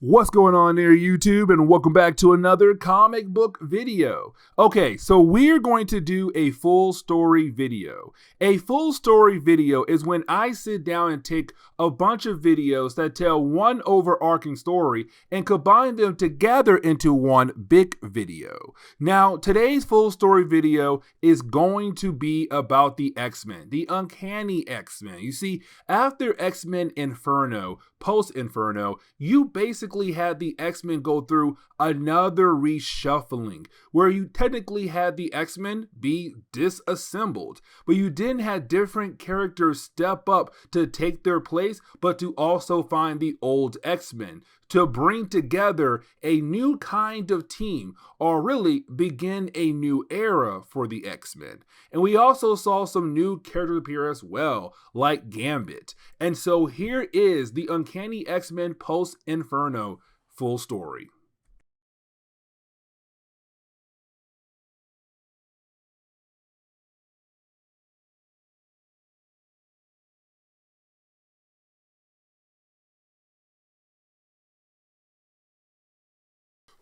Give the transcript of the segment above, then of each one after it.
What's going on there, YouTube, and welcome back to another comic book video. Okay, so we're going to do a full story video. A full story video is when I sit down and take a bunch of videos that tell one overarching story and combine them together into one big video. Now, today's full story video is going to be about the X-Men, the Uncanny X-Men. You see, after X-Men Inferno, post-Inferno, you basically had the X-Men go through another reshuffling where you technically had the X-Men be disassembled, but you didn't have different characters step up to take their place, but to also find the old X-Men to bring together a new kind of team, or really begin a new era for the X-Men. And we also saw some new characters appear as well, like Gambit. And so here is the Uncanny X-Men post-Inferno full story.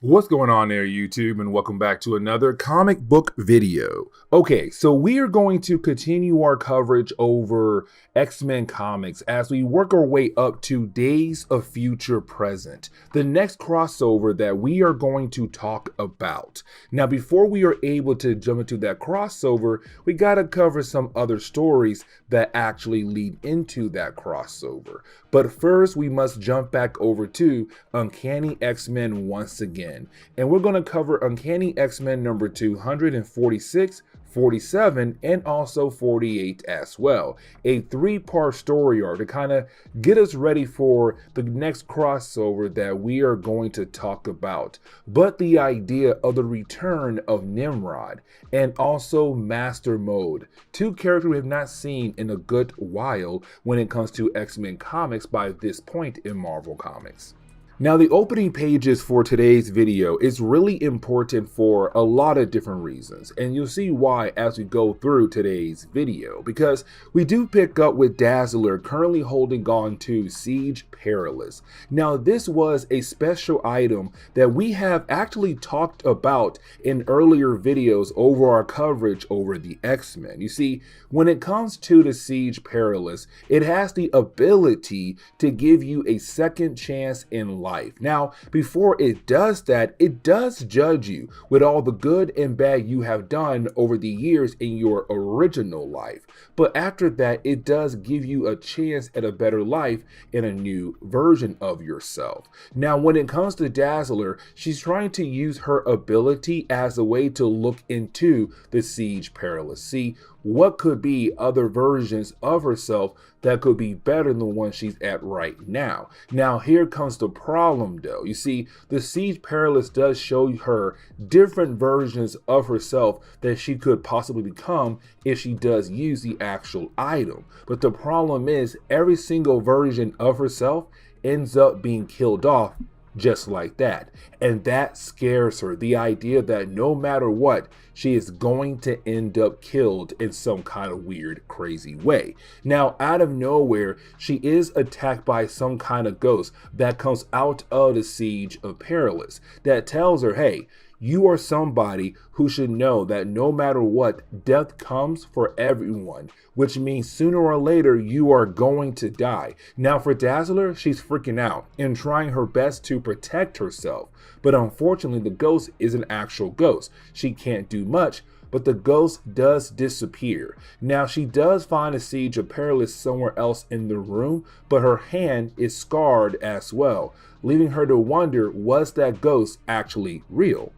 What's going on there, YouTube, and welcome back to another comic book video. Okay, so we are going to continue our coverage over X-Men comics as we work our way up to Days of Future Present, the next crossover that we are going to talk about. Now, before we are able to jump into that crossover, we got to cover some other stories that actually lead into that crossover. But first, we must jump back over to Uncanny X-Men once again. And we're going to cover Uncanny X-Men number 246, 47, and also 48 as well. A three-part story arc to kind of get us ready for the next crossover that we are going to talk about. But the idea of the return of Nimrod and also Master Mode, two characters we have not seen in a good while when it comes to X-Men comics by this point in Marvel Comics. Now, the opening pages for today's video is really important for a lot of different reasons, and you'll see why as we go through today's video, because we do pick up with Dazzler currently holding on to Siege Perilous. Now, this was a special item that we have actually talked about in earlier videos over our coverage over the X-Men. You see, when it comes to the Siege Perilous, it has the ability to give you a second chance in life. Now, before it does that, it does judge you with all the good and bad you have done over the years in your original life. But after that, it does give you a chance at a better life in a new version of yourself. Now, when it comes to Dazzler, she's trying to use her ability as a way to look into the Siege Perilous. See what could be other versions of herself that could be better than the one she's at right now. Now, here comes the problem though. You see, the Siege Perilous does show her different versions of herself that she could possibly become if she does use the actual item. But the problem is every single version of herself ends up being killed off just like that. And that scares her. The idea that no matter what, she is going to end up killed in some kind of weird, crazy way. Now, out of nowhere, she is attacked by some kind of ghost that comes out of the Siege of Perilous that tells her, hey, you are somebody who should know that no matter what, death comes for everyone, which means sooner or later you are going to die. Now for Dazzler, she's freaking out and trying her best to protect herself. But unfortunately, the ghost is an actual ghost. She can't do much, but the ghost does disappear. Now she does find a Siege of Perilous somewhere else in the room, but her hand is scarred as well, leaving her to wonder, was that ghost actually real?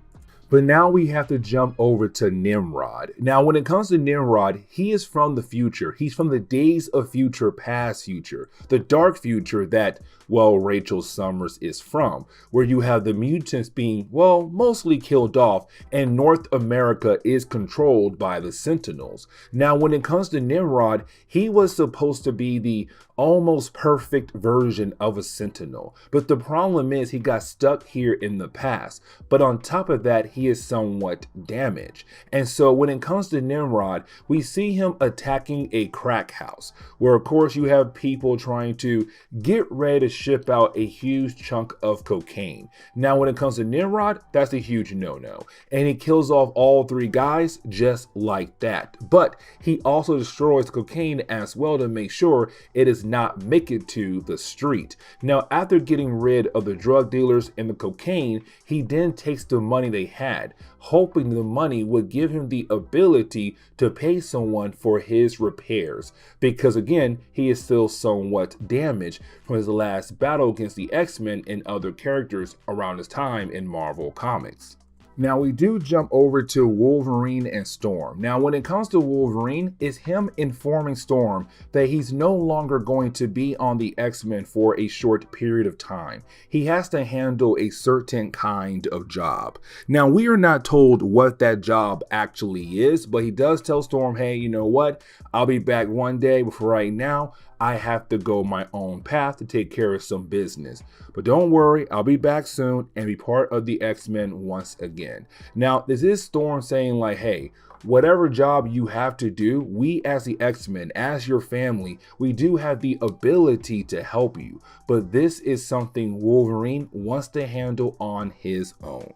But now we have to jump over to Nimrod. Now, when it comes to Nimrod, he is from the future. He's from the Days of Future Past future, the dark future that, well, Rachel Summers is from, where you have the mutants being, well, mostly killed off, and North America is controlled by the Sentinels. Now, when it comes to Nimrod, he was supposed to be the almost perfect version of a Sentinel. But the problem is he got stuck here in the past. But on top of that, he is somewhat damaged. And so when it comes to Nimrod, we see him attacking a crack house, where of course you have people trying to get ready to ship out a huge chunk of cocaine. Now when it comes to Nimrod, that's a huge no-no. And he kills off all three guys just like that. But he also destroys cocaine as well to make sure it does not make it to the street. Now after getting rid of the drug dealers and the cocaine, he then takes the money they had, hoping the money would give him the ability to pay someone for his repairs, because again, he is still somewhat damaged from his last battle against the X-Men and other characters around his time in Marvel Comics. Now we do jump over to Wolverine and Storm. Now when it comes to Wolverine, it's him informing Storm that he's no longer going to be on the X-Men for a short period of time. He has to handle a certain kind of job. Now we are not told what that job actually is, but he does tell Storm, hey, you know what? I'll be back one day, but for right now, I have to go my own path to take care of some business. But don't worry, I'll be back soon and be part of the X-Men once again. Now, this is Storm saying like, hey, whatever job you have to do, we as the X-Men, as your family, we do have the ability to help you. But this is something Wolverine wants to handle on his own.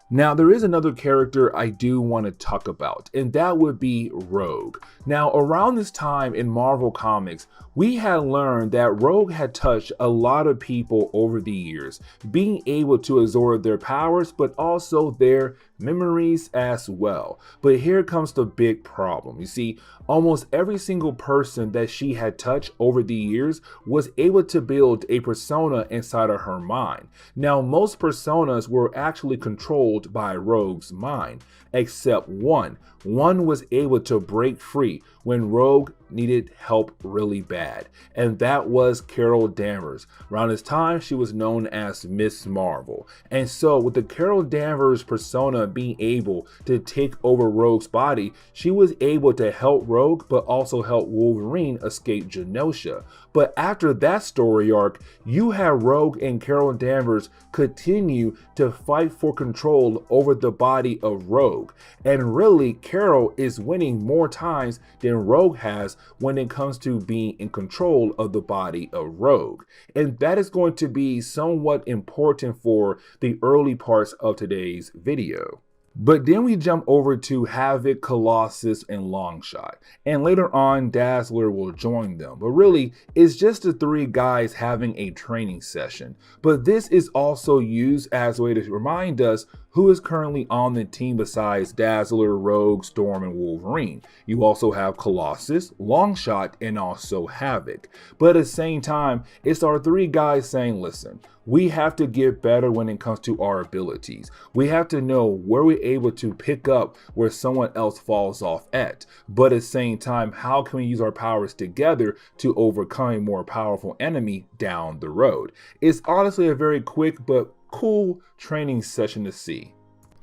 Now, there is another character I do want to talk about, and that would be Rogue. Now, around this time in Marvel Comics, we had learned that Rogue had touched a lot of people over the years, being able to absorb their powers, but also their memories as well. But here comes the big problem. You see, almost every single person that she had touched over the years was able to build a persona inside of her mind. Now, most personas were actually controlled by Rogue's mind, except one. One was able to break free when Rogue needed help really bad, and that was Carol Danvers. Around this time, she was known as Miss Marvel. And so with the Carol Danvers persona being able to take over Rogue's body, she was able to help Rogue, but also help Wolverine escape Genosha. But after that story arc, you have Rogue and Carol Danvers continue to fight for control over the body of Rogue. And really, Carol is winning more times than Rogue has when it comes to being in control of the body of Rogue. And that is going to be somewhat important for the early parts of today's video. But then we jump over to Havoc, Colossus, and Longshot. And later on, Dazzler will join them. But really, it's just the three guys having a training session. But this is also used as a way to remind us who is currently on the team besides Dazzler, Rogue, Storm, and Wolverine. You also have Colossus, Longshot, and also Havoc. But at the same time, it's our three guys saying, listen, we have to get better when it comes to our abilities. We have to know where we're able to pick up where someone else falls off at. But at the same time, how can we use our powers together to overcome a more powerful enemy down the road? It's honestly a very quick but cool training session to see.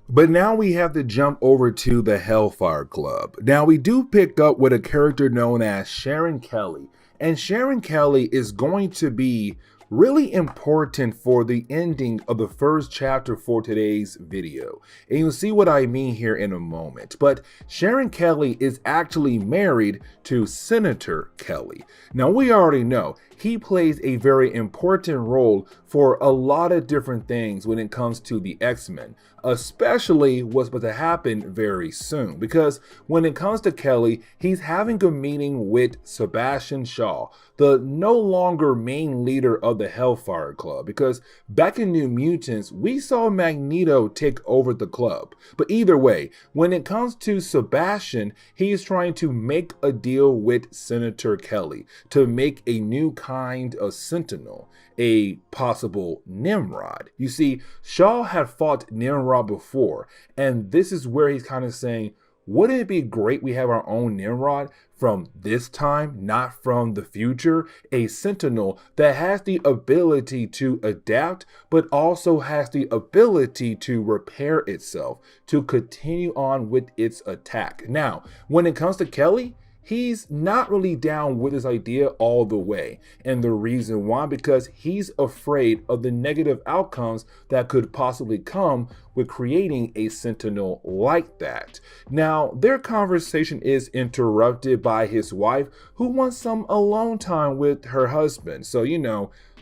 But now we have to jump over to the Hellfire Club. Now we do pick up with a character known as Sharon Kelly. And Sharon Kelly is going to be really important for the ending of the first chapter for today's video. And you'll see what I mean here in a moment. But Sharon Kelly is actually married to Senator Kelly. Now we already know he plays a very important role for a lot of different things when it comes to the X-Men, especially what's about to happen very soon. Because when it comes to Kelly, he's having a meeting with Sebastian Shaw, the no longer main leader of the Hellfire Club. Because back in New Mutants, we saw Magneto take over the club. But either way, when it comes to Sebastian, he is trying to make a deal with Senator Kelly to make a new kind of Sentinel, a possible Nimrod. You see, Shaw had fought Nimrod before, and this is where he's kind of saying, wouldn't it be great we have our own Nimrod from this time, not from the future? A Sentinel that has the ability to adapt, but also has the ability to repair itself, to continue on with its attack. Now, when it comes to Kelly, he's not really down with this idea all the way. And the reason why, because he's afraid of the negative outcomes that could possibly come with creating a Sentinel like that. Now, their conversation is interrupted by his wife, who wants some alone time with her husband. So,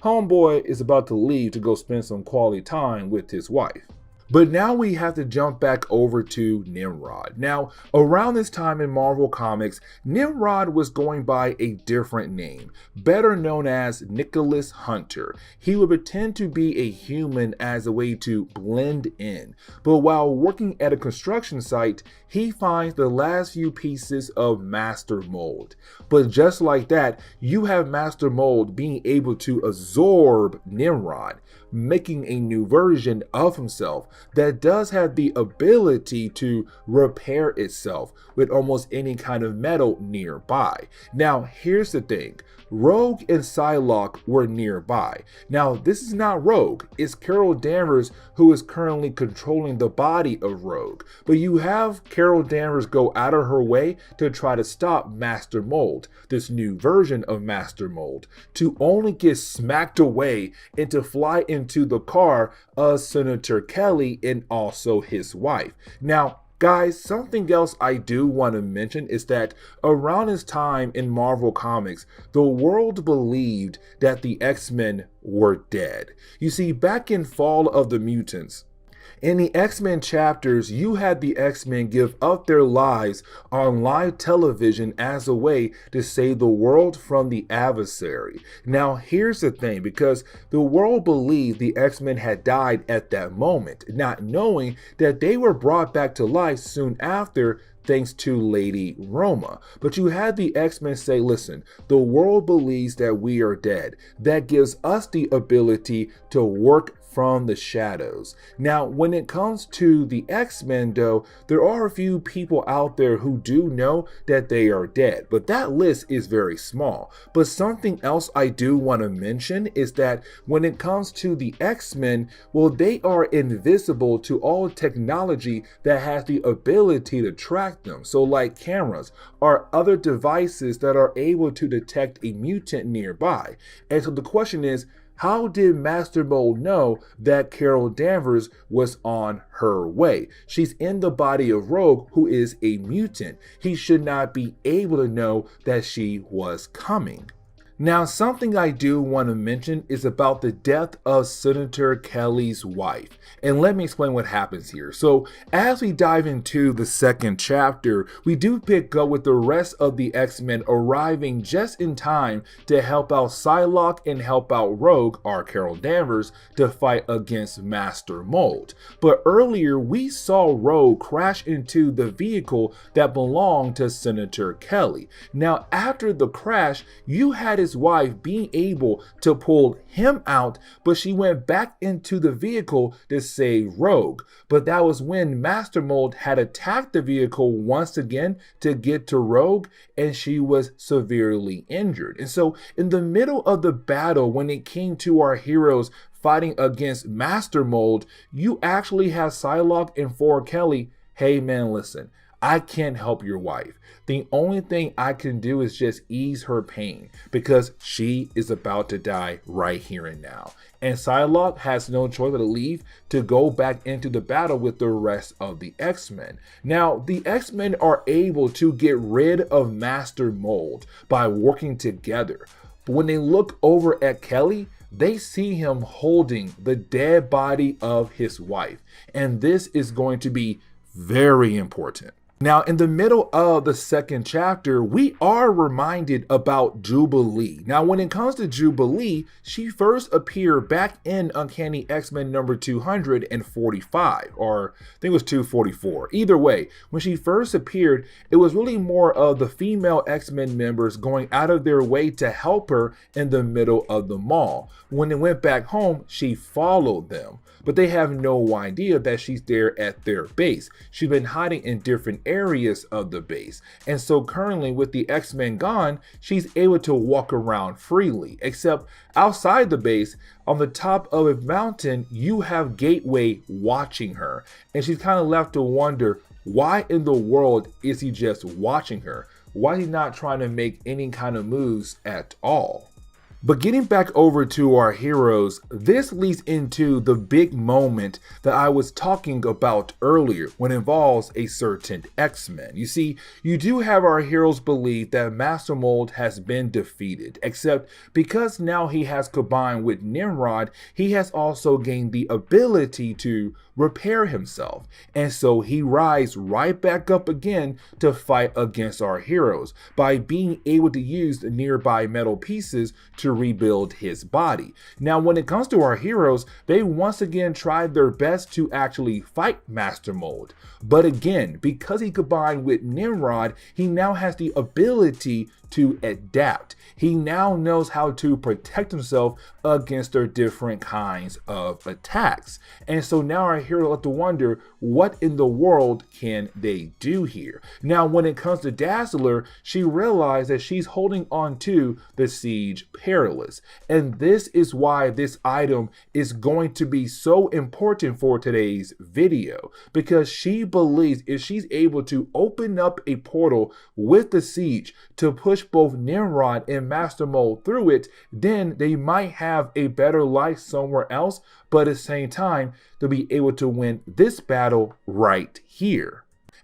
homeboy is about to leave to go spend some quality time with his wife. But now we have to jump back over to Nimrod. Now, around this time in Marvel Comics, Nimrod was going by a different name, better known as Nicholas Hunter. He would pretend to be a human as a way to blend in. But while working at a construction site, he finds the last few pieces of Master Mold. But just like that, you have Master Mold being able to absorb Nimrod, making a new version of himself that does have the ability to repair itself with almost any kind of metal nearby. Now, here's the thing. Rogue and Psylock were nearby. Now, this is not Rogue. It's Carol Danvers who is currently controlling the body of Rogue. But you have Carol Danvers go out of her way to try to stop Master Mold, this new version of Master Mold, to only get smacked away and to fly into the car of Senator Kelly and also his wife. Now, guys, something else I do want to mention is that around this time in Marvel Comics, the world believed that the X-Men were dead. You see, back in Fall of the Mutants, in the X-Men chapters, you had the X-Men give up their lives on live television as a way to save the world from the adversary. Now, here's the thing, because the world believed the X-Men had died at that moment, not knowing that they were brought back to life soon after, thanks to Lady Roma. But you had the X-Men say, listen, the world believes that we are dead. That gives us the ability to work from the shadows. Now, when it comes to the X-Men though, there are a few people out there who do know that they are dead, but that list is very small. But something else I do want to mention is that when it comes to the X-Men, well, they are invisible to all technology that has the ability to track them. So like cameras or other devices that are able to detect a mutant nearby. And so the question is, how did Master Mold know that Carol Danvers was on her way? She's in the body of Rogue, who is a mutant. He should not be able to know that she was coming. Now, something I do want to mention is about the death of Senator Kelly's wife. And let me explain what happens here. So as we dive into the second chapter, we do pick up with the rest of the X-Men arriving just in time to help out Psylock and help out Rogue, or Carol Danvers, to fight against Master Mold. But earlier, we saw Rogue crash into the vehicle that belonged to Senator Kelly. Now, after the crash, you had his wife being able to pull him out, but she went back into the vehicle to save Rogue. But that was when Master Mold had attacked the vehicle once again to get to Rogue, and she was severely injured. And so in the middle of the battle, when it came to our heroes fighting against Master Mold, you actually have Psylocke and For Kelly, hey man, listen, I can't help your wife. The only thing I can do is just ease her pain because she is about to die right here and now. And Psylocke has no choice but to leave to go back into the battle with the rest of the X-Men. Now, the X-Men are able to get rid of Master Mold by working together. But when they look over at Kelly, they see him holding the dead body of his wife. And this is going to be very important. Now, in the middle of the second chapter, we are reminded about Jubilee. Now, when it comes to Jubilee, she first appeared back in Uncanny X-Men number 245, or I think it was 244. Either way, when she first appeared, it was really more of the female X-Men members going out of their way to help her in the middle of the mall. When they went back home, she followed them, but they have no idea that she's there at their base. She's been hiding in different areas of the base. And so currently with the X-Men gone, she's able to walk around freely, except outside the base on the top of a mountain, you have Gateway watching her. And she's kind of left to wonder, why in the world is he just watching her? why is he not trying to make any kind of moves at all? But getting back over to our heroes, this leads into the big moment that I was talking about earlier when it involves a certain X-Men. You see, you do have our heroes believe that Master Mold has been defeated, except because now he has combined with Nimrod, he has also gained the ability to repair himself. And so he rises right back up again to fight against our heroes by being able to use the nearby metal pieces to rebuild his body. Now, when it comes to our heroes, they once again tried their best to actually fight Master Mold. But again, because he combined with Nimrod, he now has the ability to adapt. He now knows how to protect himself against their different kinds of attacks. And so now our hero have to wonder, what in the world can they do here? Now, when it comes to Dazzler, she realized that she's holding on to the Siege Perilous. And this is why this item is going to be so important for today's video, because she believes if she's able to open up a portal with the Siege to push both Nimrod and Master Mold through it, then they might have a better life somewhere else, but at the same time, they'll be able to win this battle right here.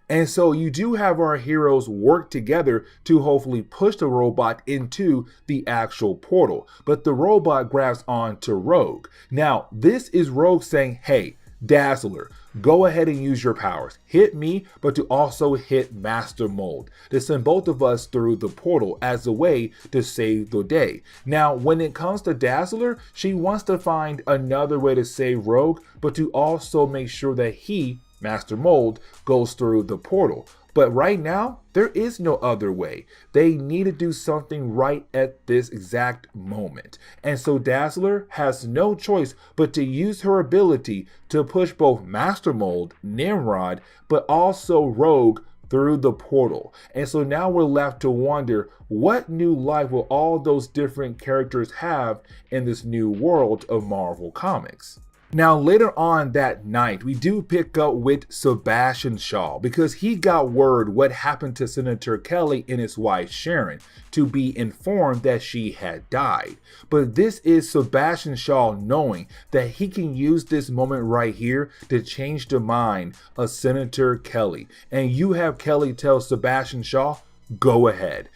And so you do have our heroes work together to hopefully push the robot into the actual portal, but the robot grabs on to Rogue. Now, this is Rogue saying, hey, Dazzler, go ahead and use your powers. Hit me, but to also hit Master Mold to send both of us through the portal as a way to save the day. Now, when it comes to Dazzler, she wants to find another way to save Rogue, but to also make sure that he, Master Mold, goes through the portal. But right now, there is no other way. They need to do something right at this exact moment. And so Dazzler has no choice but to use her ability to push both Master Mold, Nimrod, but also Rogue through the portal. And so now we're left to wonder, what new life will all those different characters have in this new world of Marvel Comics? Now, later on that night, we do pick up with Sebastian Shaw because he got word what happened to Senator Kelly and his wife Sharon to be informed that she had died. But this is Sebastian Shaw knowing that he can use this moment right here to change the mind of Senator Kelly. And you have Kelly tell Sebastian Shaw, go ahead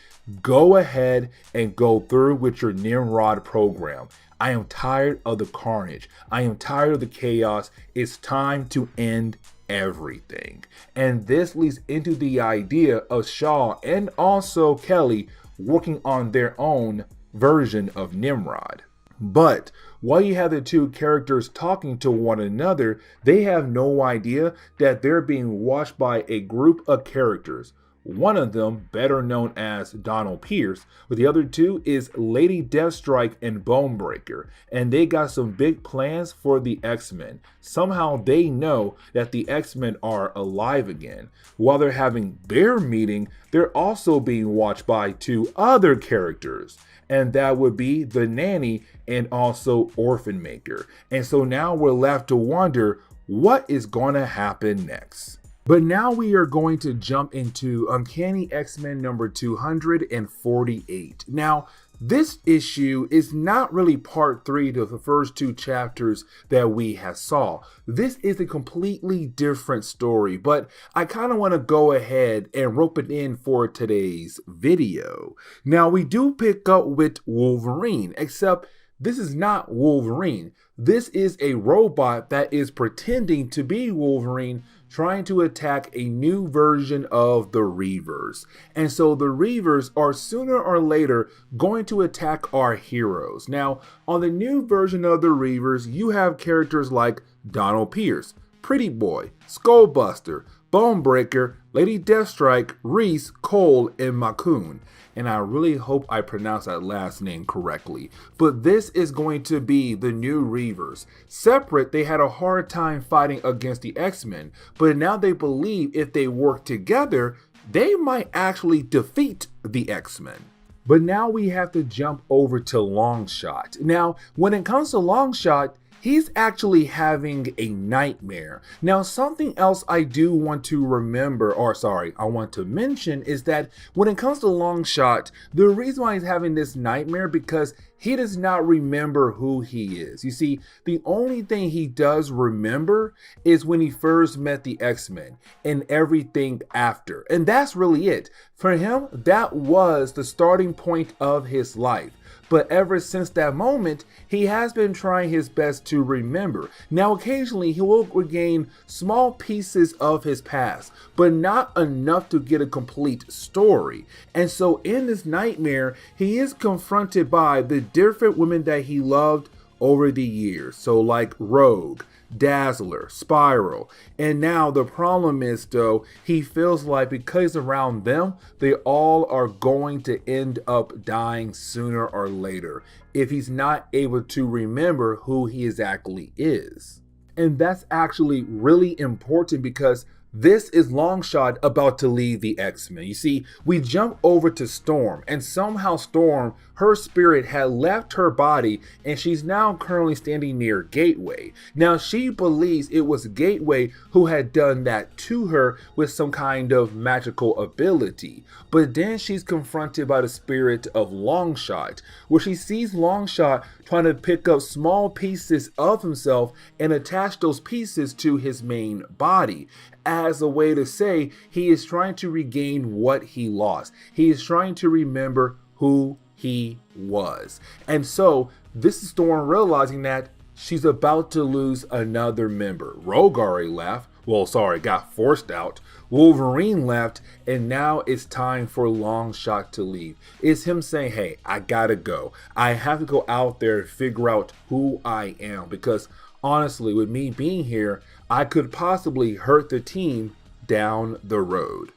and go through with your Nimrod program. I am tired of the carnage. I am tired of the chaos. It's time to end everything. And this leads into the idea of Shaw and also Kelly working on their own version of Nimrod. But while you have the two characters talking to one another, they have no idea that they're being watched by a group of characters. One of them, better known as Donald Pierce, but the other two is Lady Deathstrike and Bonebreaker, and they got some big plans for the X-Men. Somehow they know that the X-Men are alive again. While they're having their meeting, they're also being watched by two other characters, and that would be the Nanny and also Orphan Maker. And so now we're left to wonder what is going to happen next. But now we are going to jump into Uncanny X-Men number 248. Now, this issue is not really part 3 to the first 2 chapters that we have saw. This is a completely different story, but I kind of want to go ahead and rope it in for today's video. Now, we do pick up with Wolverine, except this is not Wolverine. This is a robot that is pretending to be Wolverine, trying to attack a new version of the Reavers. And so the Reavers are sooner or later going to attack our heroes. Now, on the new version of the Reavers, you have characters like Donald Pierce, Pretty Boy, Skullbuster, Bonebreaker, Lady Deathstrike, Reese, Cole, and Makun. And I really hope I pronounced that last name correctly. But this is going to be the new Reavers. Separate, they had a hard time fighting against the X-Men, but now they believe if they work together, they might actually defeat the X-Men. But now we have to jump over to Longshot. Now, when it comes to Longshot, he's actually having a nightmare. Now, something else I do want to I want to mention is that when it comes to Longshot, the reason why he's having this nightmare because he does not remember who he is. You see, the only thing he does remember is when he first met the X-Men and everything after. And that's really it. For him, that was the starting point of his life. But ever since that moment, he has been trying his best to remember. Now, occasionally, he will regain small pieces of his past, but not enough to get a complete story. And so in this nightmare, he is confronted by the different women that he loved over the years. So like Rogue, Dazzler, Spiral. And now the problem is though, he feels like because around them, they all are going to end up dying sooner or later if he's not able to remember who he exactly is. And that's actually really important because this is Longshot about to leave the X-Men. You see, we jump over to Storm, and somehow Storm, her spirit had left her body, and she's now currently standing near Gateway. Now, she believes it was Gateway who had done that to her with some kind of magical ability. But then she's confronted by the spirit of Longshot, where she sees Longshot trying to pick up small pieces of himself and attach those pieces to his main body, as a way to say he is trying to regain what he lost. He is trying to remember who he was. And so this is Storm realizing that she's about to lose another member. Rogue already left. Got forced out. Wolverine left, and now it's time for Longshot to leave. It's him saying, hey, I gotta go. I have to go out there and figure out who I am, because honestly, with me being here, I could possibly hurt the team down the road.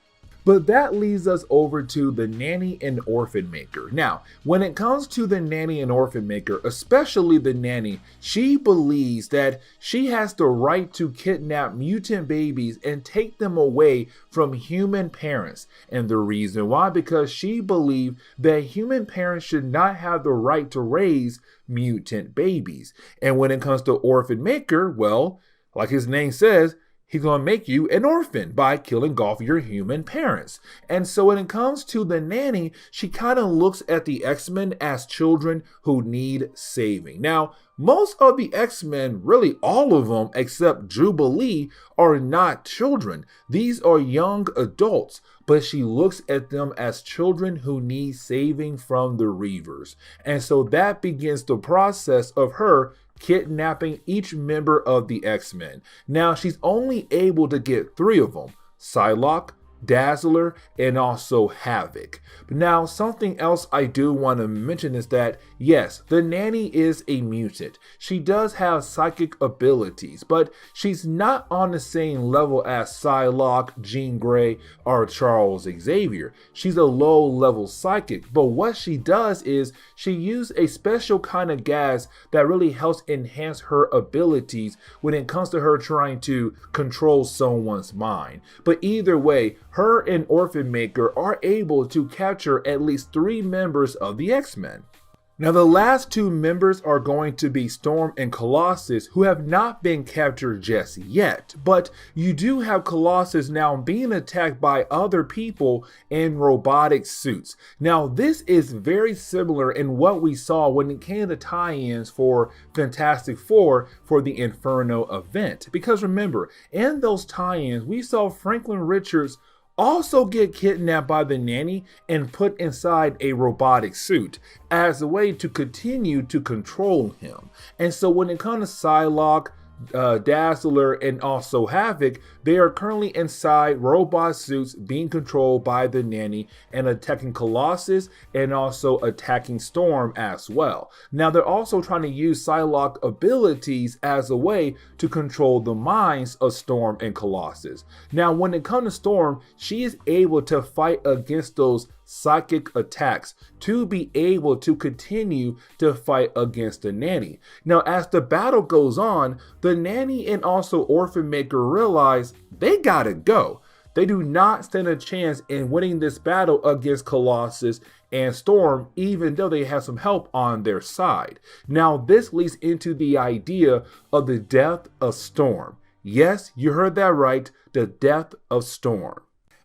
But that leads us over to the Nanny and Orphan Maker. Now, when it comes to the Nanny and Orphan Maker, especially the Nanny, she believes that she has the right to kidnap mutant babies and take them away from human parents. And the reason why, because she believes that human parents should not have the right to raise mutant babies. And when it comes to Orphan Maker, well, like his name says, he's going to make you an orphan by killing off your human parents. And so when it comes to the Nanny, she kind of looks at the X-Men as children who need saving. Now, most of the X-Men, really all of them except Jubilee, are not children. These are young adults, but she looks at them as children who need saving from the Reavers. And so that begins the process of her kidnapping each member of the X-Men. Now, she's only able to get 3 of them: Psylock, Dazzler, and also Havoc. But now, something else I do want to mention is that, yes, the Nanny is a mutant. She does have psychic abilities, but she's not on the same level as Psylocke, Jean Grey, or Charles Xavier. She's a low-level psychic, but what she does is she uses a special kind of gas that really helps enhance her abilities when it comes to her trying to control someone's mind. But either way, her and Orphan Maker are able to capture at least 3 members of the X-Men. Now, the last 2 members are going to be Storm and Colossus, who have not been captured just yet. But you do have Colossus now being attacked by other people in robotic suits. Now, this is very similar in what we saw when it came to tie-ins for Fantastic Four for the Inferno event. Because remember, in those tie-ins, we saw Franklin Richards also get kidnapped by the Nanny and put inside a robotic suit as a way to continue to control him. And so when it comes to Psylocke, Dazzler, and also Havoc, they are currently inside robot suits being controlled by the Nanny and attacking Colossus and also attacking Storm as well. Now, they're also trying to use Psylocke abilities as a way to control the minds of Storm and Colossus. Now, when it comes to Storm, she is able to fight against those psychic attacks to be able to continue to fight against the Nanny. Now, as the battle goes on, the Nanny and also Orphan Maker realize they gotta go. They do not stand a chance in winning this battle against Colossus and Storm, even though they have some help on their side. Now, this leads into the idea of the death of Storm. Yes, you heard that right, the death of Storm.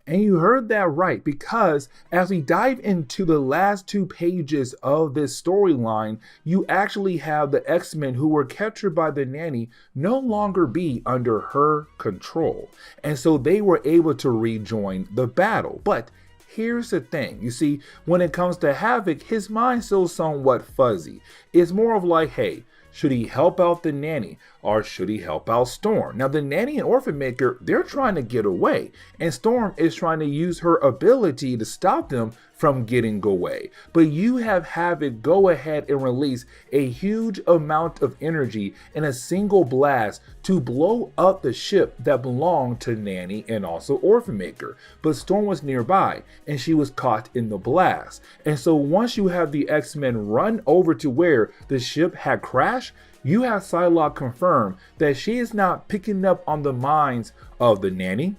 And you heard that right, because as we dive into the last 2 pages of this storyline, you actually have the X-Men who were captured by the Nanny no longer be under her control. And so they were able to rejoin the battle. But here's the thing, you see, when it comes to Havoc, his mind's still somewhat fuzzy. It's more of like, hey, should he help out the Nanny or should he help out Storm? Now, the Nanny and Orphan Maker, they're trying to get away, and Storm is trying to use her ability to stop them from getting away. But you have Havoc go ahead and release a huge amount of energy in a single blast to blow up the ship that belonged to Nanny and also Orphan Maker. But Storm was nearby and she was caught in the blast. And so once you have the X-Men run over to where the ship had crashed, you have Psylock confirm that she is not picking up on the minds of the Nanny,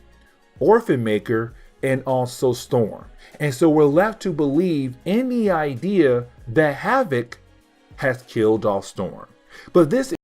Orphan Maker, and also Storm. And so we're left to believe in the idea that Havoc has killed off Storm. But this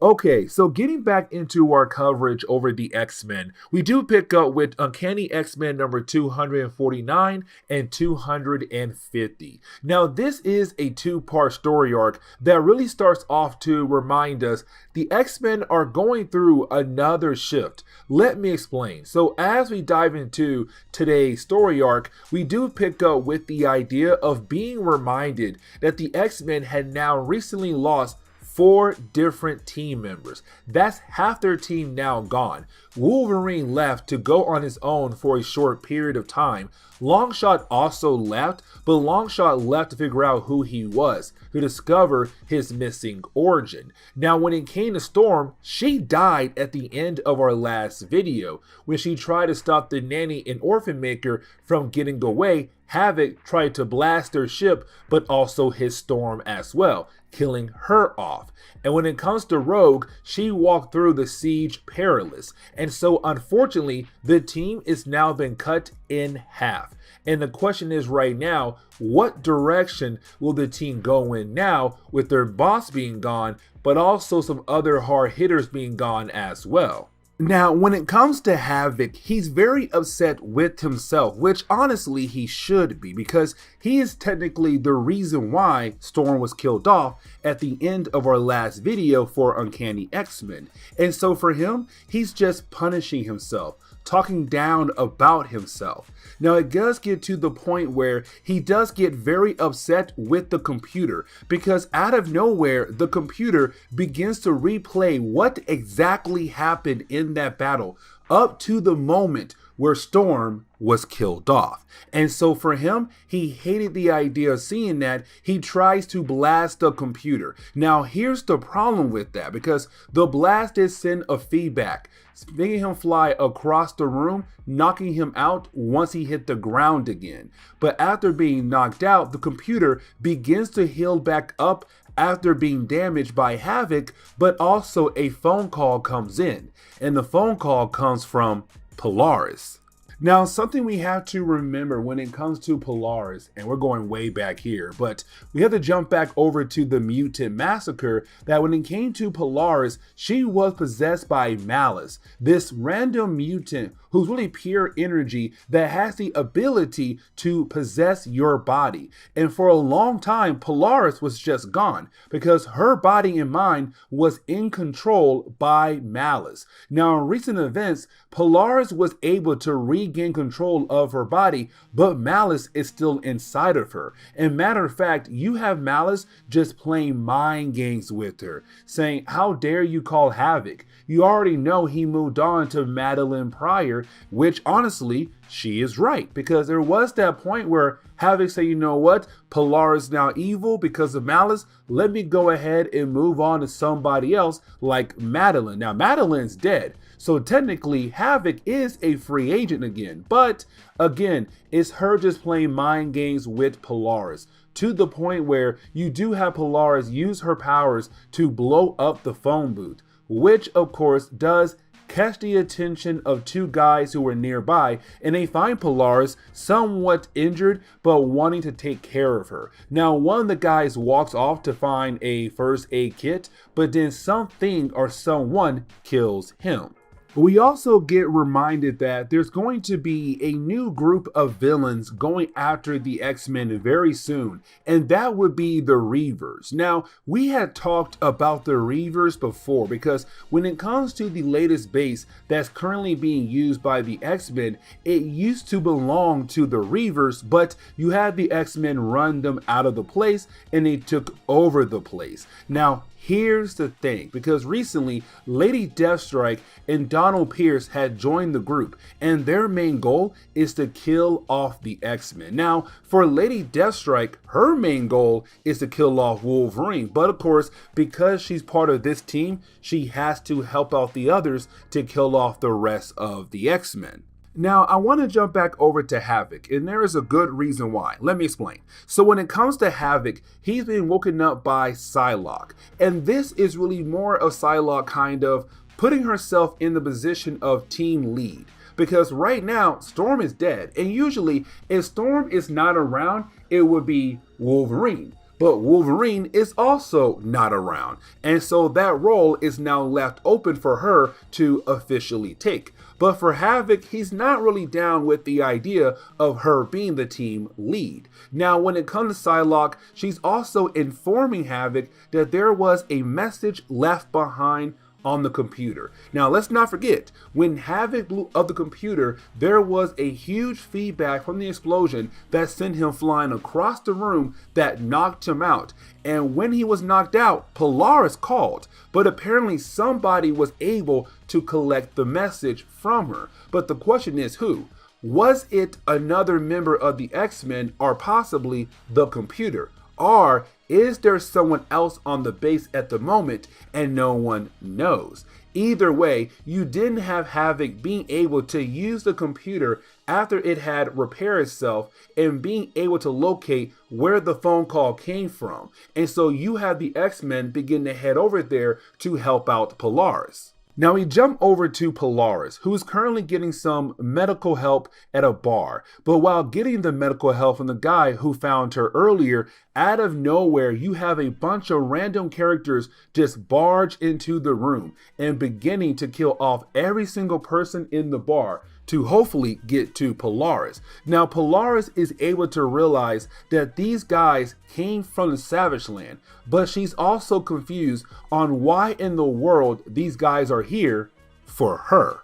Okay, so getting back into our coverage over the X-Men, we do pick up with Uncanny X-Men number 249 and 250. Now, this is a 2-part story arc that really starts off to remind us the X-Men are going through another shift. Let me explain. So as we dive into today's story arc, we do pick up with the idea of being reminded that the X-Men had now recently lost 4 different team members. That's half their team now gone. Wolverine left to go on his own for a short period of time. Longshot also left, but Longshot left to figure out who he was, to discover his missing origin. Now, when it came to Storm, she died at the end of our last video. When she tried to stop the Nanny and Orphan Maker from getting away, Havoc tried to blast their ship, but also hit Storm as well, killing her off. And when it comes to Rogue, she walked through the siege perilous. And so unfortunately, the team is now been cut in half. And the question is right now, what direction will the team go in now with their boss being gone, but also some other hard hitters being gone as well? Now, when it comes to Havoc, he's very upset with himself, which honestly he should be, because he is technically the reason why Storm was killed off at the end of our last video for Uncanny X-Men. And so for him, he's just punishing himself, talking down about himself. Now, it does get to the point where he does get very upset with the computer, because out of nowhere, the computer begins to replay what exactly happened in that battle up to the moment where Storm was killed off. And so for him, he hated the idea of seeing that. He tries to blast the computer. Now, here's the problem with that, because the blast did send a feedback, making him fly across the room, knocking him out once he hit the ground again. But after being knocked out, the computer begins to heal back up after being damaged by Havoc, but also a phone call comes in, and the phone call comes from Polaris. Now, something we have to remember when it comes to Polaris, and we're going way back here, but we have to jump back over to the mutant massacre, that when it came to Polaris, she was possessed by Malice, this random mutant who's really pure energy that has the ability to possess your body. And for a long time, Polaris was just gone because her body and mind was in control by Malice. Now, in recent events, Polaris was able to regain control of her body, but Malice is still inside of her. And matter of fact, you have Malice just playing mind games with her, saying, "How dare you call Havoc? You already know he moved on to Madeline Pryor," which honestly, she is right, because there was that point where Havoc said, you know what, Polaris is now evil because of malice. Let me go ahead and move on to somebody else like Madeline. Now, Madeline's dead, so technically Havoc is a free agent again. But again, it's her just playing mind games with Polaris, to the point where you do have Polaris use her powers to blow up the phone booth, which of course does catch the attention of two guys who were nearby, and they find Polaris somewhat injured but wanting to take care of her. Now, one of the guys walks off to find a first aid kit, but then something or someone kills him. We also get reminded that there's going to be a new group of villains going after the X-Men very soon, and that would be the Reavers. Now, we had talked about the Reavers before, because when it comes to the latest base that's currently being used by the X-Men, it used to belong to the Reavers, but you had the X-Men run them out of the place and they took over the place. Now, here's the thing, because recently Lady Deathstrike and Donald Pierce had joined the group, and their main goal is to kill off the X-Men. Now, for Lady Deathstrike, her main goal is to kill off Wolverine, but of course, because she's part of this team, she has to help out the others to kill off the rest of the X-Men. Now, I want to jump back over to Havoc, and there is a good reason why. Let me explain. So when it comes to Havoc, he's been woken up by Psylock, and this is really more of Psylock kind of putting herself in the position of team lead. Because right now, Storm is dead, and usually if Storm is not around, it would be Wolverine. But Wolverine is also not around, and so that role is now left open for her to officially take. But for Havoc, he's not really down with the idea of her being the team lead. Now, when it comes to Psylock, she's also informing Havoc that there was a message left behind on the computer. Now, let's not forget, when Havoc blew up the computer, there was a huge feedback from the explosion that sent him flying across the room that knocked him out. And when he was knocked out, Polaris called, but apparently somebody was able to collect the message from her. But the question is, who? Was it another member of the X-Men, or possibly the computer? Or is there someone else on the base at the moment and no one knows? Either way, you didn't have Havoc being able to use the computer after it had repaired itself and being able to locate where the phone call came from. And so you have the X-Men begin to head over there to help out Polaris. Now we jump over to Polaris, who is currently getting some medical help at a bar. But while getting the medical help from the guy who found her earlier, out of nowhere, you have a bunch of random characters just barge into the room and beginning to kill off every single person in the bar to hopefully get to Polaris. Now, Polaris is able to realize that these guys came from the Savage Land, but she's also confused on why in the world these guys are here for her.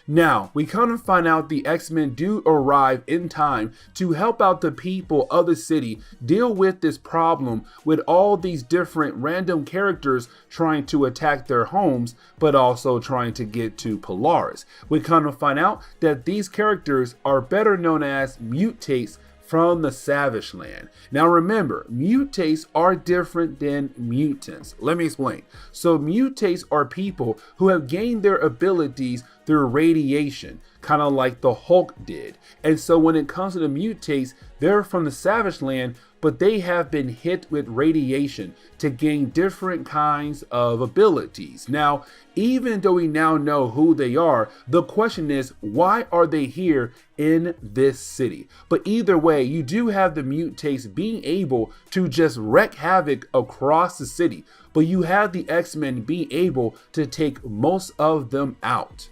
Now, we kind of find out the X-Men do arrive in time to help out the people of the city deal with this problem with all these different random characters trying to attack their homes, but also trying to get to Polaris. We kind of find out that these characters are better known as mutates from the Savage Land. Now remember, mutates are different than mutants. Let me explain. So mutates are people who have gained their abilities through radiation, kind of like the Hulk did. And so when it comes to the mutates, they're from the Savage Land, but they have been hit with radiation to gain different kinds of abilities. Now, even though we now know who they are, the question is, why are they here in this city? But either way, you do have the mutates being able to just wreak havoc across the city, but you have the X-Men being able to take most of them out.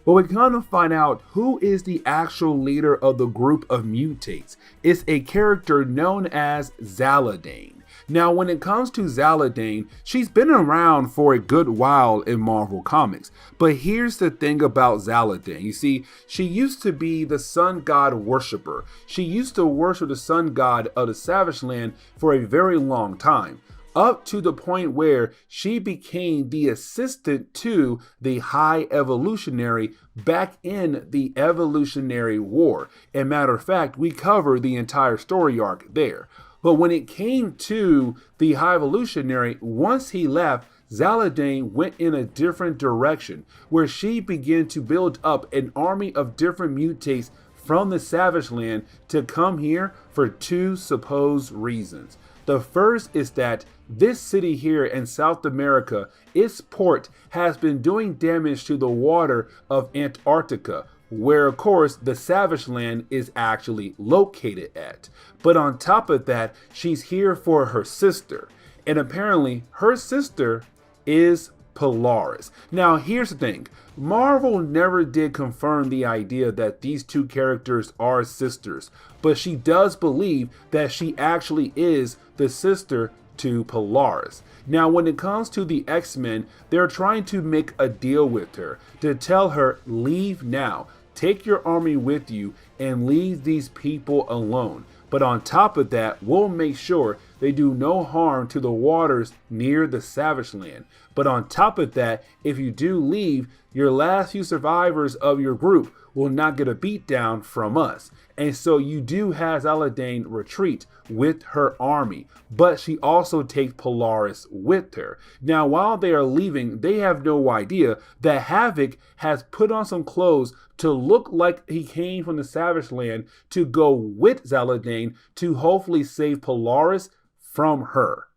But we kind of find out who is the actual leader of the group of mutates. It's a character known as Zaladane. Now, when it comes to Zaladane, she's been around for a good while in Marvel Comics. But here's the thing about Zaladane. You see, she used to be the sun god worshiper. She used to worship the sun god of the Savage Land for a very long time. up to the point where she became the assistant to the High Evolutionary back in the Evolutionary War. And matter of fact, we cover the entire story arc there. But when it came to the High Evolutionary, once he left, Zaladane went in a different direction, where she began to build up an army of different mutates from the Savage Land to come here for two supposed reasons. The first is that this city here in South America, its port has been doing damage to the water of Antarctica, where of course the Savage Land is actually located at. But on top of that, she's here for her sister. And apparently her sister is Polaris. Now here's the thing. Marvel never did confirm the idea that these two characters are sisters, but she does believe that she actually is the sister to Polaris. Now when it comes to the X-Men, they're trying to make a deal with her to tell her, leave now, take your army with you and leave these people alone. But on top of that, we'll make sure they do no harm to the waters near the Savage Land. But on top of that, if you do leave, your last few survivors of your group will not get a beatdown from us. And so you do have Zaladane retreat with her army, but she also takes Polaris with her. Now, while they are leaving, they have no idea that Havoc has put on some clothes to look like he came from the Savage Land to go with Zaladane to hopefully save Polaris from her.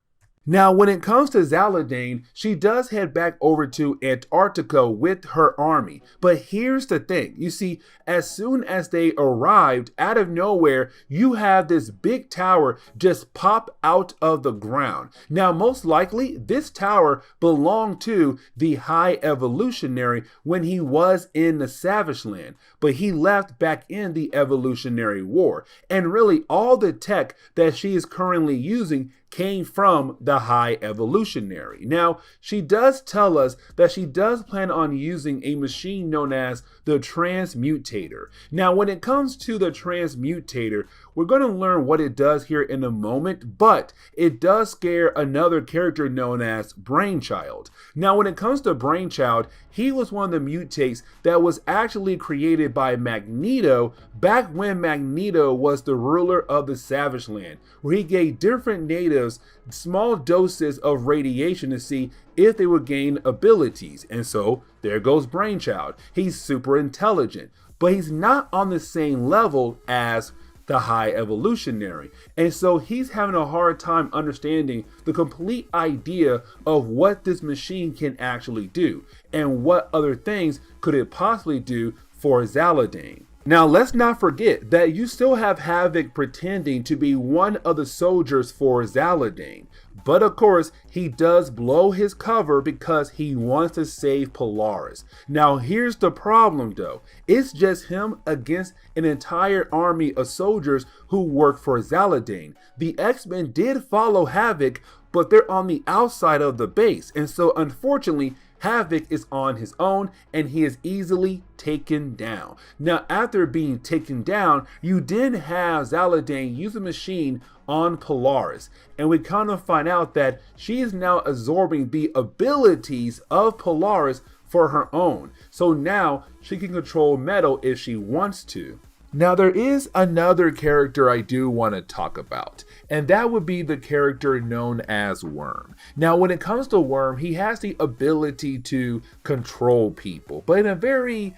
Now, when it comes to Zaladane, she does head back over to Antarctica with her army. But here's the thing. You see, as soon as they arrived, out of nowhere, you have this big tower just pop out of the ground. Now, most likely, this tower belonged to the High Evolutionary when he was in the Savage Land. But he left back in the Evolutionary War. And really, all the tech that she is currently using came from the High Evolutionary. Now, she does tell us that she does plan on using a machine known as the Transmutator. Now, when it comes to the Transmutator, we're going to learn what it does here in a moment, but it does scare another character known as Brainchild. Now, when it comes to Brainchild, he was one of the mutates that was actually created by Magneto back when Magneto was the ruler of the Savage Land, where he gave different natives small doses of radiation to see if they would gain abilities. And so there goes Brainchild. He's super intelligent, but he's not on the same level as the High Evolutionary. And so he's having a hard time understanding the complete idea of what this machine can actually do and what other things could it possibly do for Zaladane. Now, let's not forget that you still have Havoc pretending to be one of the soldiers for Zaladane. But of course, he does blow his cover because he wants to save Polaris. Now, here's the problem though. It's just him against an entire army of soldiers who work for Zaladane. The X-Men did follow Havoc, but they're on the outside of the base. And so unfortunately, Havoc is on his own and he is easily taken down. Now, after being taken down, you then have Zaladane use a machine on Polaris, and we kind of find out that she is now absorbing the abilities of Polaris for her own. So now she can control metal if she wants to. Now, there is another character I do want to talk about, and that would be the character known as Worm. Now, when it comes to Worm, he has the ability to control people, but in a very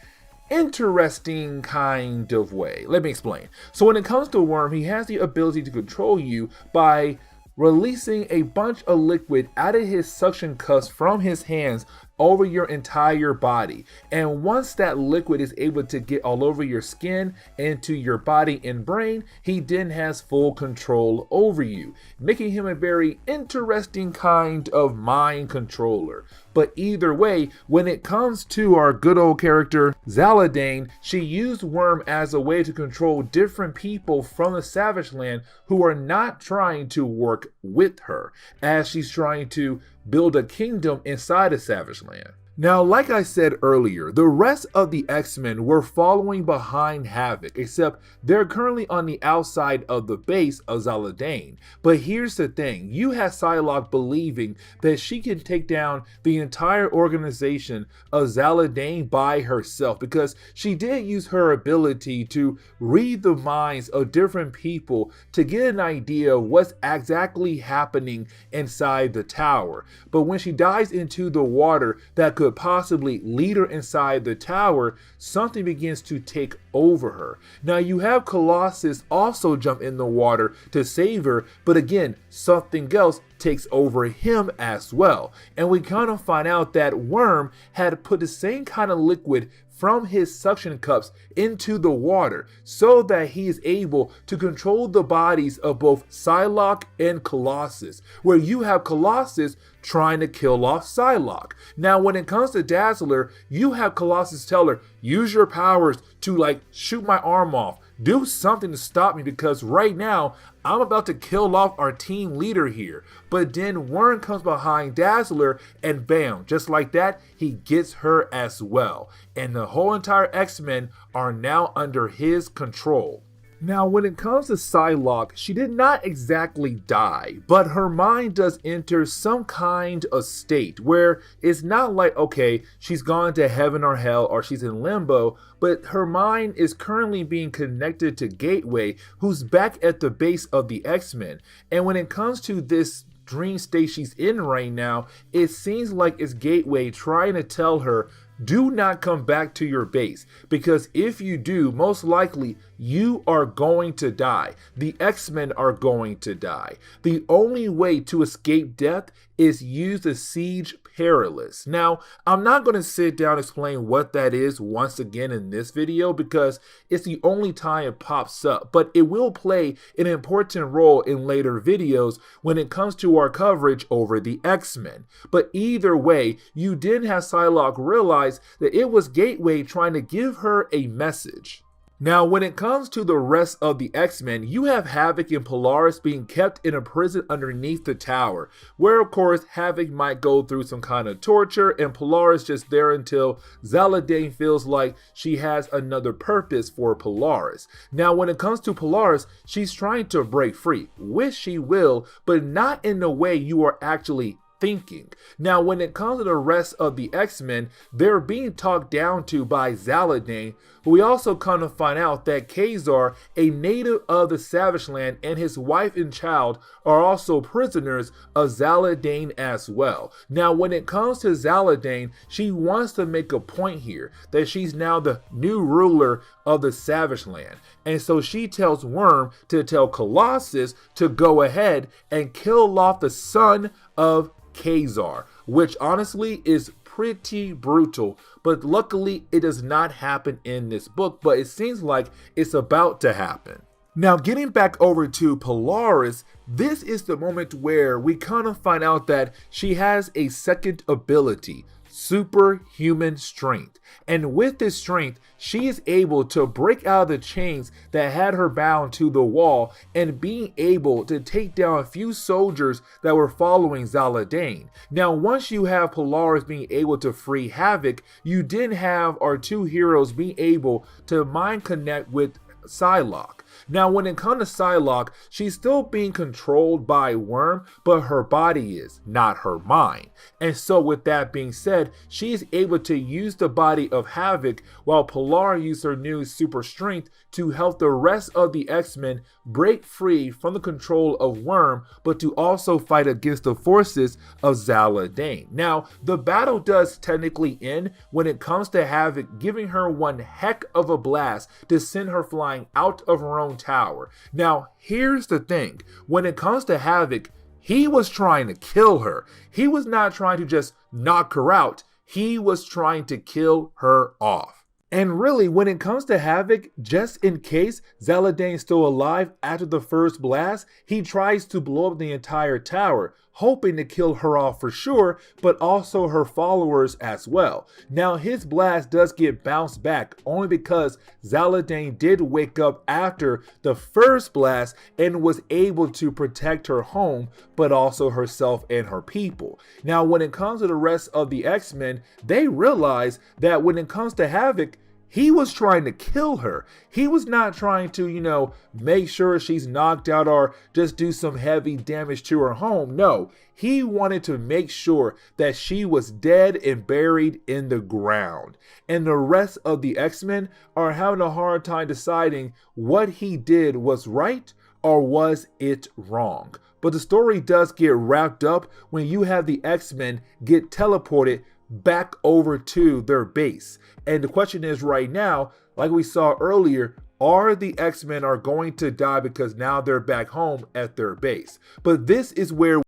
interesting kind of way. Let me explain. So when it comes to Worm, he has the ability to control you by releasing a bunch of liquid out of his suction cups from his hands over your entire body. And once that liquid is able to get all over your skin, into your body and brain, he then has full control over you, making him a very interesting kind of mind controller. But either way, when it comes to our good old character Zaladane, she used Worm as a way to control different people from the Savage Land who are not trying to work with her, as she's trying to build a kingdom inside of Savage Land. Now, like I said earlier, the rest of the X-Men were following behind Havoc, except they're currently on the outside of the base of Zaladane. But here's the thing, you have Psylock believing that she can take down the entire organization of Zaladane by herself, because she did use her ability to read the minds of different people to get an idea of what's exactly happening inside the tower. But when she dives into the water that could possibly lead her inside the tower, something begins to take over her. Now you have Colossus also jump in the water to save her, but again, something else takes over him as well. And we kind of find out that Worm had put the same kind of liquid from his suction cups into the water so that he is able to control the bodies of both Psylock and Colossus, where you have Colossus trying to kill off Psylock. Now when it comes to Dazzler, you have Colossus tell her, use your powers to shoot my arm off. Do something to stop me, because right now I'm about to kill off our team leader here. But then Worm comes behind Dazzler and bam, just like that, he gets her as well. And the whole entire X-Men are now under his control. Now, when it comes to Psylock, she did not exactly die, but her mind does enter some kind of state where it's not like, okay, she's gone to heaven or hell or she's in limbo, but her mind is currently being connected to Gateway, who's back at the base of the X-Men. And when it comes to this dream state she's in right now, it seems like it's Gateway trying to tell her, do not come back to your base, because if you do, most likely you are going to die. The X-Men are going to die. The only way to escape death is use the Siege Perilous. Now, I'm not going to sit down and explain what that is once again in this video, because it's the only time it pops up, but it will play an important role in later videos when it comes to our coverage over the X-Men. But either way, you did have Psylock realize that it was Gateway trying to give her a message. Now, when it comes to the rest of the X-Men, you have Havoc and Polaris being kept in a prison underneath the tower, where of course Havoc might go through some kind of torture and Polaris just there until Zaladane feels like she has another purpose for Polaris. Now, when it comes to Polaris, she's trying to break free, which she will, but not in the way you are actually thinking. Now, when it comes to the rest of the X-Men, they're being talked down to by Zaladane, but we also come to find out that Ka-Zar, a native of the Savage Land, and his wife and child are also prisoners of Zaladane as well. Now, when it comes to Zaladane, she wants to make a point here that she's now the new ruler of the Savage Land. And so she tells Worm to tell Colossus to go ahead and kill off the son of Ka-Zar, which honestly is pretty brutal, but luckily it does not happen in this book, but it seems like it's about to happen. Now, getting back over to Polaris, this is the moment where we kind of find out that she has a second ability, superhuman strength. And with this strength, she is able to break out of the chains that had her bound to the wall and being able to take down a few soldiers that were following Zaladane. Now, once you have Polaris being able to free Havoc, you then have our two heroes being able to mind connect with Psylock. Now, when it comes to Psylock, she's still being controlled by Worm, but her body is, not her mind. And so with that being said, she is able to use the body of Havoc while Polaris uses her new super strength to help the rest of the X-Men break free from the control of Worm, but to also fight against the forces of Zaladane. Now, the battle does technically end when it comes to Havoc giving her one heck of a blast to send her flying out of her own tower. Now, here's the thing. When it comes to Havoc, he was trying to kill her. He was not trying to just knock her out. He was trying to kill her off. And really, when it comes to Havoc, just in case Zaladane's still alive after the first blast, he tries to blow up the entire tower. hoping to kill her off for sure, but also her followers as well. Now his blast does get bounced back only because Zaladane did wake up after the first blast and was able to protect her home, but also herself and her people. Now when it comes to the rest of the X-Men, they realize that when it comes to Havoc, he was trying to kill her. He was not trying to, make sure she's knocked out or just do some heavy damage to her home. No, he wanted to make sure that she was dead and buried in the ground. And the rest of the X-Men are having a hard time deciding what he did was right or was it wrong. But the story does get wrapped up when you have the X-Men get teleported back over to their base. And the question is right now, like we saw earlier, are the X-Men are going to die because now they're back home at their base? But this is where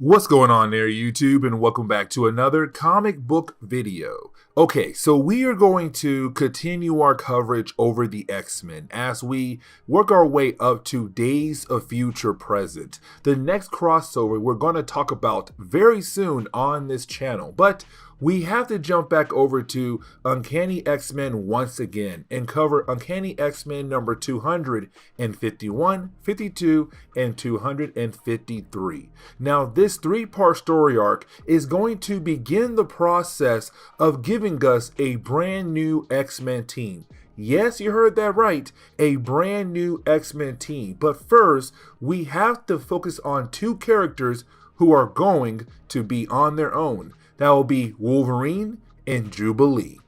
What's going on there, YouTube, and welcome back to another comic book video. Okay, so we are going to continue our coverage over the X-Men as we work our way up to Days of Future Present, the next crossover we're going to talk about very soon on this channel. But we have to jump back over to Uncanny X-Men once again and cover Uncanny X-Men number 251, 52, and 253. Now, this three-part story arc is going to begin the process of giving us a brand new X-Men team. Yes, you heard that right, a brand new X-Men team. But first, we have to focus on two characters who are going to be on their own. That will be Wolverine and Jubilee.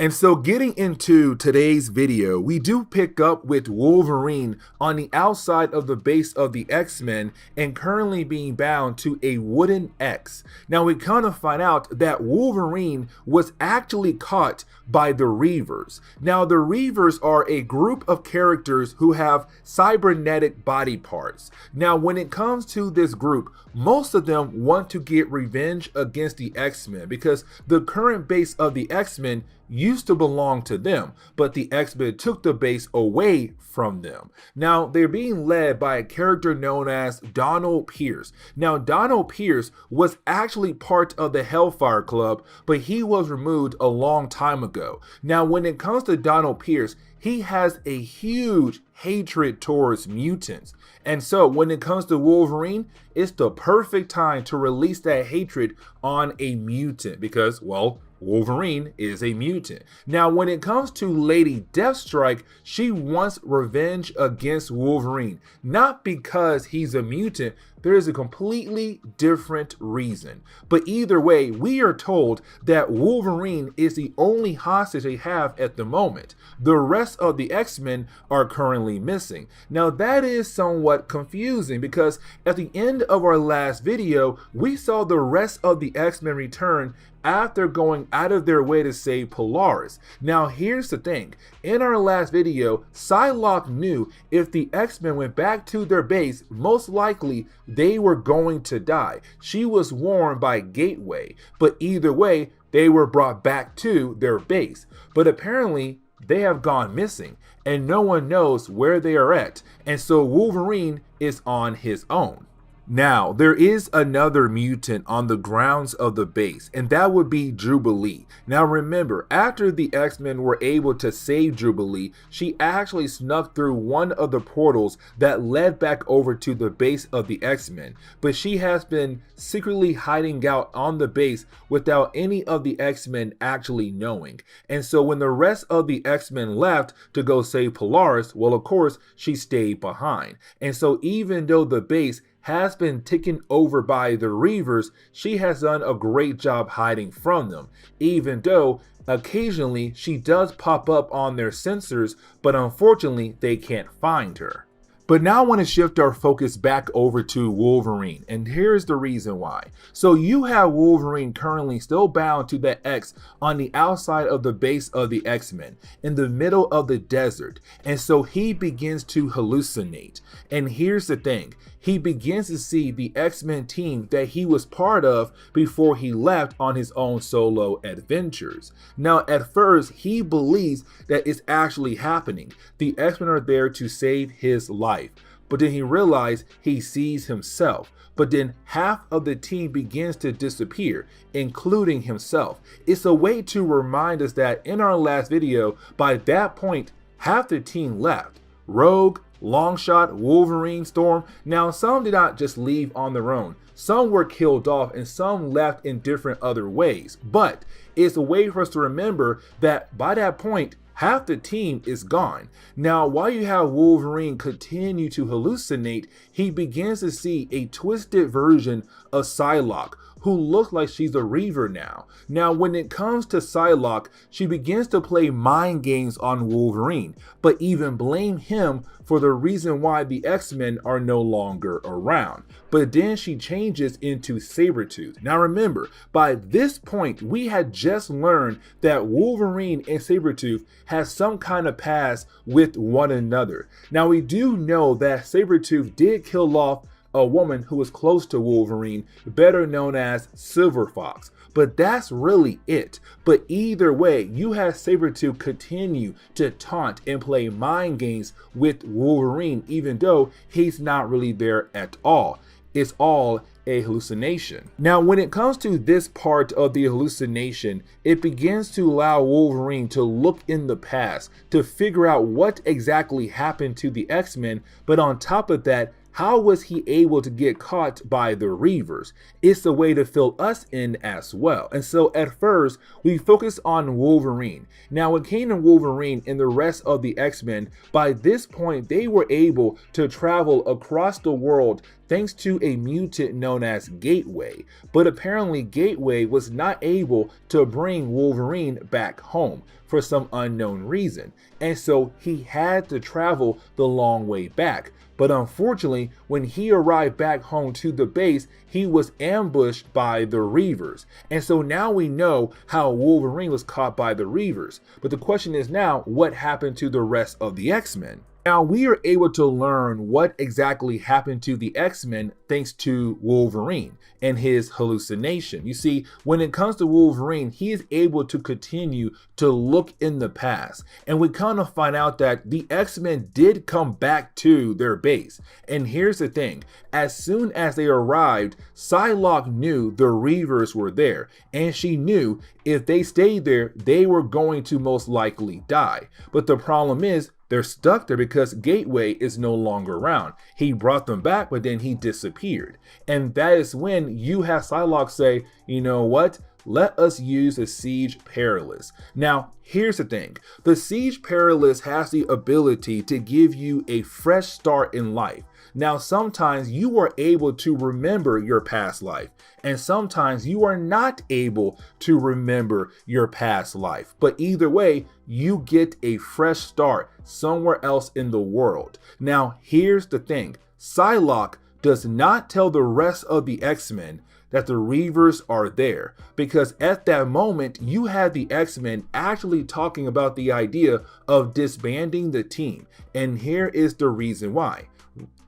And so getting into today's video, we do pick up with Wolverine on the outside of the base of the X-Men and currently being bound to a wooden X. Now we kind of find out that Wolverine was actually caught by the Reavers. Now the Reavers are a group of characters who have cybernetic body parts. Now when it comes to this group, most of them want to get revenge against the X-Men because the current base of the X-Men used to belong to them, but the X-Men took the base away from them. Now, they're being led by a character known as Donald Pierce. Now, Donald Pierce was actually part of the Hellfire Club, but he was removed a long time ago. Now, when it comes to Donald Pierce, he has a huge hatred towards mutants. And so when it comes to Wolverine, it's the perfect time to release that hatred on a mutant because, well, Wolverine is a mutant. Now, when it comes to Lady Deathstrike, she wants revenge against Wolverine, not because he's a mutant. There is a completely different reason. But either way, we are told that Wolverine is the only hostage they have at the moment. The rest of the X-Men are currently missing. Now that is somewhat confusing because at the end of our last video, we saw the rest of the X-Men return after going out of their way to save Polaris. Now here's the thing, in our last video, Psylock knew if the X-Men went back to their base, most likely they were going to die. She was warned by Gateway, but either way, they were brought back to their base. But apparently, they have gone missing, and no one knows where they are at, and so Wolverine is on his own. Now, there is another mutant on the grounds of the base, and that would be Jubilee. Now remember, after the X-Men were able to save Jubilee, she actually snuck through one of the portals that led back over to the base of the X-Men, but she has been secretly hiding out on the base without any of the X-Men actually knowing. And so when the rest of the X-Men left to go save Polaris, well, of course, she stayed behind. And so even though the base has been taken over by the Reavers, she has done a great job hiding from them, even though occasionally she does pop up on their sensors, but unfortunately they can't find her. But now I want to shift our focus back over to Wolverine, and here's the reason why. So you have Wolverine currently still bound to the X on the outside of the base of the X-Men, in the middle of the desert, and so he begins to hallucinate. And here's the thing, he begins to see the X-Men team that he was part of before he left on his own solo adventures. Now at first he believes that it's actually happening. The X-Men are there to save his life. But then he realizes he sees himself. But then half of the team begins to disappear, including himself. It's a way to remind us that in our last video, by that point, half the team left. Rogue, Longshot, Wolverine, Storm. Now some did not just leave on their own. Some were killed off and some left in different other ways. But it's a way for us to remember that by that point, half the team is gone. Now, while you have Wolverine continue to hallucinate, he begins to see a twisted version of Psylock, who looks like she's a Reaver now. Now, when it comes to Psylock, she begins to play mind games on Wolverine, but even blame him for the reason why the X-Men are no longer around. But then she changes into Sabretooth. Now remember, by this point, we had just learned that Wolverine and Sabretooth has some kind of past with one another. Now we do know that Sabretooth did kill off a woman who was close to Wolverine, better known as Silver Fox. But that's really it. But either way, you have Sabretooth continue to taunt and play mind games with Wolverine, even though he's not really there at all. It's all a hallucination. Now, when it comes to this part of the hallucination, it begins to allow Wolverine to look in the past to figure out what exactly happened to the X-Men, but on top of that, how was he able to get caught by the Reavers? It's a way to fill us in as well. And so at first, we focus on Wolverine. Now with Kane and Wolverine and the rest of the X-Men, by this point, they were able to travel across the world thanks to a mutant known as Gateway. But apparently Gateway was not able to bring Wolverine back home for some unknown reason. And so he had to travel the long way back. But unfortunately, when he arrived back home to the base, he was ambushed by the Reavers. And so now we know how Wolverine was caught by the Reavers. But the question is now, what happened to the rest of the X-Men? Now we are able to learn what exactly happened to the X-Men thanks to Wolverine and his hallucination. You see, when it comes to Wolverine, he is able to continue to look in the past. And we kind of find out that the X-Men did come back to their base. And here's the thing, as soon as they arrived, Psylock knew the Reavers were there. And she knew if they stayed there, they were going to most likely die. But the problem is, they're stuck there because Gateway is no longer around. He brought them back, but then he disappeared. And that is when you have Psylock say, you know what? Let us use the Siege Perilous. Now, here's the thing. The Siege Perilous has the ability to give you a fresh start in life. Now, sometimes you are able to remember your past life, and sometimes you are not able to remember your past life. But either way, you get a fresh start somewhere else in the world. Now, here's the thing. Psylock does not tell the rest of the X-Men that the Reavers are there, because at that moment you had the X-Men actually talking about the idea of disbanding the team. And here is the reason why.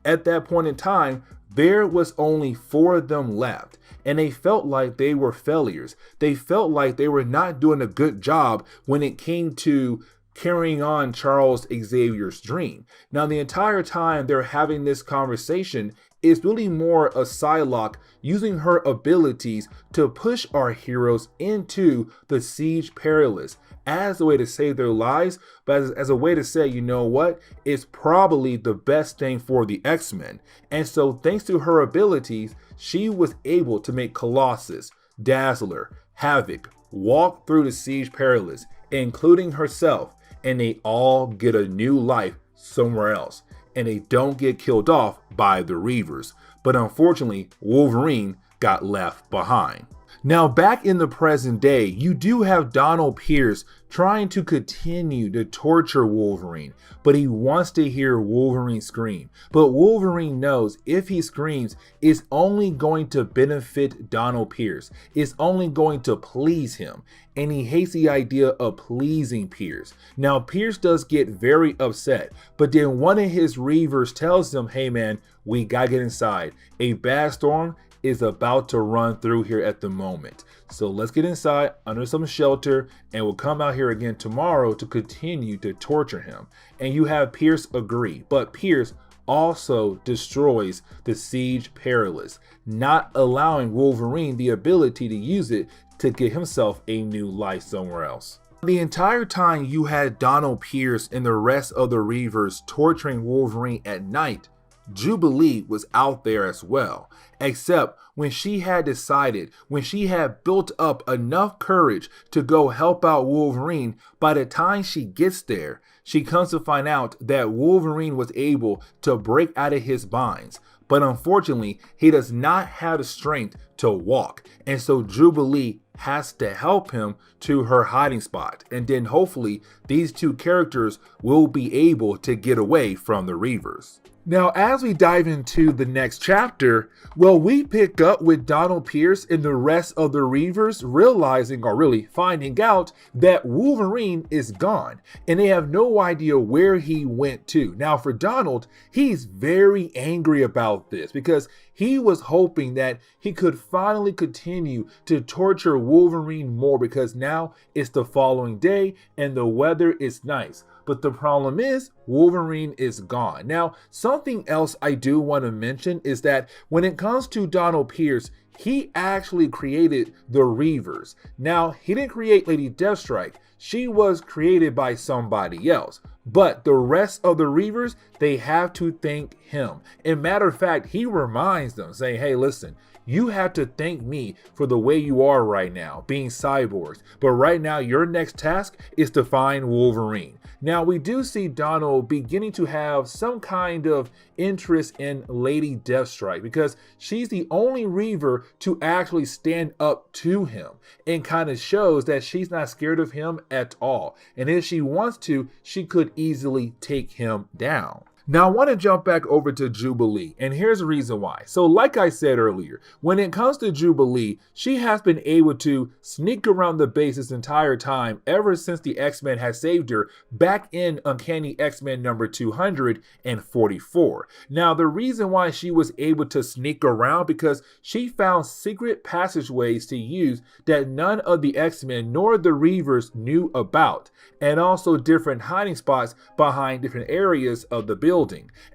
At that point in time, there was only 4 of them left, and they felt like they were failures. They felt like they were not doing a good job when it came to carrying on Charles Xavier's dream. Now, the entire time they're having this conversation, it's really more a Psylock using her abilities to push our heroes into the Siege Perilous as a way to save their lives, but as a way to say, you know what, it's probably the best thing for the X-Men. And so thanks to her abilities, she was able to make Colossus, Dazzler, Havoc walk through the Siege Perilous, including herself, and they all get a new life somewhere else. And they don't get killed off by the Reavers. But unfortunately, Wolverine got left behind. Now, back in the present day, you do have Donald Pierce trying to continue to torture Wolverine, but he wants to hear Wolverine scream. But Wolverine knows if he screams, it's only going to benefit Donald Pierce. It's only going to please him. And he hates the idea of pleasing Pierce. Now, Pierce does get very upset, but then one of his Reavers tells him, hey man, we gotta get inside. A bad storm is about to run through here at the moment. So let's get inside under some shelter and we'll come out here again tomorrow to continue to torture him. And you have Pierce agree, but Pierce also destroys the Siege Perilous, not allowing Wolverine the ability to use it to get himself a new life somewhere else. The entire time you had Donald Pierce and the rest of the Reavers torturing Wolverine at night, Jubilee was out there as well, except when she had decided, when she had built up enough courage to go help out Wolverine, by the time she gets there, she comes to find out that Wolverine was able to break out of his binds. But unfortunately, he does not have the strength to walk. And so Jubilee has to help him to her hiding spot. And then hopefully these two characters will be able to get away from the Reavers. Now, as we dive into the next chapter, well, we pick up with Donald Pierce and the rest of the Reavers realizing, or really finding out, that Wolverine is gone and they have no idea where he went to. Now, for Donald, he's very angry about this because he was hoping that he could finally continue to torture Wolverine more because now it's the following day and the weather is nice. But the problem is Wolverine is gone. Now, something else I do want to mention is that when it comes to Donald Pierce, he actually created the Reavers. Now, he didn't create Lady Deathstrike. She was created by somebody else. But the rest of the Reavers, they have to thank him. And matter of fact, he reminds them saying, hey, listen, you have to thank me for the way you are right now, being cyborgs. But right now, your next task is to find Wolverine. Now, we do see Donald beginning to have some kind of interest in Lady Deathstrike because she's the only Reaver to actually stand up to him and kind of shows that she's not scared of him at all. And if she wants to, she could easily take him down. Now, I want to jump back over to Jubilee, and here's the reason why. So like I said earlier, when it comes to Jubilee, she has been able to sneak around the base this entire time ever since the X-Men had saved her back in Uncanny X-Men number 244. Now, the reason why she was able to sneak around because she found secret passageways to use that none of the X-Men nor the Reavers knew about, and also different hiding spots behind different areas of the building.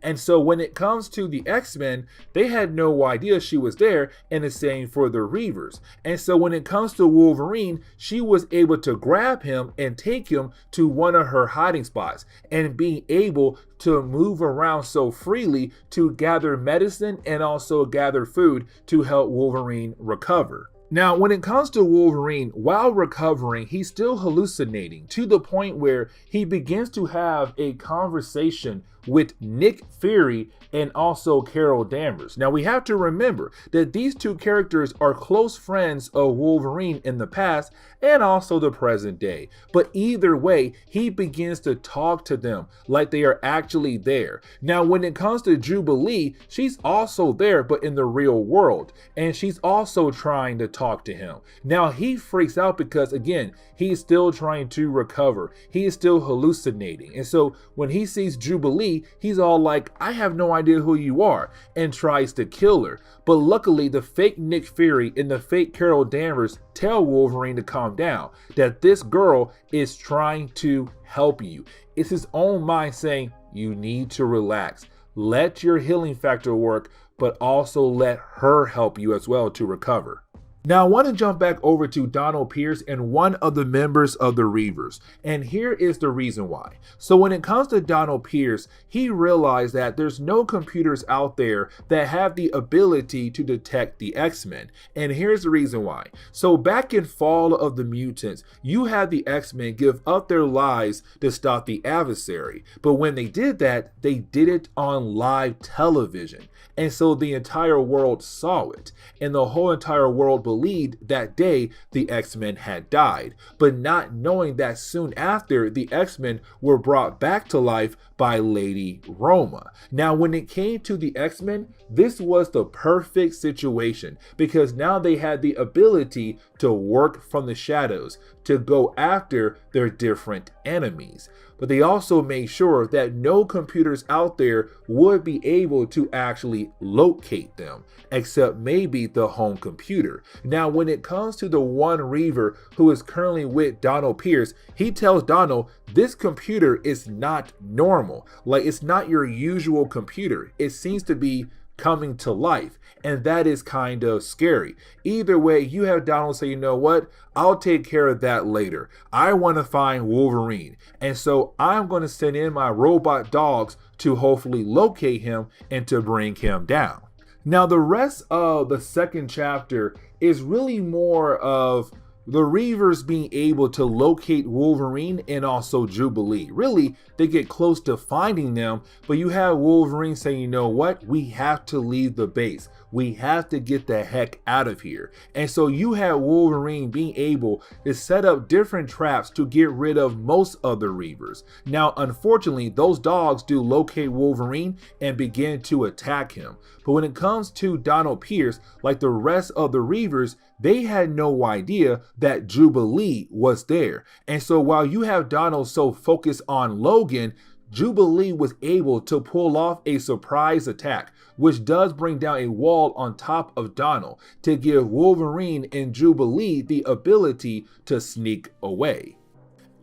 And so when it comes to the X-Men, they had no idea she was there, and the same for the Reavers. And so when it comes to Wolverine, she was able to grab him and take him to one of her hiding spots and being able to move around so freely to gather medicine and also gather food to help Wolverine recover. Now, when it comes to Wolverine, while recovering, he's still hallucinating to the point where he begins to have a conversation with Nick Fury and also Carol Danvers. Now, we have to remember that these two characters are close friends of Wolverine in the past and also the present day. But either way, he begins to talk to them like they are actually there. Now, when it comes to Jubilee, she's also there, but in the real world. And she's also trying to talk to him. Now, he freaks out because, again, he's still trying to recover. He is still hallucinating. And so when he sees Jubilee, he's all like, I have no idea who you are, and tries to kill her. But luckily, the fake Nick Fury and the fake Carol Danvers tell Wolverine to calm down, that this girl is trying to help you. It's his own mind saying, you need to relax. Let your healing factor work, but also let her help you as well to recover. Now, I want to jump back over to Donald Pierce and one of the members of the Reavers. And here is the reason why. So when it comes to Donald Pierce, he realized that there's no computers out there that have the ability to detect the X-Men. And here's the reason why. So back in Fall of the Mutants, you had the X-Men give up their lives to stop the adversary. But when they did that, they did it on live television. And so the entire world saw it. And the whole entire world believed believed that day the X-Men had died, but not knowing that soon after the X-Men were brought back to life by Lady Roma. Now, when it came to the X-Men, this was the perfect situation because now they had the ability to work from the shadows, to go after their different enemies. But they also made sure that no computers out there would be able to actually locate them, except maybe the home computer. Now, when it comes to the one Reaver who is currently with Donald Pierce, he tells Donald, this computer is not normal. Like, it's not your usual computer. It seems to be coming to life, and that is kind of scary. Either way, you have Donald say, you know what, I'll take care of that later. I want to find Wolverine, and so I'm going to send in my robot dogs to hopefully locate him and to bring him down. Now, the rest of the second chapter is really more of the Reavers being able to locate Wolverine and also Jubilee. Really, they get close to finding them, but you have Wolverine saying, you know what, we have to leave the base. We have to get the heck out of here. And so you have Wolverine being able to set up different traps to get rid of most of the Reavers. Now, unfortunately, those dogs do locate Wolverine and begin to attack him. But when it comes to Donald Pierce, like the rest of the Reavers, they had no idea that Jubilee was there. And so while you have Donald so focused on Logan, Jubilee was able to pull off a surprise attack, which does bring down a wall on top of Donald to give Wolverine and Jubilee the ability to sneak away.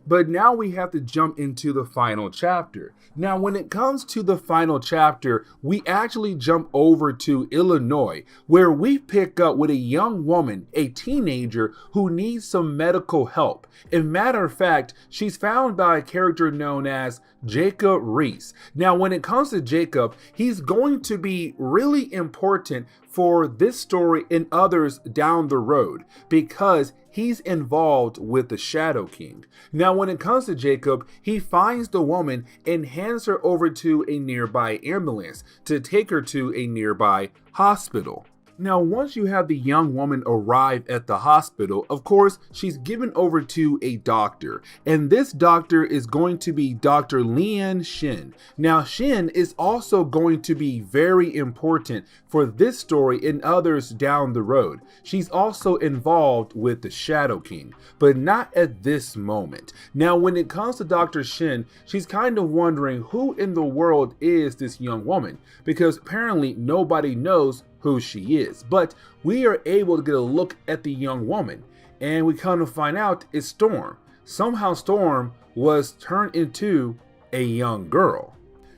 But now we have to jump into the final chapter. Now, when it comes to the final chapter, we actually jump over to Illinois, where we pick up with a young woman, a teenager, who needs some medical help. As a matter of fact, she's found by a character known as Jacob Reese. Now, when it comes to Jacob, he's going to be really important for this story and others down the road because he's involved with the Shadow King. Now, when it comes to Jacob, he finds the woman and hands her over to a nearby ambulance to take her to a nearby hospital. Now, once you have the young woman arrive at the hospital, of course, she's given over to a doctor, and this doctor is going to be Dr. Lian Shin. Now, Shin is also going to be very important for this story and others down the road. She's also involved with the Shadow King, but not at this moment. Now, when it comes to Dr. Shin, she's kind of wondering who in the world is this young woman, because apparently nobody knows who she is. But we are able to get a look at the young woman, and we kind of find out it's Storm. Somehow Storm was turned into a young girl.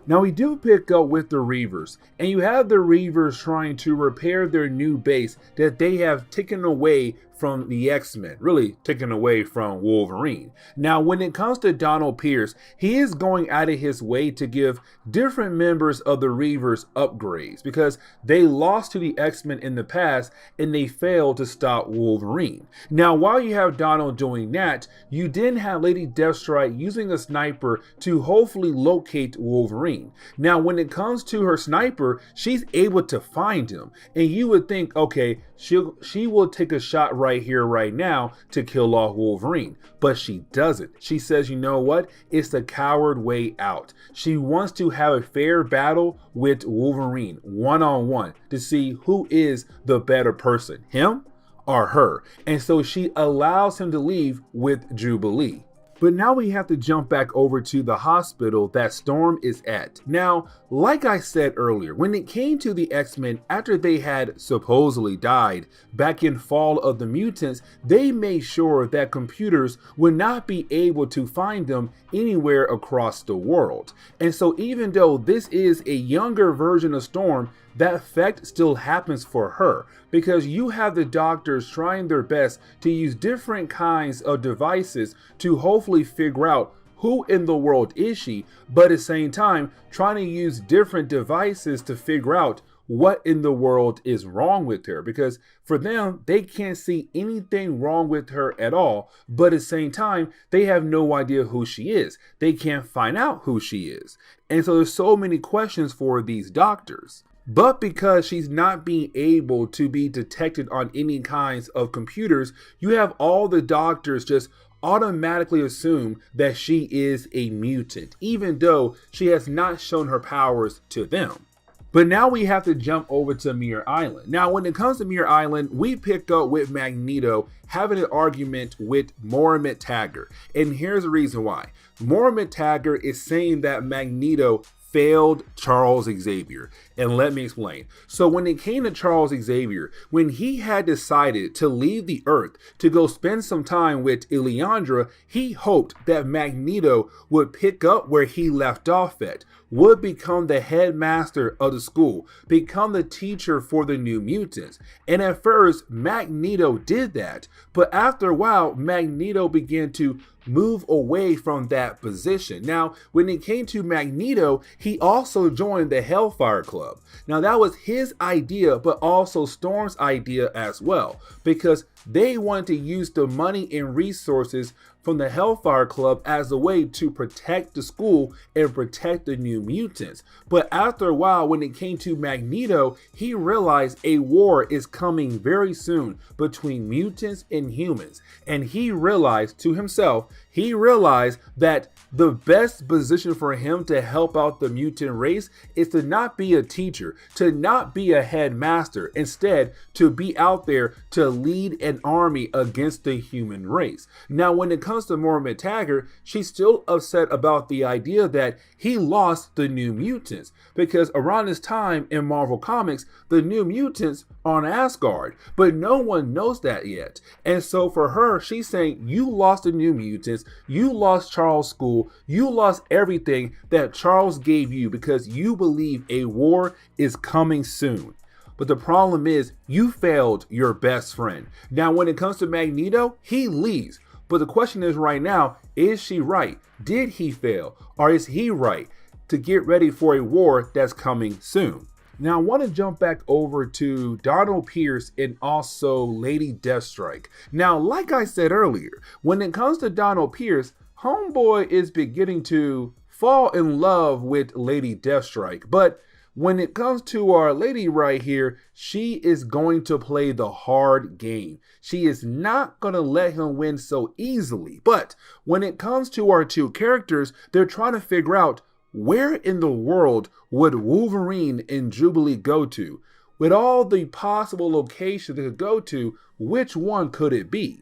Now, we do pick up with the Reavers, and you have the Reavers trying to repair their new base that they have taken away from the X-Men, really taken away from Wolverine. Now, when it comes to Donald Pierce, he is going out of his way to give different members of the Reavers upgrades because they lost to the X-Men in the past and they failed to stop Wolverine. Now, while you have Donald doing that, you then have Lady Deathstrike using a sniper to hopefully locate Wolverine. Now, when it comes to her sniper, she's able to find him, and you would think, okay, she will take a shot right here, right now to kill off Wolverine, but she doesn't. She says, you know what? It's the coward way out. She wants to have a fair battle with Wolverine one-on-one to see who is the better person, him or her. And so she allows him to leave with Jubilee. But now we have to jump back over to the hospital that Storm is at. Now, like I said earlier, when it came to the X-Men after they had supposedly died back in Fall of the Mutants, they made sure that computers would not be able to find them anywhere across the world. And so even though this is a younger version of Storm, that effect still happens for her because you have the doctors trying their best to use different kinds of devices to hopefully figure out who in the world is she, but at the same time trying to use different devices to figure out what in the world is wrong with her, because for them, they can't see anything wrong with her at all, but at the same time, they have no idea who she is. They can't find out who she is. And so there's so many questions for these doctors. But because she's not being able to be detected on any kinds of computers, you have all the doctors just automatically assume that she is a mutant, even though she has not shown her powers to them. But now we have to jump over to Muir Island. Now, when it comes to Muir Island, we picked up with Magneto having an argument with Mohamed Taggart. And here's the reason why. Mohamed Taggart is saying that Magneto failed Charles Xavier. And let me explain. So when it came to Charles Xavier, when he had decided to leave the Earth to go spend some time with Illyandra, he hoped that Magneto would pick up where he left off at, would become the headmaster of the school, become the teacher for the New Mutants. And at first, Magneto did that. But after a while, Magneto began to move away from that position. Now, when it came to Magneto, he also joined the Hellfire Club. Now, that was his idea, but also Storm's idea as well, because they wanted to use the money and resources from the Hellfire Club as a way to protect the school and protect the New Mutants. But after a while, when it came to Magneto, he realized a war is coming very soon between mutants and humans. And he realized to himself, he realized that the best position for him to help out the mutant race is to not be a teacher, to not be a headmaster, instead to be out there to lead an army against the human race. Now, when it comes to Mohamed Taggart, she's still upset about the idea that he lost the New Mutants, because around this time in Marvel Comics, the New Mutants are on Asgard, but no one knows that yet. And so for her, she's saying, you lost the New Mutants, you lost Charles' school, you lost everything that Charles gave you because you believe a war is coming soon. But the problem is, you failed your best friend. Now, when it comes to Magneto, he leaves. But the question is right now, is she right? Did he fail? Or is he right to get ready for a war that's coming soon? Now, I want to jump back over to Donald Pierce and also Lady Deathstrike. Now, like I said earlier, when it comes to Donald Pierce, Homeboy is beginning to fall in love with Lady Deathstrike. But when it comes to our lady right here, she is going to play the hard game. She is not going to let him win so easily. But when it comes to our two characters, they're trying to figure out, where in the world would Wolverine and Jubilee go to? With all the possible locations they could go to, which one could it be?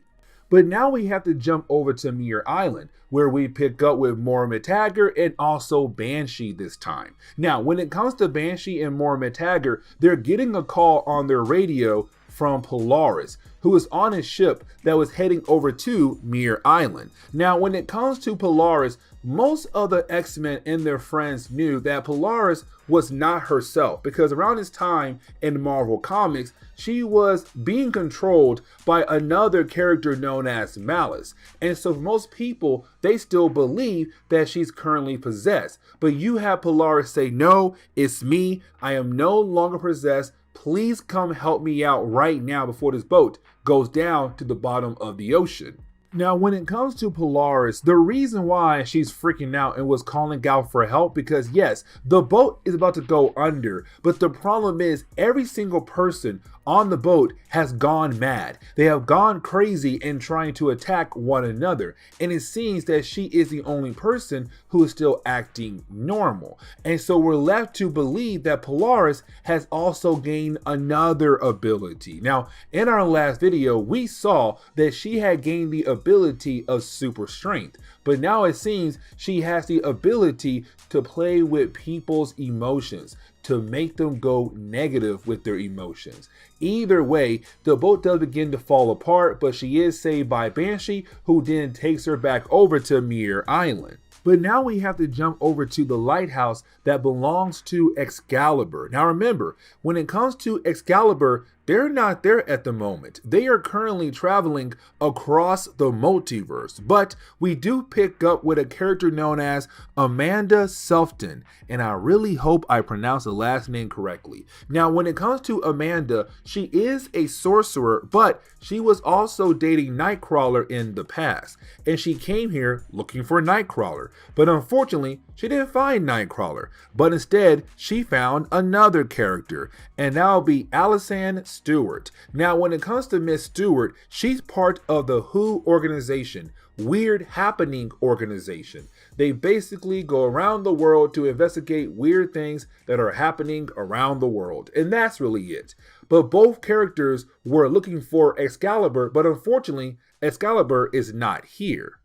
But now we have to jump over to Muir Island, where we pick up with Mohamed Taggart and also Banshee this time. Now, when it comes to Banshee and Mohamed Taggart, they're getting a call on their radio from Polaris, who is on a ship that was heading over to Muir Island. Now, when it comes to Polaris, most of the X-Men and their friends knew that Polaris was not herself, because around this time in Marvel Comics, she was being controlled by another character known as Malice. And so for most people, they still believe that she's currently possessed. But you have Polaris say, no, it's me. I am no longer possessed. Please come help me out right now before this boat goes down to the bottom of the ocean. Now, when it comes to Polaris, the reason why she's freaking out and was calling out for help, because yes, the boat is about to go under, but the problem is every single person on the boat has gone mad. They have gone crazy and trying to attack one another. And it seems that she is the only person who is still acting normal. And so we're left to believe that Polaris has also gained another ability. Now, in our last video, we saw that she had gained the ability of super strength. But now it seems she has the ability to play with people's emotions, to make them go negative with their emotions. Either way, the boat does begin to fall apart, but she is saved by Banshee, who then takes her back over to Muir Island. But now we have to jump over to the lighthouse that belongs to Excalibur. Now remember, when it comes to Excalibur, they're not there at the moment. They are currently traveling across the multiverse, but we do pick up with a character known as Amanda Selfton, and I really hope I pronounce the last name correctly. Now, when it comes to Amanda, she is a sorcerer, but she was also dating Nightcrawler in the past, and she came here looking for Nightcrawler, but unfortunately, she didn't find Nightcrawler, but instead, she found another character, and that will be Allison Stewart. Now, when it comes to Miss Stewart, she's part of the WHO organization, Weird Happening organization. They basically go around the world to investigate weird things that are happening around the world, and that's really it. But both characters were looking for Excalibur, but unfortunately, Excalibur is not here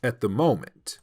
at the moment.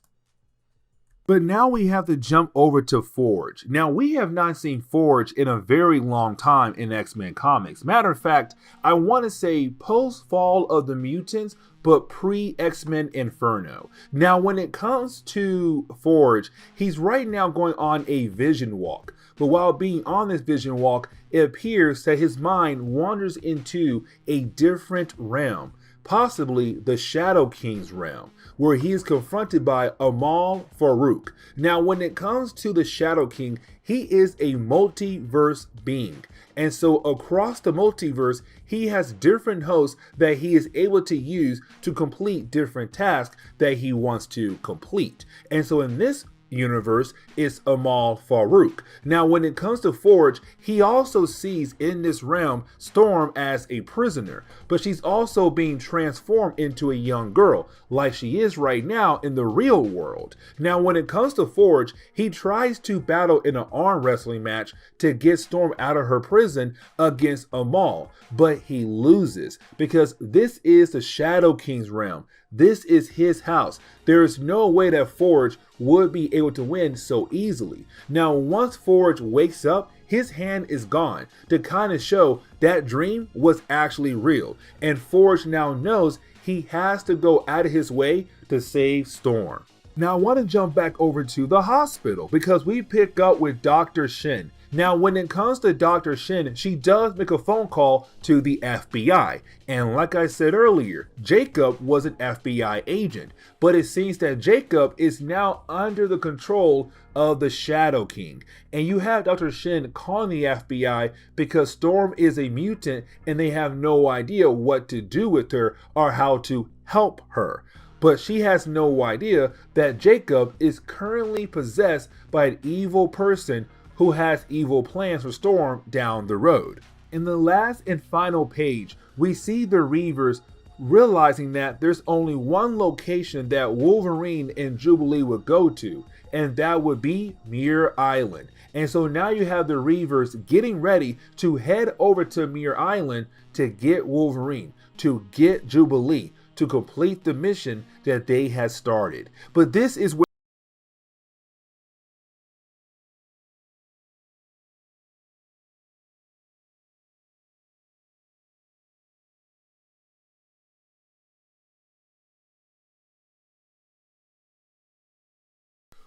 But now we have to jump over to Forge. Now, we have not seen Forge in a very long time in X-Men comics. Matter of fact, I want to say post-Fall of the Mutants, but pre-X-Men Inferno. Now, when it comes to Forge, he's right now going on a vision walk. But while being on this vision walk, it appears that his mind wanders into a different realm, possibly the Shadow King's realm, where he is confronted by Amal Farouk. Now, when it comes to the Shadow King, he is a multiverse being. And so across the multiverse, he has different hosts that he is able to use to complete different tasks that he wants to complete. And so in this universe is Amal Farouk. Now, when it comes to Forge, he also sees in this realm Storm as a prisoner, but she's also being transformed into a young girl, like she is right now in the real world. Now, when it comes to Forge, he tries to battle in an arm wrestling match to get Storm out of her prison against Amal, but he loses because this is the Shadow King's realm. This is his house. There is no way that Forge would be able to win so easily. Now, once Forge wakes up, his hand is gone to kind of show that dream was actually real. And Forge now knows he has to go out of his way to save Storm. Now, I want to jump back over to the hospital because we pick up with Dr. Shin. Now, when it comes to Dr. Shin, she does make a phone call to the FBI. And like I said earlier, Jacob was an FBI agent, but it seems that Jacob is now under the control of the Shadow King. And you have Dr. Shin calling the FBI because Storm is a mutant and they have no idea what to do with her or how to help her. But she has no idea that Jacob is currently possessed by an evil person who has evil plans for Storm down the road. In the last and final page, we see the Reavers realizing that there's only one location that Wolverine and Jubilee would go to, and that would be Muir Island. And so now you have the Reavers getting ready to head over to Muir Island to get Wolverine, to get Jubilee, to complete the mission that they had started. But this is where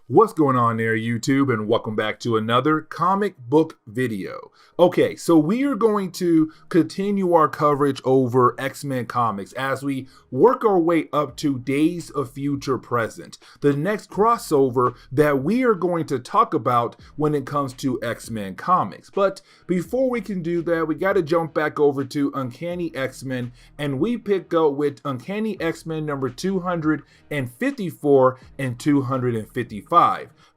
What's going on there, YouTube, and welcome back to another comic book video. Okay, so we are going to continue our coverage over X-Men comics as we work our way up to Days of Future Present, the next crossover that we are going to talk about when it comes to X-Men comics. But before we can do that, we got to jump back over to Uncanny X-Men, and we pick up with Uncanny X-Men number 254 and 255.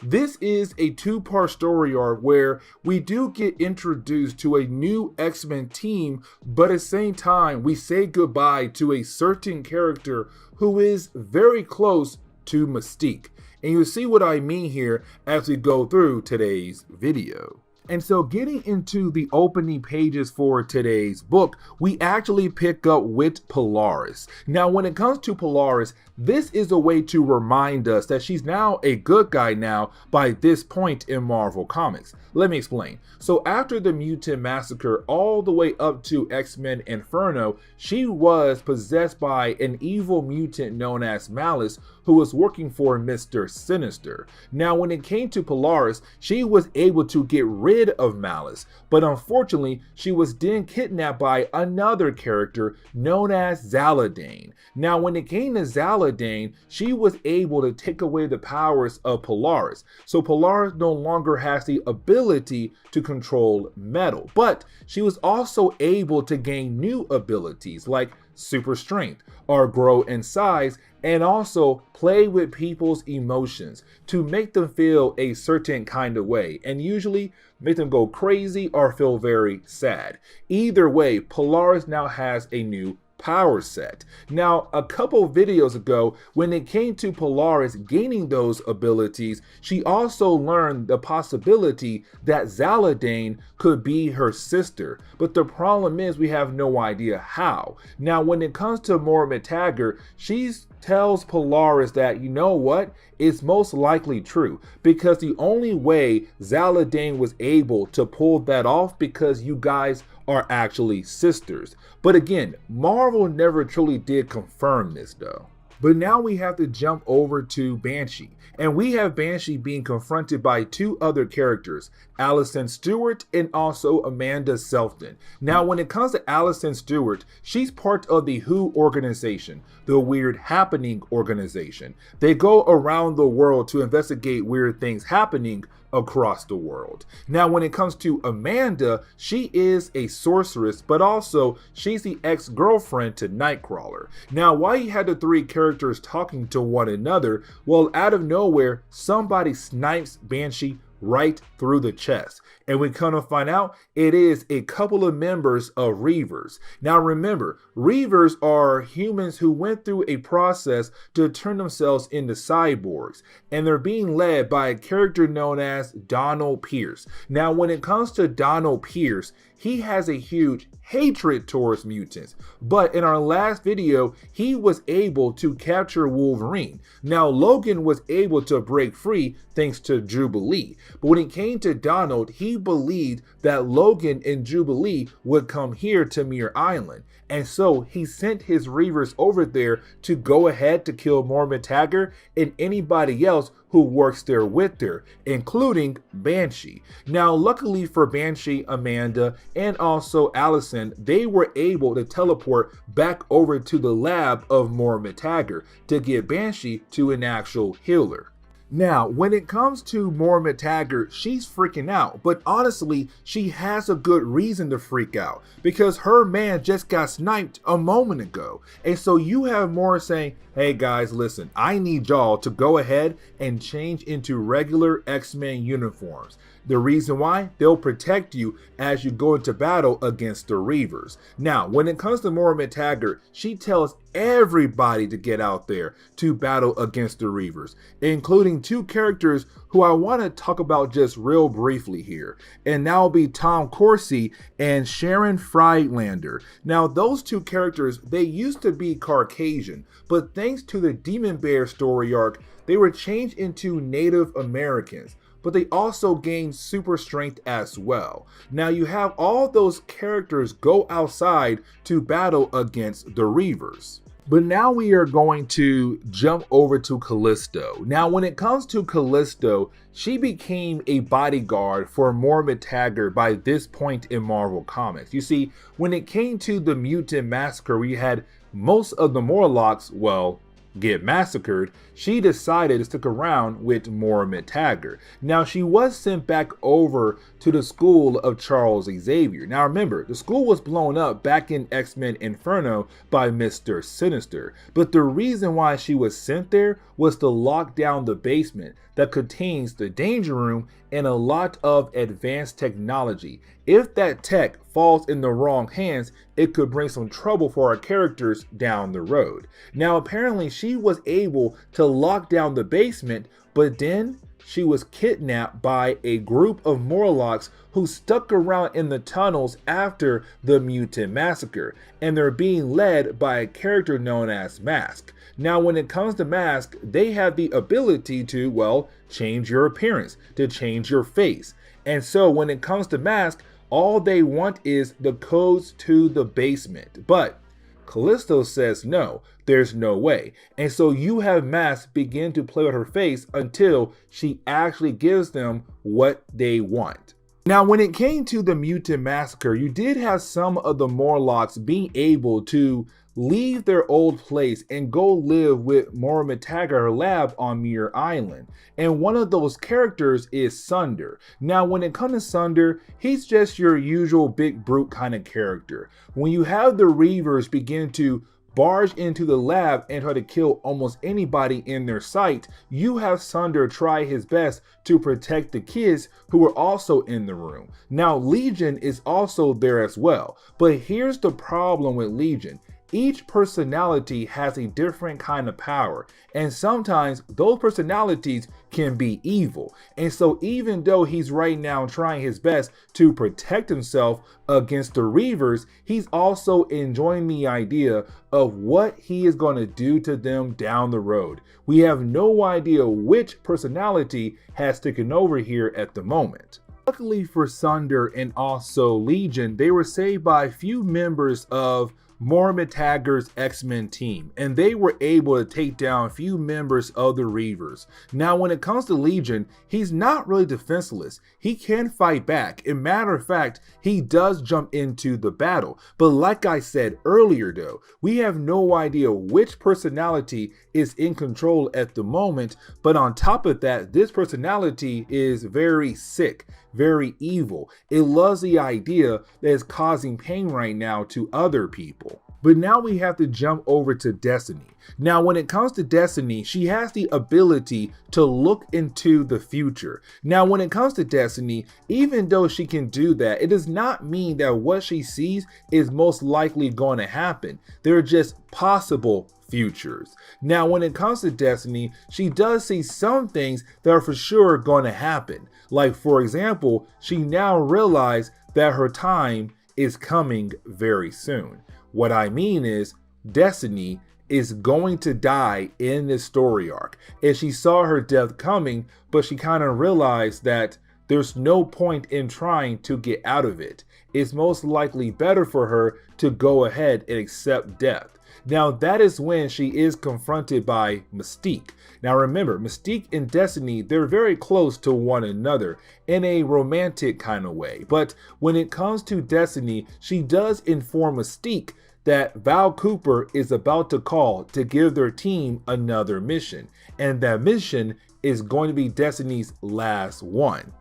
This is a two-part story arc where we do get introduced to a new X-Men team, but at the same time, we say goodbye to a certain character who is very close to Mystique. And you'll see what I mean here as we go through today's video. And so getting into the opening pages for today's book, we actually pick up with Polaris. Now, when it comes to Polaris, this is a way to remind us that she's now a good guy now by this point in Marvel Comics. Let me explain. So after the Mutant Massacre all the way up to X-Men Inferno, she was possessed by an evil mutant known as Malice, who was working for Mr. Sinister. Now, when it came to Polaris, she was able to get rid of Malice, but unfortunately, she was then kidnapped by another character known as Zaladane. Now, when it came to Zaladane, she was able to take away the powers of Polaris. So Polaris no longer has the ability to control metal, but she was also able to gain new abilities like super strength or grow in size, and also play with people's emotions to make them feel a certain kind of way, and usually make them go crazy or feel very sad. Either way, Polaris now has a new power set. Now, a couple videos ago, when it came to Polaris gaining those abilities, she also learned the possibility that Zaladane could be her sister. But the problem is we have no idea how. Now, when it comes to Mormitager, she tells Polaris that, you know what, it's most likely true, because the only way Zaladane was able to pull that off because you guys are actually sisters. But again, Marvel never truly did confirm this though. But now we have to jump over to Banshee, and we have Banshee being confronted by two other characters, Allison Stewart and also Amanda Selfton. Now, when it comes to Allison Stewart, she's part of the WHO organization, the Weird Happening organization. They go around the world to investigate weird things happening across the world. Now, when it comes to Amanda, she is a sorceress, but also she's the ex-girlfriend to Nightcrawler. Now, why you had the three characters talking to one another? Well, out of nowhere, somebody snipes Banshee right through the chest. And we kind of find out it is a couple of members of Reavers. Now remember, Reavers are humans who went through a process to turn themselves into cyborgs, and they're being led by a character known as Donald Pierce. Now when it comes to Donald Pierce, he has a huge hatred towards mutants, but in our last video, he was able to capture Wolverine. Now Logan was able to break free thanks to Jubilee, but when it came to Donald, he believed that Logan and Jubilee would come here to Muir Island, and so he sent his Reavers over there to go ahead to kill Mormitager and anybody else who works there with her, including Banshee. Now, luckily for Banshee, Amanda, and also Allison, they were able to teleport back over to the lab of Mormitager to get Banshee to an actual healer. Now, when it comes to Mormitager, she's freaking out, but honestly, she has a good reason to freak out because her man just got sniped a moment ago. And so you have Mor saying, hey guys, listen, I need y'all to go ahead and change into regular X-Men uniforms. The reason why? They'll protect you as you go into battle against the Reavers. Now, when it comes to Mormitager, she tells everybody to get out there to battle against the Reavers, including two characters who I want to talk about just real briefly here. And that will be Tom Corsi and Sharon Friedlander. Now, those two characters, they used to be Caucasian, but thanks to the Demon Bear story arc, they were changed into Native Americans, but they also gained super strength as well. Now you have all those characters go outside to battle against the Reavers. But now we are going to jump over to Callisto. Now when it comes to Callisto, she became a bodyguard for Mormitager by this point in Marvel Comics. You see, when it came to the Mutant Massacre, we had most of the Morlocks, well, get massacred, she decided to stick around with Mormitager. Now she was sent back over to the school of Charles Xavier. Now remember, the school was blown up back in X-Men Inferno by Mr. Sinister, but the reason why she was sent there was to lock down the basement that contains the Danger Room and a lot of advanced technology. If that tech falls in the wrong hands, it could bring some trouble for our characters down the road. Now apparently she was able to lock down the basement, but then she was kidnapped by a group of Morlocks who stuck around in the tunnels after the Mutant Massacre, and they're being led by a character known as Mask. Now when it comes to Mask, they have the ability to, well, change your appearance, to change your face. And so when it comes to Mask, all they want is the codes to the basement. But Callisto says no, there's no way. And so you have Mask begin to play with her face until she actually gives them what they want. Now, when it came to the mutant massacre, you did have some of the morlocks being able to leave their old place and go live with Moira McTaggart's lab on Muir Island. And one of those characters is Sunder. Now, when it comes to Sunder, he's just your usual big brute kind of character. When you have the Reavers begin to barge into the lab and try to kill almost anybody in their sight, you have Sunder try his best to protect the kids who are also in the room. Now, Legion is also there as well, but here's the problem with Legion. Each personality has a different kind of power, and sometimes those personalities can be evil. And so even though he's right now trying his best to protect himself against the Reavers, he's also enjoying the idea of what he is going to do to them down the road. We have no idea which personality has taken over here at the moment. Luckily for Sunder and also Legion, they were saved by a few members of Moira McTaggart's X-Men team, and they were able to take down a few members of the Reavers. Now, when it comes to Legion, he's not really defenseless. He can fight back. As a matter of fact, he does jump into the battle. But like I said earlier though, we have no idea which personality is in control at the moment. But on top of that, this personality is very sick, very evil. It loves the idea that it's causing pain right now to other people. But now we have to jump over to Destiny. Now, when it comes to Destiny, she has the ability to look into the future. Now, when it comes to Destiny, even though she can do that, it does not mean that what she sees is most likely going to happen. They're just possible futures. Now, when it comes to Destiny, she does see some things that are for sure going to happen. Like, for example, she now realized that her time is coming very soon. What I mean is, Destiny is going to die in this story arc. And she saw her death coming, but she kind of realized that there's no point in trying to get out of it. It's most likely better for her to go ahead and accept death. Now, that is when she is confronted by Mystique. Now remember, Mystique and Destiny, they're very close to one another in a romantic kind of way. But when it comes to Destiny, she does inform Mystique that Val Cooper is about to call to give their team another mission. And that mission is going to be Destiny's last one.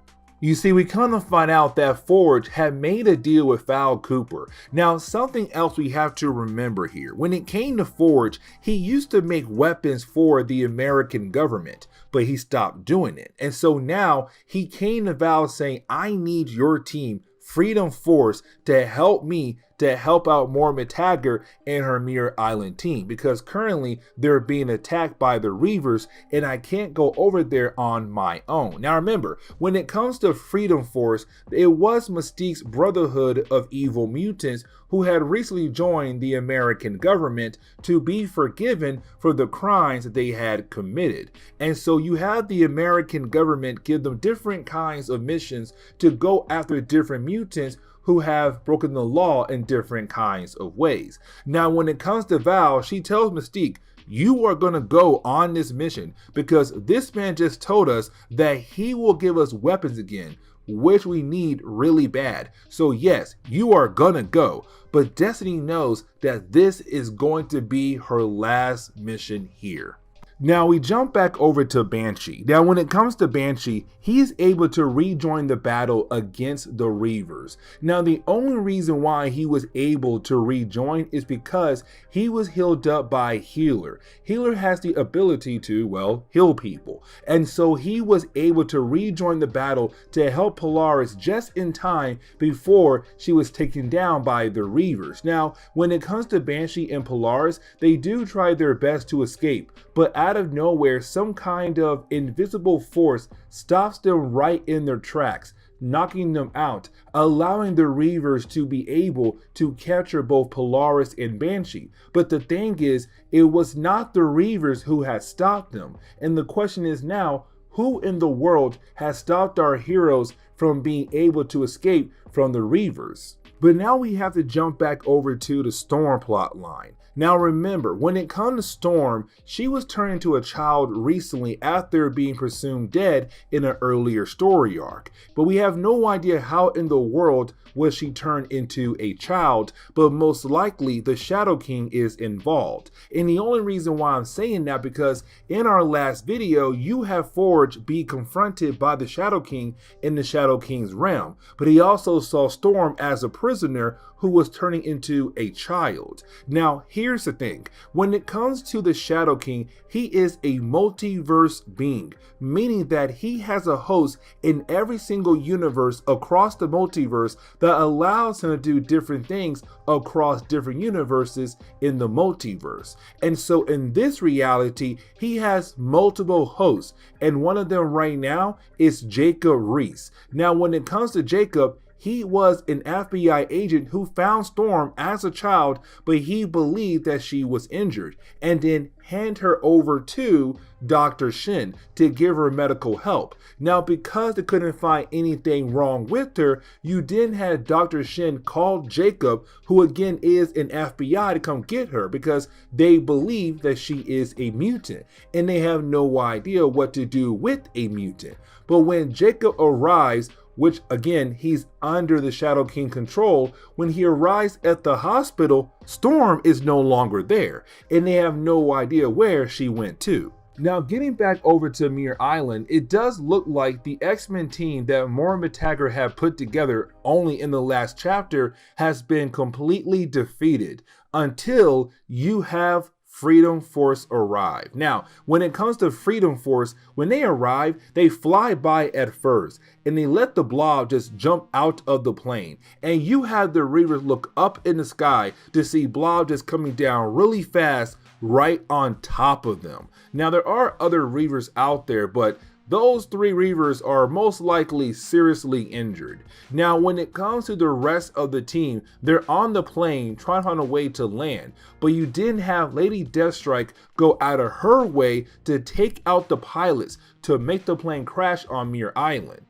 You see, we kind of find out that Forge had made a deal with Val Cooper. Now, something else we have to remember here. When it came to Forge, he used to make weapons for the American government, but he stopped doing it. And so now he came to Val saying, I need your team, Freedom Force, to help me to help out Moira McTaggart and her Muir Island team, because currently they're being attacked by the Reavers and I can't go over there on my own. Now remember, when it comes to Freedom Force, it was Mystique's Brotherhood of Evil Mutants who had recently joined the American government to be forgiven for the crimes that they had committed. And so you have the American government give them different kinds of missions to go after different mutants who have broken the law in different kinds of ways. Now, when it comes to Val, she tells Mystique, you are going to go on this mission because this man just told us that he will give us weapons again, which we need really bad. So yes, you are gonna go. But Destiny knows that this is going to be her last mission here. Now we jump back over to Banshee. Now when it comes to Banshee, he is able to rejoin the battle against the Reavers. Now the only reason why he was able to rejoin is because he was healed up by Healer. Healer has the ability to, well, heal people. And so he was able to rejoin the battle to help Polaris just in time before she was taken down by the Reavers. Now when it comes to Banshee and Polaris, they do try their best to escape, but out of nowhere, some kind of invisible force stops them right in their tracks, knocking them out, allowing the Reavers to be able to capture both Polaris and Banshee. But the thing is, it was not the Reavers who had stopped them. And the question is now, who in the world has stopped our heroes from being able to escape from the Reavers? But now we have to jump back over to the Storm plot line. Now remember, when it comes to Storm, she was turned into a child recently after being presumed dead in an earlier story arc. But we have no idea how in the world was she turned into a child, but most likely the Shadow King is involved. And the only reason why I'm saying that because in our last video, you have Forge be confronted by the Shadow King in the Shadow King's realm, but he also saw Storm as a prisoner who was turning into a child. Now, here's the thing. When it comes to the Shadow King, he is a multiverse being, meaning that he has a host in every single universe across the multiverse that allows him to do different things across different universes in the multiverse. And so in this reality, he has multiple hosts, and one of them right now is Jacob Reese. Now, when it comes to Jacob, he was an FBI agent who found Storm as a child, but he believed that she was injured and then hand her over to Dr. Shin to give her medical help. Now, because they couldn't find anything wrong with her, you then had Dr. Shin call Jacob, who again is an FBI, to come get her because they believe that she is a mutant and they have no idea what to do with a mutant. But when Jacob arrives, which again, he's under the Shadow King control, when he arrives at the hospital, Storm is no longer there, and they have no idea where she went to. Now, getting back over to Muir Island, it does look like the X-Men team that Moira McTaggart had put together only in the last chapter has been completely defeated until you have Freedom Force arrive. Now, when it comes to Freedom Force, when they arrive, they fly by at first and they let the Blob just jump out of the plane. And you have the Reavers look up in the sky to see Blob just coming down really fast right on top of them. Now, there are other Reavers out there, but those three Reavers are most likely seriously injured. Now, when it comes to the rest of the team, they're on the plane trying to find a way to land, but you didn't have Lady Deathstrike go out of her way to take out the pilots to make the plane crash on Muir Island.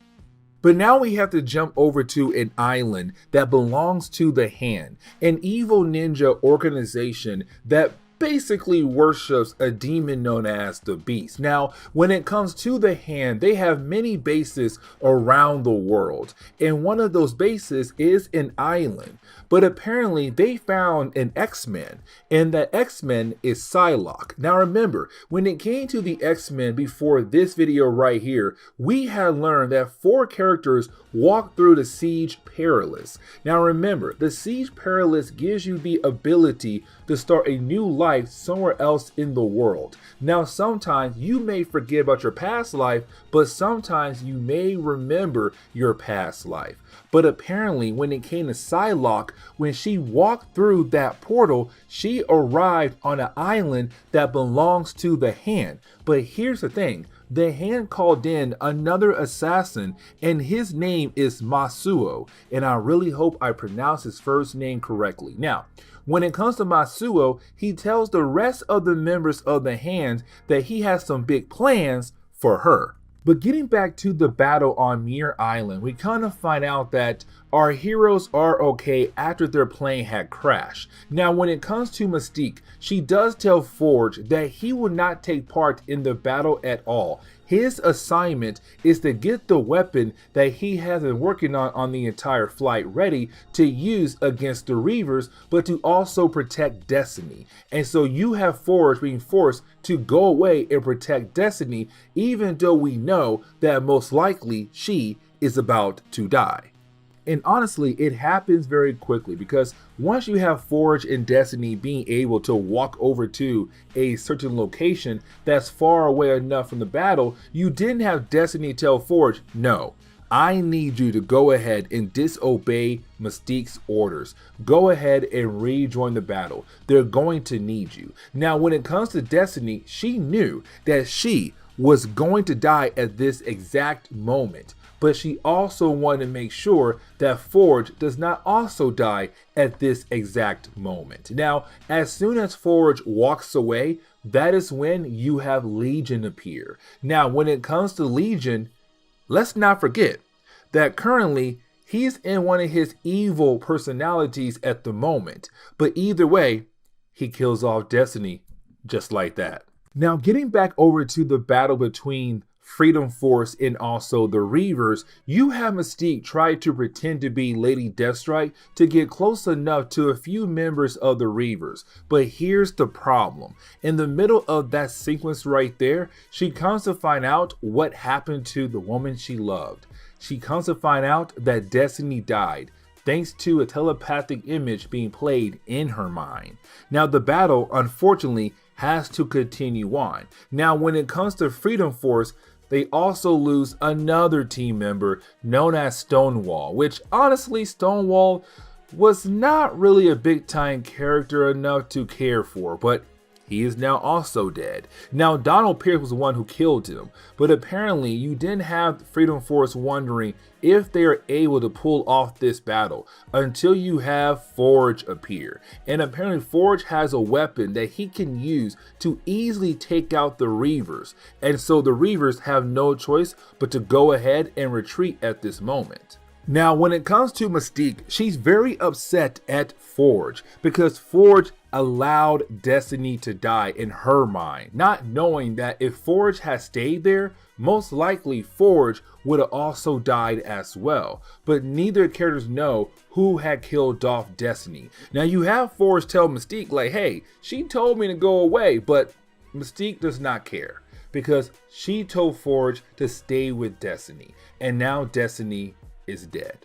But now we have to jump over to an island that belongs to the Hand, an evil ninja organization that basically worships a demon known as the Beast. Now, when it comes to the Hand, they have many bases around the world, and one of those bases is an island. But apparently they found an X-Men, and that X-Men is Psylock. Now remember, when it came to the X-Men before this video right here, we had learned that 4 characters walked through the Siege Perilous. Now remember, the Siege Perilous gives you the ability to start a new life somewhere else in the world. Now sometimes you may forget about your past life, but sometimes you may remember your past life. But apparently when it came to Psylock, when she walked through that portal, she arrived on an island that belongs to the Hand. But here's the thing. The Hand called in another assassin, and his name is Masuo, and I really hope I pronounce his first name correctly. Now, when it comes to Masuo, he tells the rest of the members of the Hand that he has some big plans for her. But getting back to the battle on Muir Island, we kind of find out that our heroes are okay after their plane had crashed. Now, when it comes to Mystique, she does tell Forge that he will not take part in the battle at all. His assignment is to get the weapon that he has been working on the entire flight ready to use against the Reavers, but to also protect Destiny. And so you have Forge being forced to go away and protect Destiny, even though we know that most likely she is about to die. And honestly, it happens very quickly because once you have Forge and Destiny being able to walk over to a certain location that's far away enough from the battle, you didn't have Destiny tell Forge, no, I need you to go ahead and disobey Mystique's orders. Go ahead and rejoin the battle. They're going to need you. Now, when it comes to Destiny, she knew that she was going to die at this exact moment. But she also wanted to make sure that Forge does not also die at this exact moment. Now, as soon as Forge walks away, that is when you have Legion appear. Now, when it comes to Legion, let's not forget that currently he's in one of his evil personalities at the moment. But either way, he kills off Destiny just like that. Now, getting back over to the battle between Freedom Force and also the Reavers, you have Mystique try to pretend to be Lady Deathstrike to get close enough to a few members of the Reavers. But here's the problem. In the middle of that sequence right there, she comes to find out what happened to the woman she loved. She comes to find out that Destiny died, thanks to a telepathic image being played in her mind. Now, the battle, unfortunately, has to continue on. Now, when it comes to Freedom Force, they also lose another team member known as Stonewall, which honestly, Stonewall was not really a big time character enough to care for, but he is now also dead. Now, Donald Pierce was the one who killed him, but apparently you didn't have Freedom Force wondering if they are able to pull off this battle until you have Forge appear. And apparently Forge has a weapon that he can use to easily take out the Reavers. And so the Reavers have no choice but to go ahead and retreat at this moment. Now, when it comes to Mystique, she's very upset at Forge because Forge allowed Destiny to die in her mind, not knowing that if Forge had stayed there, most likely Forge would have also died as well. But neither characters know who had killed off Destiny. Now, you have Forge tell Mystique like, hey, she told me to go away, but Mystique does not care because she told Forge to stay with Destiny, and now Destiny is dead.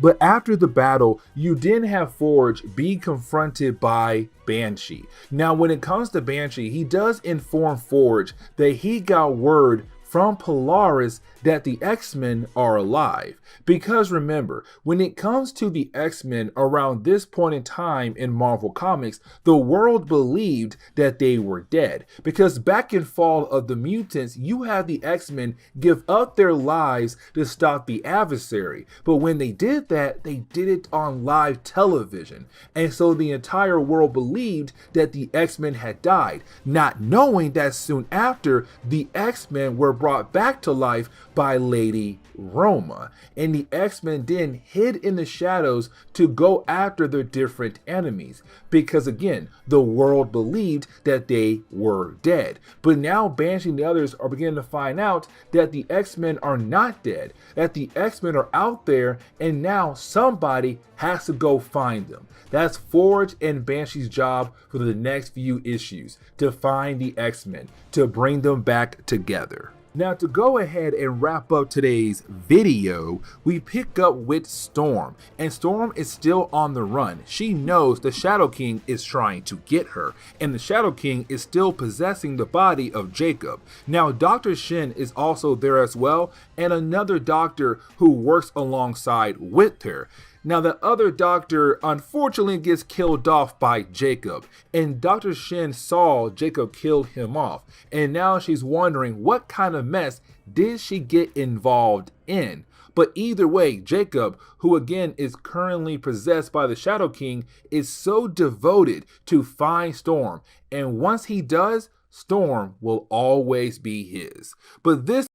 But after the battle, you didn't have Forge be confronted by Banshee. Now, when it comes to Banshee, he does inform Forge that he got word from Polaris that the X-Men are alive. Because remember, when it comes to the X-Men around this point in time in Marvel Comics, the world believed that they were dead. Because back in Fall of the Mutants, you had the X-Men give up their lives to stop the adversary. But when they did that, they did it on live television. And so the entire world believed that the X-Men had died, not knowing that soon after, the X-Men were brought back to life by Lady Roma, and the X-Men then hid in the shadows to go after their different enemies, because again, the world believed that they were dead. But now Banshee and the others are beginning to find out that the X-Men are not dead, that the X-Men are out there, and now somebody has to go find them. That's Forge and Banshee's job for the next few issues, to find the X-Men, to bring them back together. Now, to go ahead and wrap up today's video, we pick up with Storm, and Storm is still on the run. She knows the Shadow King is trying to get her, and the Shadow King is still possessing the body of Jacob. Now, Dr. Shin is also there as well, and another doctor who works alongside with her. Now, the other doctor unfortunately gets killed off by Jacob, and Dr. Shin saw Jacob kill him off, and now she's wondering what kind of mess did she get involved in. But either way, Jacob, who again is currently possessed by the Shadow King, is so devoted to find Storm, and once he does, Storm will always be his. But this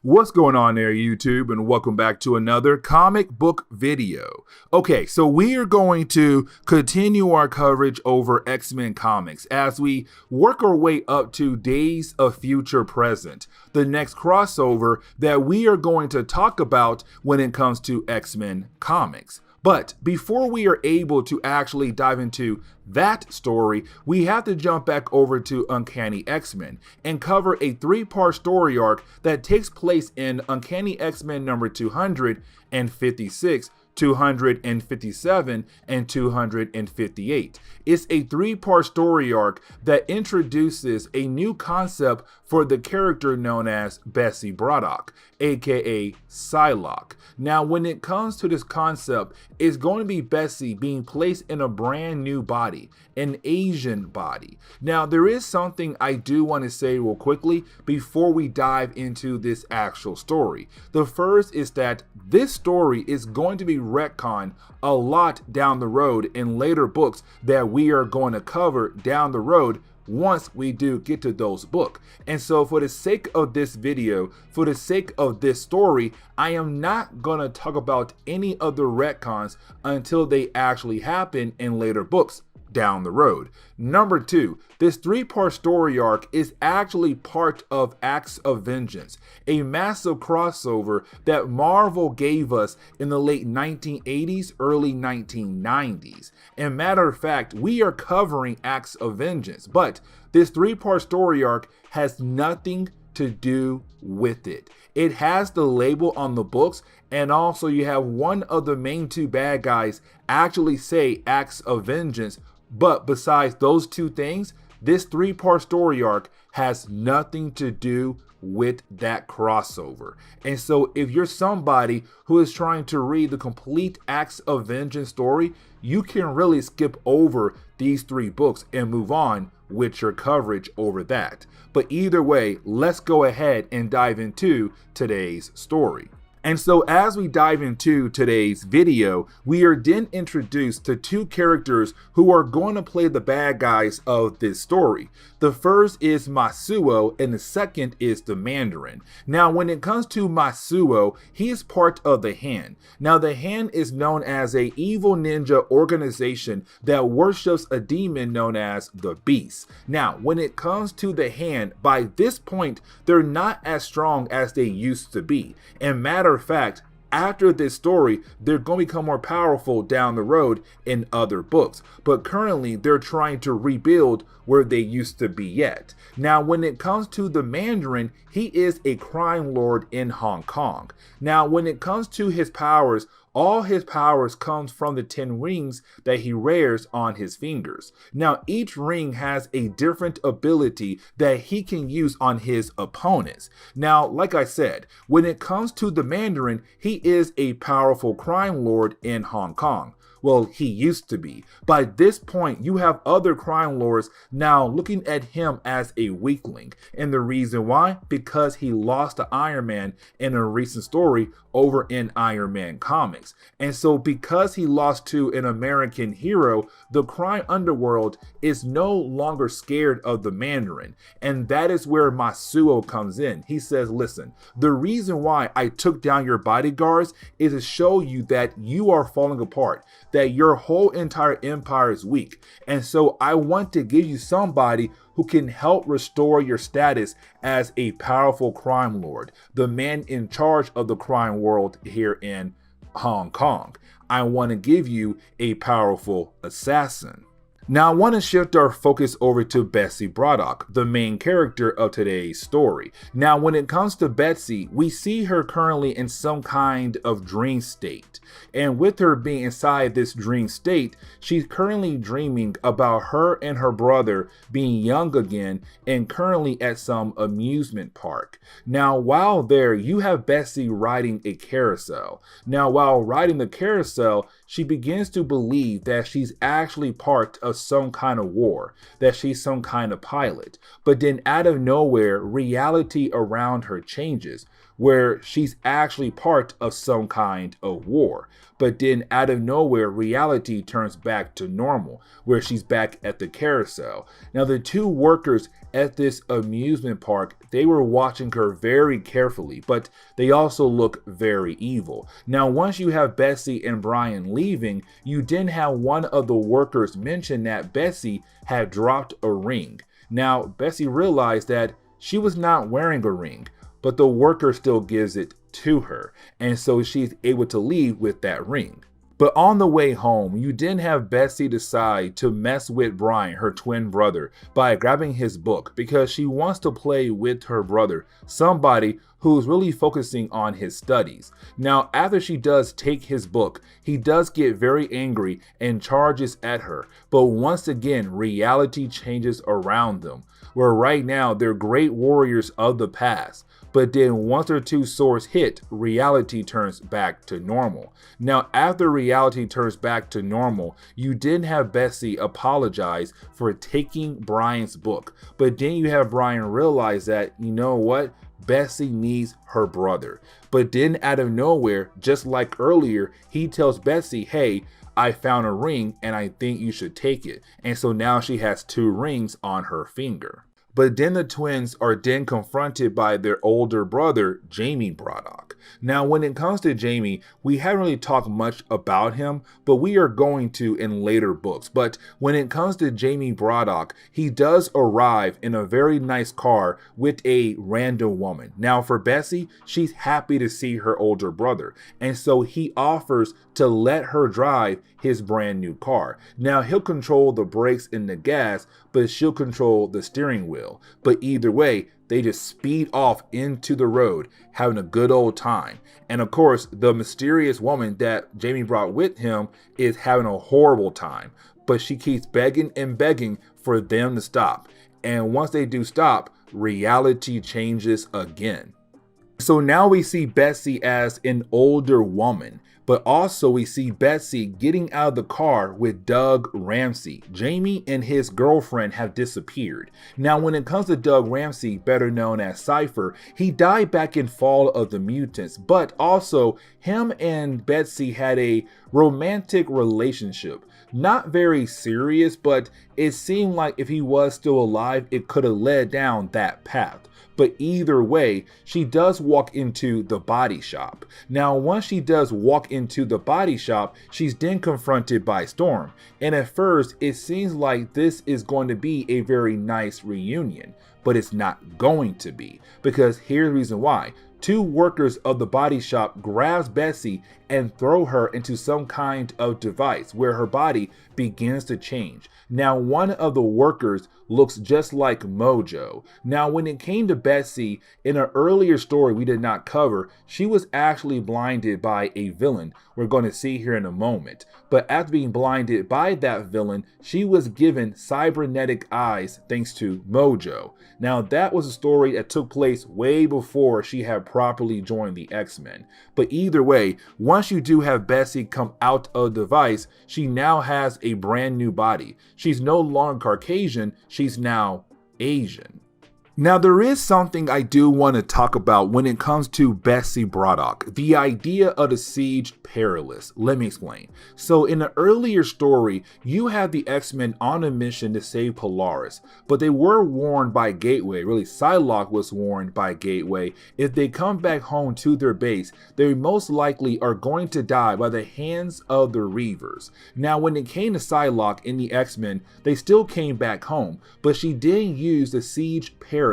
What's going on there, YouTube, and welcome back to another comic book video. Okay, so we are going to continue our coverage over X-Men comics as we work our way up to Days of Future Present, the next crossover that we are going to talk about when it comes to X-Men comics. But before we are able to actually dive into that story, we have to jump back over to Uncanny X-Men and cover a 3-part story arc that takes place in Uncanny X-Men number 256, 257, and 258. It's a 3-part story arc that introduces a new concept for the character known as Bessie Braddock, aka Psylock. Now, when it comes to this concept, it's going to be Bessie being placed in a brand new body, an Asian body. Now, there is something I do want to say real quickly before we dive into this actual story. The first is that this story is going to be retcon a lot down the road in later books that we are going to cover down the road once we do get to those books. And so for the sake of this video, for the sake of this story, I am not going to talk about any of the retcons until they actually happen in later books down the road. Number 2, this 3-part story arc is actually part of Acts of Vengeance, a massive crossover that Marvel gave us in the late 1980s, early 1990s. And matter of fact, we are covering Acts of Vengeance, but this 3-part story arc has nothing to do with it. It has the label on the books, and also you have one of the main 2 bad guys actually say Acts of Vengeance. But besides those 2 things, this 3-part story arc has nothing to do with that crossover. And so if you're somebody who is trying to read the complete Acts of Vengeance story, you can really skip over these 3 books and move on with your coverage over that. But either way, let's go ahead and dive into today's story. And so as we dive into today's video, we are then introduced to 2 characters who are going to play the bad guys of this story. The first is Masuo and the second is the Mandarin. Now when it comes to Masuo, he is part of the Hand. Now the Hand is known as a evil ninja organization that worships a demon known as the Beast. Now when it comes to the Hand, by this point they're not as strong as they used to be. And matter of fact, after this story, they're going to become more powerful down the road in other books. But currently, they're trying to rebuild where they used to be yet. Now, when it comes to the Mandarin, he is a crime lord in Hong Kong. Now, when it comes to his powers, all his powers comes from the 10 rings that he wears on his fingers. Now, each ring has a different ability that he can use on his opponents. Now, like I said, when it comes to the Mandarin, he is a powerful crime lord in Hong Kong. Well, he used to be. By this point, you have other crime lords now looking at him as a weakling. And the reason why? Because he lost to Iron Man in a recent story over in Iron Man comics. And so because he lost to an American hero, the crime underworld is no longer scared of the Mandarin. And that is where Masuo comes in. He says, listen, the reason why I took down your bodyguards is to show you that you are falling apart, that your whole entire empire is weak. And so I want to give you somebody who can help restore your status as a powerful crime lord, the man in charge of the crime world here in Hong Kong. I want to give you a powerful assassin. Now I want to shift our focus over to Betsy Braddock, the main character of today's story. Now when it comes to Betsy, we see her currently in some kind of dream state. And with her being inside this dream state, she's currently dreaming about her and her brother being young again and currently at some amusement park. Now while there, you have Betsy riding a carousel. Now while riding the carousel, she begins to believe that she's actually part of some kind of war, that she's some kind of pilot. But then out of nowhere, reality around her changes, where she's actually part of some kind of war. But then out of nowhere, reality turns back to normal, where she's back at the carousel. Now the 2 workers at this amusement park, they were watching her very carefully, but they also look very evil. Now once you have Betsy and Brian leaving, you then have one of the workers mention that Betsy had dropped a ring. Now Betsy realized that she was not wearing a ring, but the worker still gives it to her, and so she's able to leave with that ring. But on the way home, you then have Betsy decide to mess with Brian, her twin brother, by grabbing his book because she wants to play with her brother, somebody who's really focusing on his studies. Now, after she does take his book, he does get very angry and charges at her. But once again, reality changes around them, where right now they're great warriors of the past. But then once their 2 swords hit, reality turns back to normal. Now, after reality turns back to normal, you then have Betsy apologize for taking Brian's book. But then you have Brian realize that, you know what? Bessie needs her brother. But then out of nowhere, just like earlier, he tells Bessie, hey, I found a ring and I think you should take it. And so now she has 2 rings on her finger. But then the twins are then confronted by their older brother, Jamie Braddock. Now, when it comes to Jamie, we haven't really talked much about him, but we are going to in later books. But when it comes to Jamie Braddock, he does arrive in a very nice car with a random woman. Now, for Bessie, she's happy to see her older brother. And so he offers to let her drive his brand new car. Now, he'll control the brakes and the gas, but she'll control the steering wheel. But either way, they just speed off into the road, having a good old time. And of course, the mysterious woman that Jamie brought with him is having a horrible time. But she keeps begging and begging for them to stop. And once they do stop, reality changes again. So now we see Bessie as an older woman, but also we see Bessie getting out of the car with Doug Ramsey. Jamie and his girlfriend have disappeared. Now, when it comes to Doug Ramsey, better known as Cypher, he died back in Fall of the Mutants, but also him and Bessie had a romantic relationship. Not very serious, but it seemed like if he was still alive, it could have led down that path. But either way, she does walk into the body shop. Now, once she does walk into the body shop, she's then confronted by Storm. And at first, it seems like this is going to be a very nice reunion, but it's not going to be, because here's the reason why. 2 workers of the body shop grabs Bessie and throw her into some kind of device where her body begins to change. Now, one of the workers looks just like Mojo. Now, when it came to Bessie, in an earlier story we did not cover, she was actually blinded by a villain we're going to see here in a moment. But after being blinded by that villain, she was given cybernetic eyes thanks to Mojo. Now, that was a story that took place way before she had properly joined the X-Men. But either way, once you do have Bessie come out of the device, she now has a brand new body. She's no longer Caucasian, she's now Asian. Now, there is something I do want to talk about when it comes to Bessie Braddock, the idea of the Siege Perilous. Let me explain. So in the earlier story, you have the X-Men on a mission to save Polaris, but they were warned by Gateway, really Psylock was warned by Gateway, if they come back home to their base, they most likely are going to die by the hands of the Reavers. Now, when it came to Psylock in the X-Men, they still came back home, but she did use the Siege Perilous.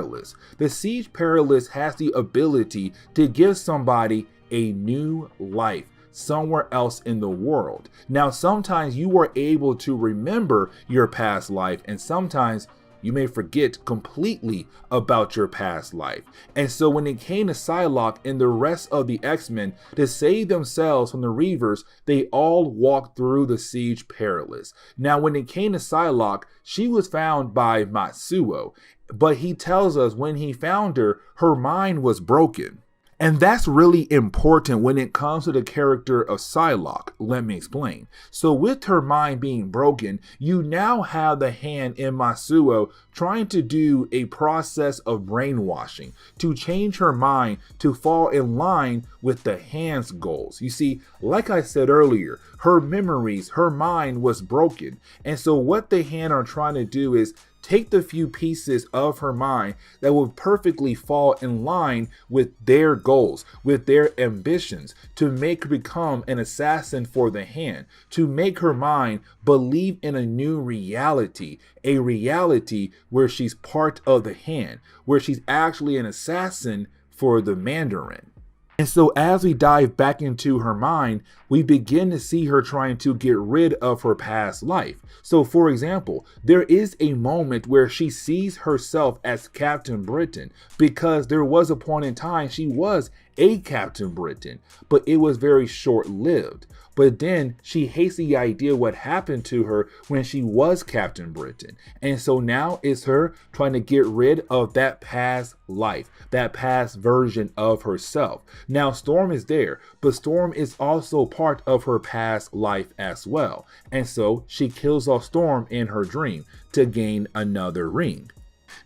The Siege Perilous has the ability to give somebody a new life somewhere else in the world. Now, sometimes you are able to remember your past life, and sometimes you may forget completely about your past life. And so when it came to Psylock and the rest of the X-Men to save themselves from the Reavers, they all walked through the Siege Perilous. Now, when it came to Psylock, she was found by Matsuo, but he tells us when he found her, her mind was broken. And that's really important when it comes to the character of Psylock. Let me explain. So with her mind being broken, you now have the hand in Matsuo trying to do a process of brainwashing to change her mind to fall in line with the hand's goals. You see, like I said earlier, her memories, her mind was broken. And so what the hand are trying to do is take the few pieces of her mind that will perfectly fall in line with their goals, with their ambitions, to make her become an assassin for the hand, to make her mind believe in a new reality, a reality where she's part of the hand, where she's actually an assassin for the Mandarin. And so as we dive back into her mind, we begin to see her trying to get rid of her past life. So for example, there is a moment where she sees herself as Captain Britain, because there was a point in time she was a Captain Britain, but it was very short-lived. But then she hates the idea what happened to her when she was Captain Britain. And so now it's her trying to get rid of that past life, that past version of herself. Now Storm is there, but Storm is also part of her past life as well. And so she kills off Storm in her dream to gain another ring.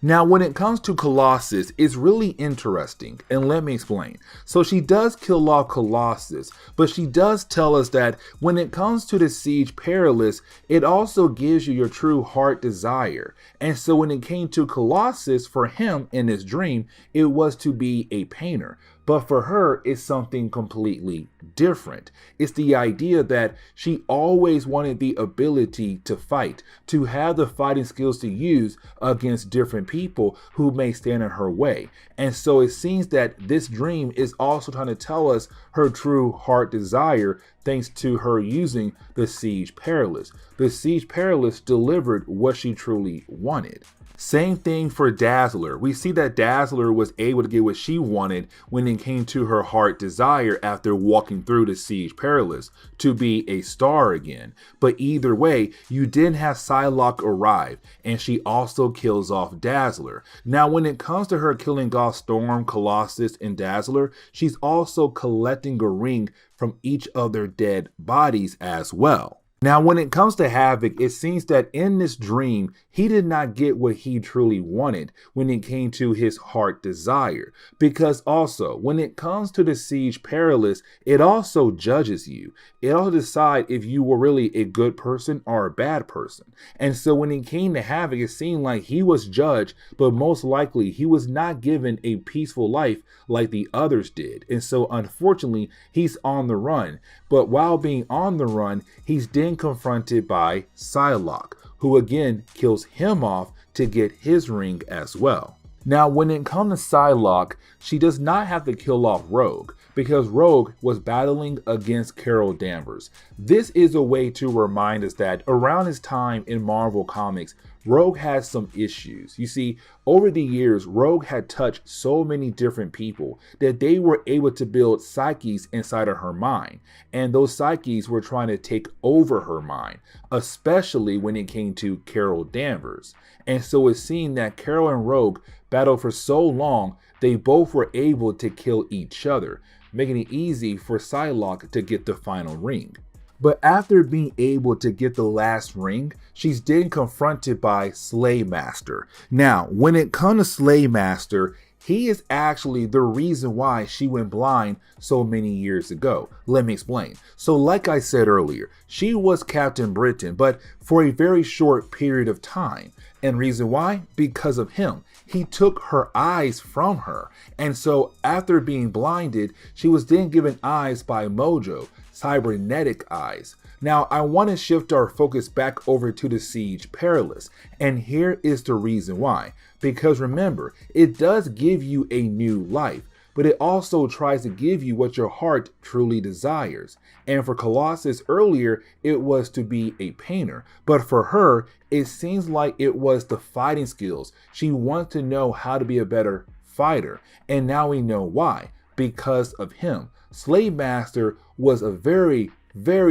Now, when it comes to Colossus, it's really interesting, and let me explain. So she does kill off Colossus, but she does tell us that when it comes to the Siege Perilous, it also gives you your true heart desire. And so when it came to Colossus, for him in his dream, it was to be a painter. But for her, it's something completely different. It's the idea that she always wanted the ability to fight, to have the fighting skills to use against different people who may stand in her way. And so it seems that this dream is also trying to tell us her true heart desire, thanks to her using the Siege Perilous. The Siege Perilous delivered what she truly wanted. Same thing for Dazzler. We see that Dazzler was able to get what she wanted when it came to her heart desire after walking through the Siege Perilous, to be a star again. But either way, you didn't have Psylock arrive, and she also kills off Dazzler. Now, when it comes to her killing off Storm, Colossus, and Dazzler, she's also collecting a ring from each of their dead bodies as well. Now, when it comes to Havoc, it seems that in this dream, he did not get what he truly wanted when it came to his heart desire. Because also, when it comes to the Siege Perilous, it also judges you. It also decides if you were really a good person or a bad person. And so when it came to Havoc, it seemed like he was judged, but most likely he was not given a peaceful life like the others did. And so unfortunately, he's on the run. But while being on the run, he's then confronted by Psylock, who again kills him off to get his ring as well. Now, when it comes to Psylock, she does not have to kill off Rogue, because Rogue was battling against Carol Danvers. This is a way to remind us that around his time in Marvel Comics, Rogue has some issues. You see, over the years, Rogue had touched so many different people that they were able to build psyches inside of her mind. And those psyches were trying to take over her mind, especially when it came to Carol Danvers. And so it seemed that Carol and Rogue battled for so long, they both were able to kill each other, making it easy for Psylock to get the final ring. But after being able to get the last ring, she's then confronted by Slaymaster. Now, when it comes to Slaymaster, he is actually the reason why she went blind so many years ago. Let me explain. So like I said earlier, she was Captain Britain, but for a very short period of time. And reason why? Because of him. He took her eyes from her. And so after being blinded, she was then given eyes by Mojo, cybernetic eyes. Now, I want to shift our focus back over to the Siege Perilous, and here is the reason why. Because remember, it does give you a new life, but it also tries to give you what your heart truly desires. And for Colossus earlier, it was to be a painter, but for her, it seems like it was the fighting skills. She wants to know how to be a better fighter, and now we know why. Because of him. Slaymaster was a very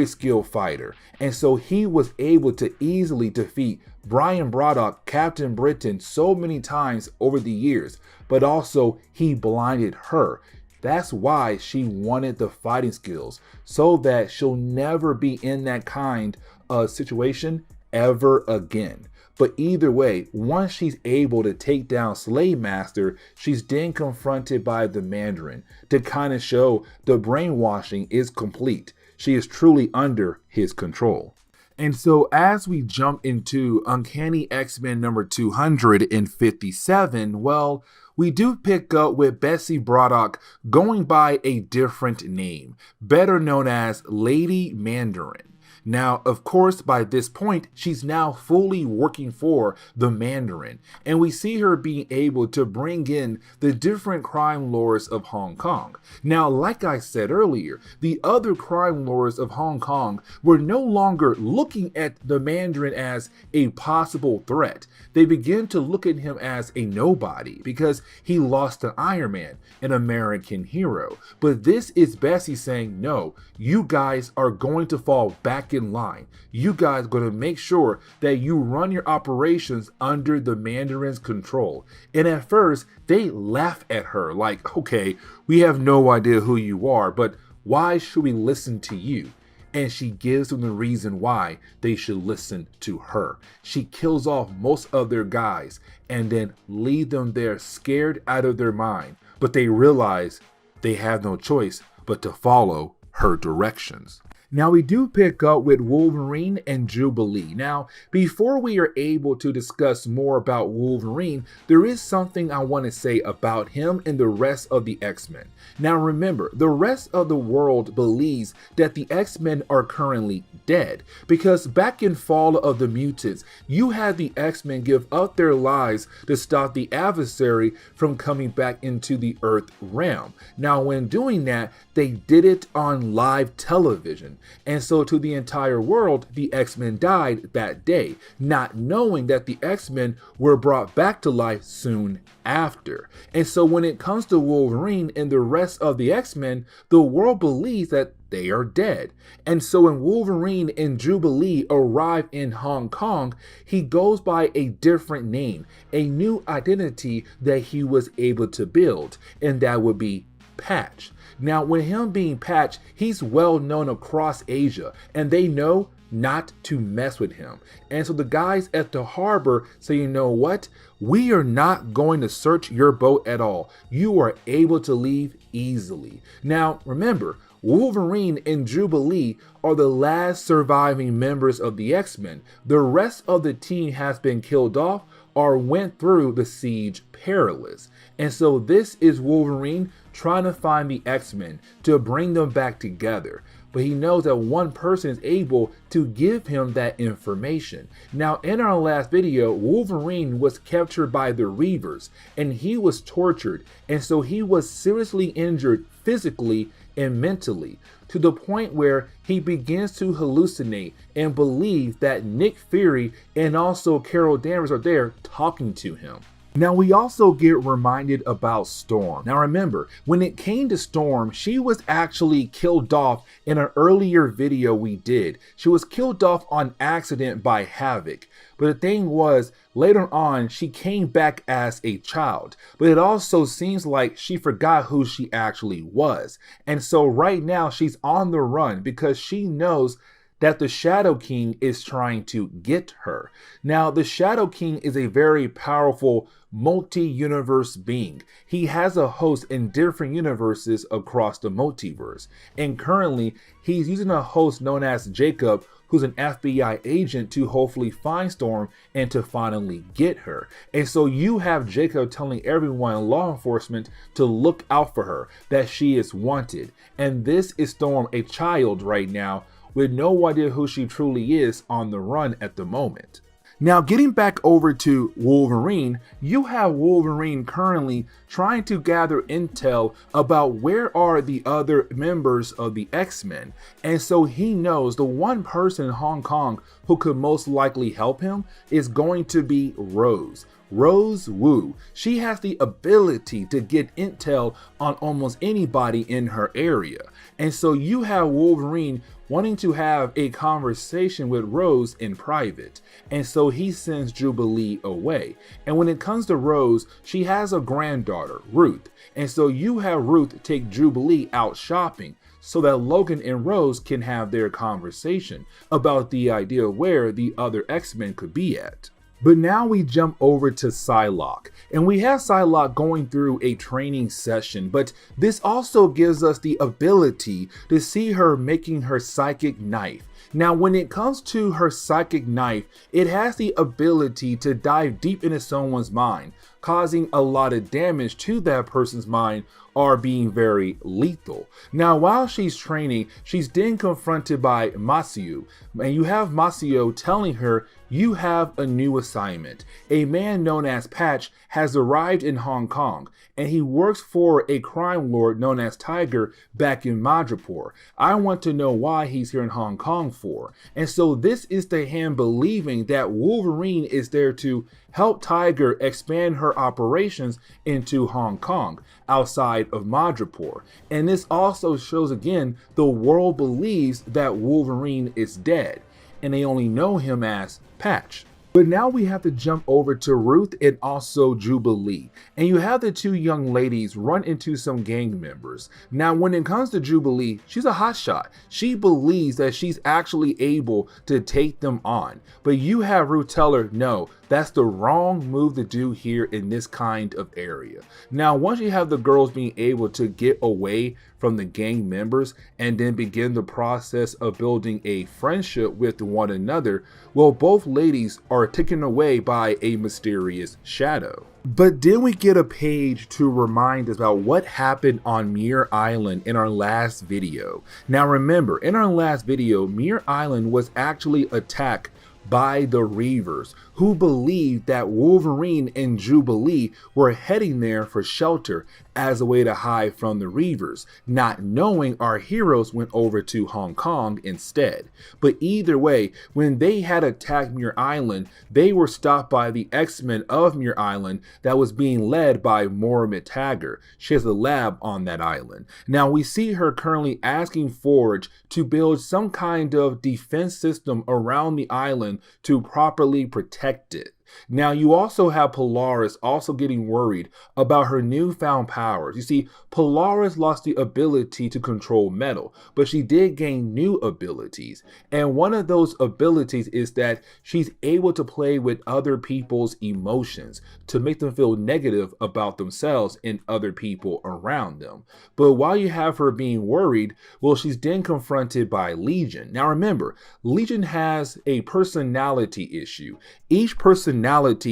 skilled fighter, and so he was able to easily defeat Brian Braddock, Captain Britain, so many times over the years, but also he blinded her. That's why she wanted the fighting skills, so that she'll never be in that kind of situation ever again. But either way, once she's able to take down Slaymaster, she's then confronted by the Mandarin to kind of show the brainwashing is complete. She is truly under his control. And so as we jump into Uncanny X-Men number 257, well, we do pick up with Bessie Braddock going by a different name, better known as Lady Mandarin. Now, of course, by this point, she's now fully working for the Mandarin, and we see her being able to bring in the different crime lords of Hong Kong. Now, like I said earlier, the other crime lords of Hong Kong were no longer looking at the Mandarin as a possible threat. They began to look at him as a nobody because he lost to Iron Man, an American hero. But this is Bessie saying, no, you guys are going to fall back in line. You guys are going to make sure that you run your operations under the Mandarin's control. And at first, they laugh at her like, okay, we have no idea who you are, but why should we listen to you? and she gives them the reason why they should listen to her. She kills off most of their guys and then leave them there scared out of their mind, but they realize they have no choice but to follow her directions. Now we do pick up with Wolverine and Jubilee. Now, before we are able to discuss more about Wolverine, there is something I want to say about him and the rest of the X-Men. Now remember, the rest of the world believes that the X-Men are currently dead, because back in Fall of the Mutants, you had the X-Men give up their lives to stop the adversary from coming back into the Earth realm. Now when doing that, they did it on live television. And so to the entire world, the X-Men died that day, not knowing that the X-Men were brought back to life soon after. And so when it comes to Wolverine and the rest of the X-Men, the world believes that they are dead. And so when Wolverine and Jubilee arrive in Hong Kong, he goes by a different name, a new identity that he was able to build, and that would be Patch. Now, with him being Patch, he's well known across Asia, and they know not to mess with him. And so the guys at the harbor say, you know what? We are not going to search your boat at all. You are able to leave easily. Now, remember, Wolverine and Jubilee are the last surviving members of the X-Men. The rest of the team has been killed off or went through the siege perilous. And so this is Wolverine trying to find the X-Men to bring them back together. But he knows that one person is able to give him that information. Now, in our last video, Wolverine was captured by the Reavers and he was tortured. And so he was seriously injured physically and mentally, to the point where he begins to hallucinate and believe that Nick Fury and also Carol Danvers are there talking to him. Now we also get reminded about Storm. Now remember, when it came to Storm, she was actually killed off in an earlier video we did. She was killed off on accident by Havoc. But the thing was, later on, she came back as a child. But it also seems like she forgot who she actually was. And so right now she's on the run because she knows that the Shadow King is trying to get her. Now, the Shadow King is a very powerful multi-universe being. He has a host in different universes across the multiverse. And currently, he's using a host known as Jacob, who's an FBI agent, to hopefully find Storm and to finally get her. And so you have Jacob telling everyone in law enforcement to look out for her, that she is wanted. And this is Storm, a child right now, with no idea who she truly is, on the run at the moment. Now, getting back over to Wolverine, you have Wolverine currently trying to gather intel about where are the other members of the X-Men. And so he knows the one person in Hong Kong who could most likely help him is going to be Rose. Rose Wu. She has the ability to get intel on almost anybody in her area. And so you have Wolverine wanting to have a conversation with Rose in private. And so he sends Jubilee away. And when it comes to Rose, she has a granddaughter, Ruth. And so you have Ruth take Jubilee out shopping so that Logan and Rose can have their conversation about the idea of where the other X-Men could be at. But now we jump over to Psylock, and we have Psylock going through a training session, but this also gives us the ability to see her making her psychic knife. Now, when it comes to her psychic knife, it has the ability to dive deep into someone's mind, causing a lot of damage to that person's mind or being very lethal. Now, while she's training, she's then confronted by Masio, and you have Masio telling her, you have a new assignment. A man known as Patch has arrived in Hong Kong, and he works for a crime lord known as Tiger back in Madripoor. I want to know why he's here in Hong Kong for. And so this is to him believing that Wolverine is there to help Tiger expand her operations into Hong Kong, outside of Madripoor. And this also shows again, the world believes that Wolverine is dead, and they only know him as Patch. But now we have to jump over to Ruth and also Jubilee. And you have the two young ladies run into some gang members. Now, when it comes to Jubilee, she's a hotshot. She believes that she's actually able to take them on. But you have Ruth tell her, no, that's the wrong move to do here in this kind of area. Now, once you have the girls being able to get away from the gang members and then begin the process of building a friendship with one another, well, both ladies are taken away by a mysterious shadow. But then we get a page to remind us about what happened on Muir Island in our last video. Now remember, in our last video, Muir Island was actually attacked by the Reavers, who believed that Wolverine and Jubilee were heading there for shelter as a way to hide from the Reavers, not knowing our heroes went over to Hong Kong instead. But either way, when they had attacked Muir Island, they were stopped by the X-Men of Muir Island that was being led by Moira McTaggart. She has a lab on that island. Now we see her currently asking Forge to build some kind of defense system around the island to properly protect it. Now you also have Polaris also getting worried about her newfound powers. You see, Polaris lost the ability to control metal, but she did gain new abilities. And one of those abilities is that she's able to play with other people's emotions to make them feel negative about themselves and other people around them. But while you have her being worried, well, she's then confronted by Legion. Now remember, Legion has a personality issue. Each personality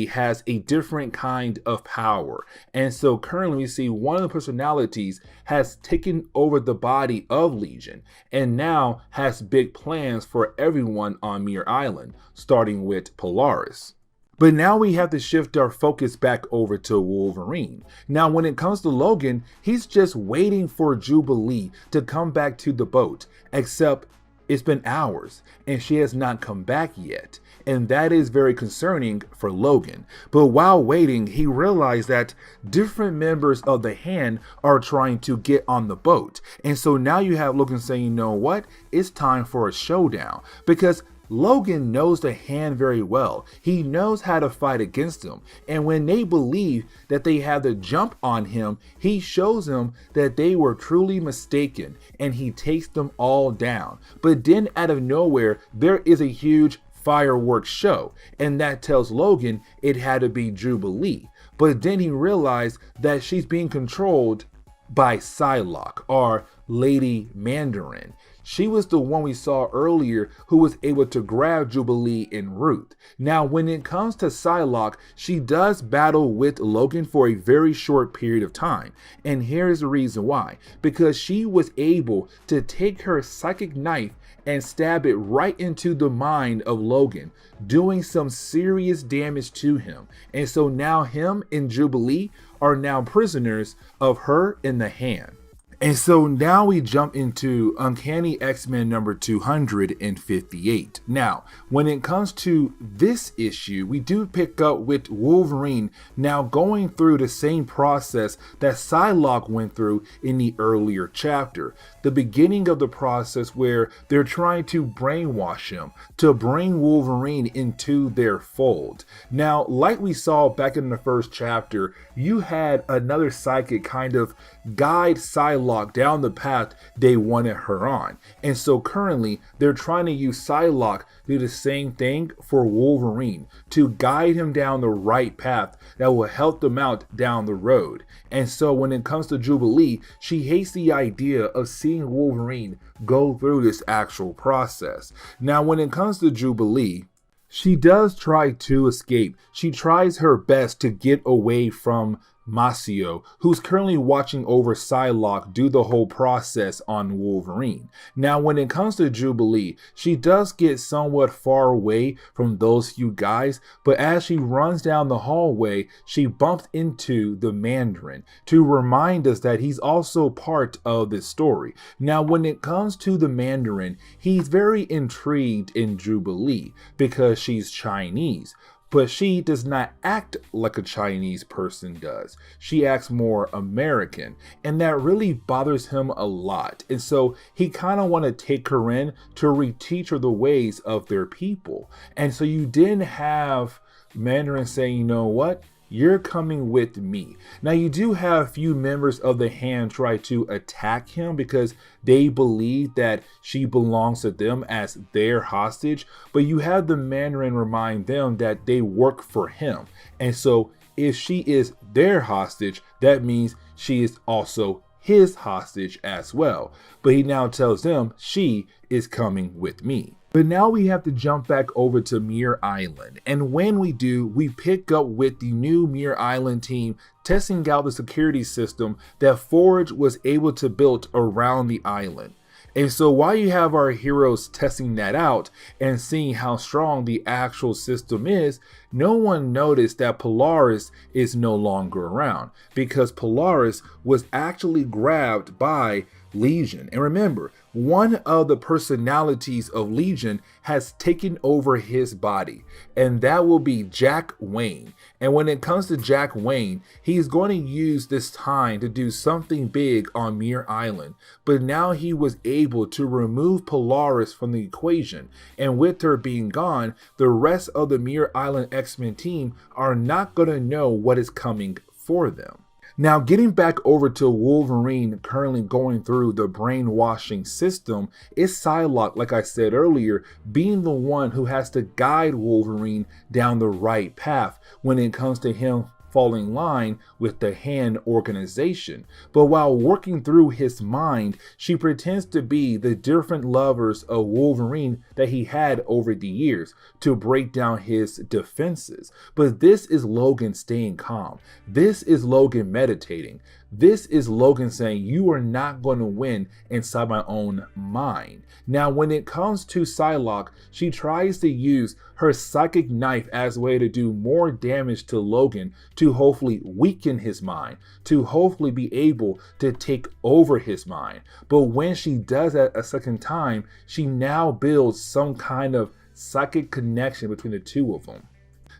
has a different kind of power. And so currently we see one of the personalities has taken over the body of Legion and now has big plans for everyone on Muir Island, starting with Polaris. But now we have to shift our focus back over to Wolverine. Now when it comes to Logan, he's just waiting for Jubilee to come back to the boat, except it's been hours and she has not come back yet. And that is very concerning for Logan. But while waiting, he realized that different members of the Hand are trying to get on the boat. And so now you have Logan saying, you know what? It's time for a showdown. Because Logan knows the Hand very well. He knows how to fight against them. And when they believe that they have the jump on him, he shows them that they were truly mistaken and he takes them all down. But then out of nowhere, there is a huge fireworks show, and that tells Logan it had to be Jubilee. But then he realized that she's being controlled by Psylock, or Lady Mandarin. She was the one we saw earlier who was able to grab Jubilee and Ruth. Now, when it comes to Psylock, she does battle with Logan for a very short period of time. And here's the reason why. Because she was able to take her psychic knife and stab it right into the mind of Logan, doing some serious damage to him. And so now him and Jubilee are now prisoners of her in the Hand. And so now we jump into Uncanny X-Men number 258. Now, when it comes to this issue, we do pick up with Wolverine now going through the same process that Psylock went through in the earlier chapter. The beginning of the process where they're trying to brainwash him to bring Wolverine into their fold. Now, like we saw back in the first chapter, you had another psychic kind of guide Psylock down the path they wanted her on. And so currently they're trying to use Psylock to do the same thing for Wolverine, to guide him down the right path that will help them out down the road. And so when it comes to Jubilee, she hates the idea of seeing Wolverine go through this actual process. Now when it comes to Jubilee, she does try to escape. She tries her best to get away from Masio, who's currently watching over Psylock do the whole process on Wolverine. Now, when it comes to Jubilee, she does get somewhat far away from those few guys, but as she runs down the hallway, she bumps into the Mandarin to remind us that he's also part of this story. Now, when it comes to the Mandarin, he's very intrigued in Jubilee because she's Chinese. but she does not act like a Chinese person does. She acts more American, and that really bothers him a lot. And so he kind of want to take her in to reteach her the ways of their people. And so you didn't have Mandarin saying, you know what? You're coming with me. Now you do have a few members of the Hand try to attack him because they believe that she belongs to them as their hostage, but you have the Mandarin remind them that they work for him. And so if she is their hostage, that means she is also his hostage as well. But he now tells them she is coming with me. But now we have to jump back over to Muir Island, and when we do, we pick up with the new Muir Island team testing out the security system that Forge was able to build around the island. And so while you have our heroes testing that out and seeing how strong the actual system is, no one noticed that Polaris is no longer around, because Polaris was actually grabbed by Legion. And remember, one of the personalities of Legion has taken over his body, and that will be Jack Wayne. And when it comes to Jack Wayne, he's going to use this time to do something big on Muir Island. But now he was able to remove Polaris from the equation, and with her being gone, the rest of the Muir Island X-Men team are not going to know what is coming for them. Now, getting back over to Wolverine currently going through the brainwashing system, is Psylock, like I said earlier, being the one who has to guide Wolverine down the right path when it comes to him falling in line with the Hand organization. But while working through his mind, she pretends to be the different lovers of Wolverine that he had over the years to break down his defenses. But this is Logan staying calm. This is Logan meditating. This is Logan saying, you are not going to win inside my own mind. Now, when it comes to Psylock, she tries to use her psychic knife as a way to do more damage to Logan, to hopefully weaken his mind, to hopefully be able to take over his mind. But when she does that a second time, she now builds some kind of psychic connection between the two of them.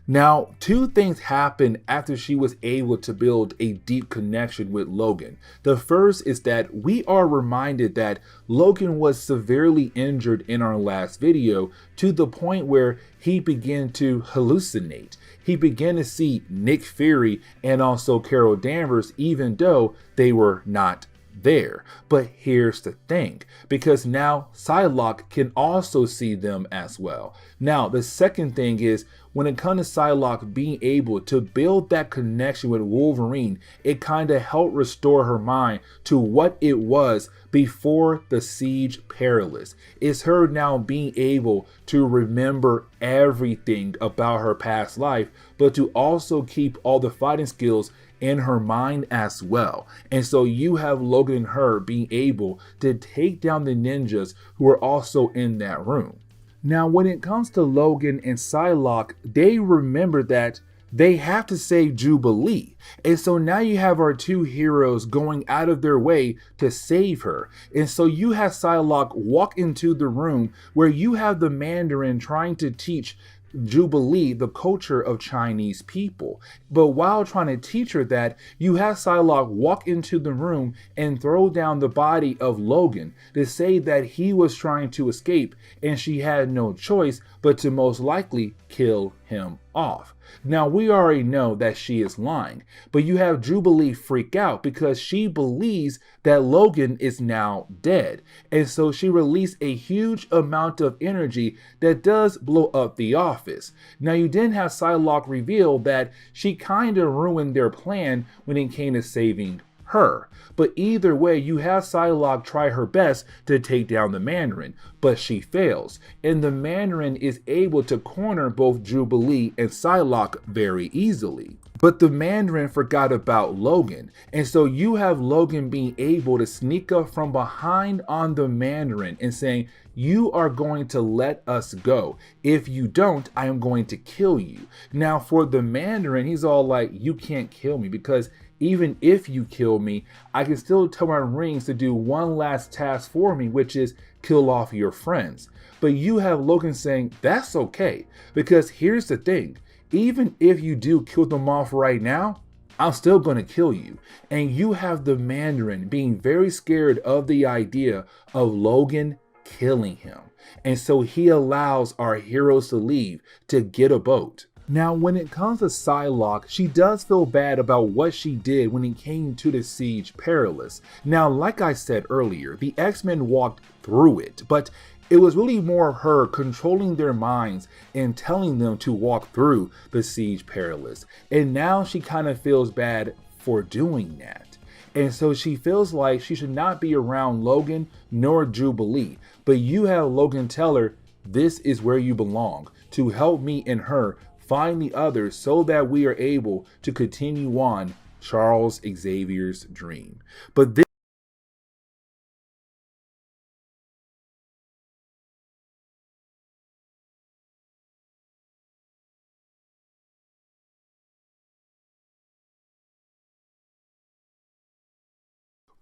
Now, two things happened after she was able to build a deep connection with Logan. The first is that we are reminded that Logan was severely injured in our last video, to the point where he began to hallucinate. He began to see Nick Fury and also Carol Danvers, even though they were not there. But here's the thing, because now Psylock can also see them as well. Now, the second thing is, when it comes to Psylock being able to build that connection with Wolverine, it kind of helped restore her mind to what it was before the Siege Perilous. It's her now being able to remember everything about her past life, but to also keep all the fighting skills in her mind as well. And so you have Logan and her being able to take down the ninjas who are also in that room. Now, when it comes to Logan and Psylock, they remember that they have to save Jubilee. And so now you have our two heroes going out of their way to save her. And so you have Psylock walk into the room where you have the Mandarin trying to teach Jubilee the culture of Chinese people. But while trying to teach her that, you have Psylock walk into the room and throw down the body of Logan to say that he was trying to escape and she had no choice but to most likely kill him off. Now, we already know that she is lying, but you have Jubilee freak out because she believes that Logan is now dead. And so she released a huge amount of energy that does blow up the office. Now, you didn't have Psylock reveal that she kind of ruined their plan when it came to saving her. But either way, you have Psylock try her best to take down the Mandarin, but she fails. And the Mandarin is able to corner both Jubilee and Psylock very easily. But the Mandarin forgot about Logan. And so you have Logan being able to sneak up from behind on the Mandarin and saying, you are going to let us go. If you don't, I am going to kill you. Now, for the Mandarin, he's all like, you can't kill me, because even if you kill me, I can still tell my rings to do one last task for me, which is kill off your friends. But you have Logan saying, that's okay, because here's the thing. even if you do kill them off right now, I'm still going to kill you. And you have the Mandarin being very scared of the idea of Logan killing him. And so he allows our heroes to leave to get a boat. Now, when it comes to Psylock, she does feel bad about what she did when it came to the Siege Perilous. Now, like I said earlier, the X-Men walked through it, but it was really more her controlling their minds and telling them to walk through the Siege Perilous. And now she kind of feels bad for doing that. And so she feels like she should not be around Logan nor Jubilee. But you have Logan tell her, this is where you belong, to help me and her find the others so that we are able to continue on Charles Xavier's dream. But this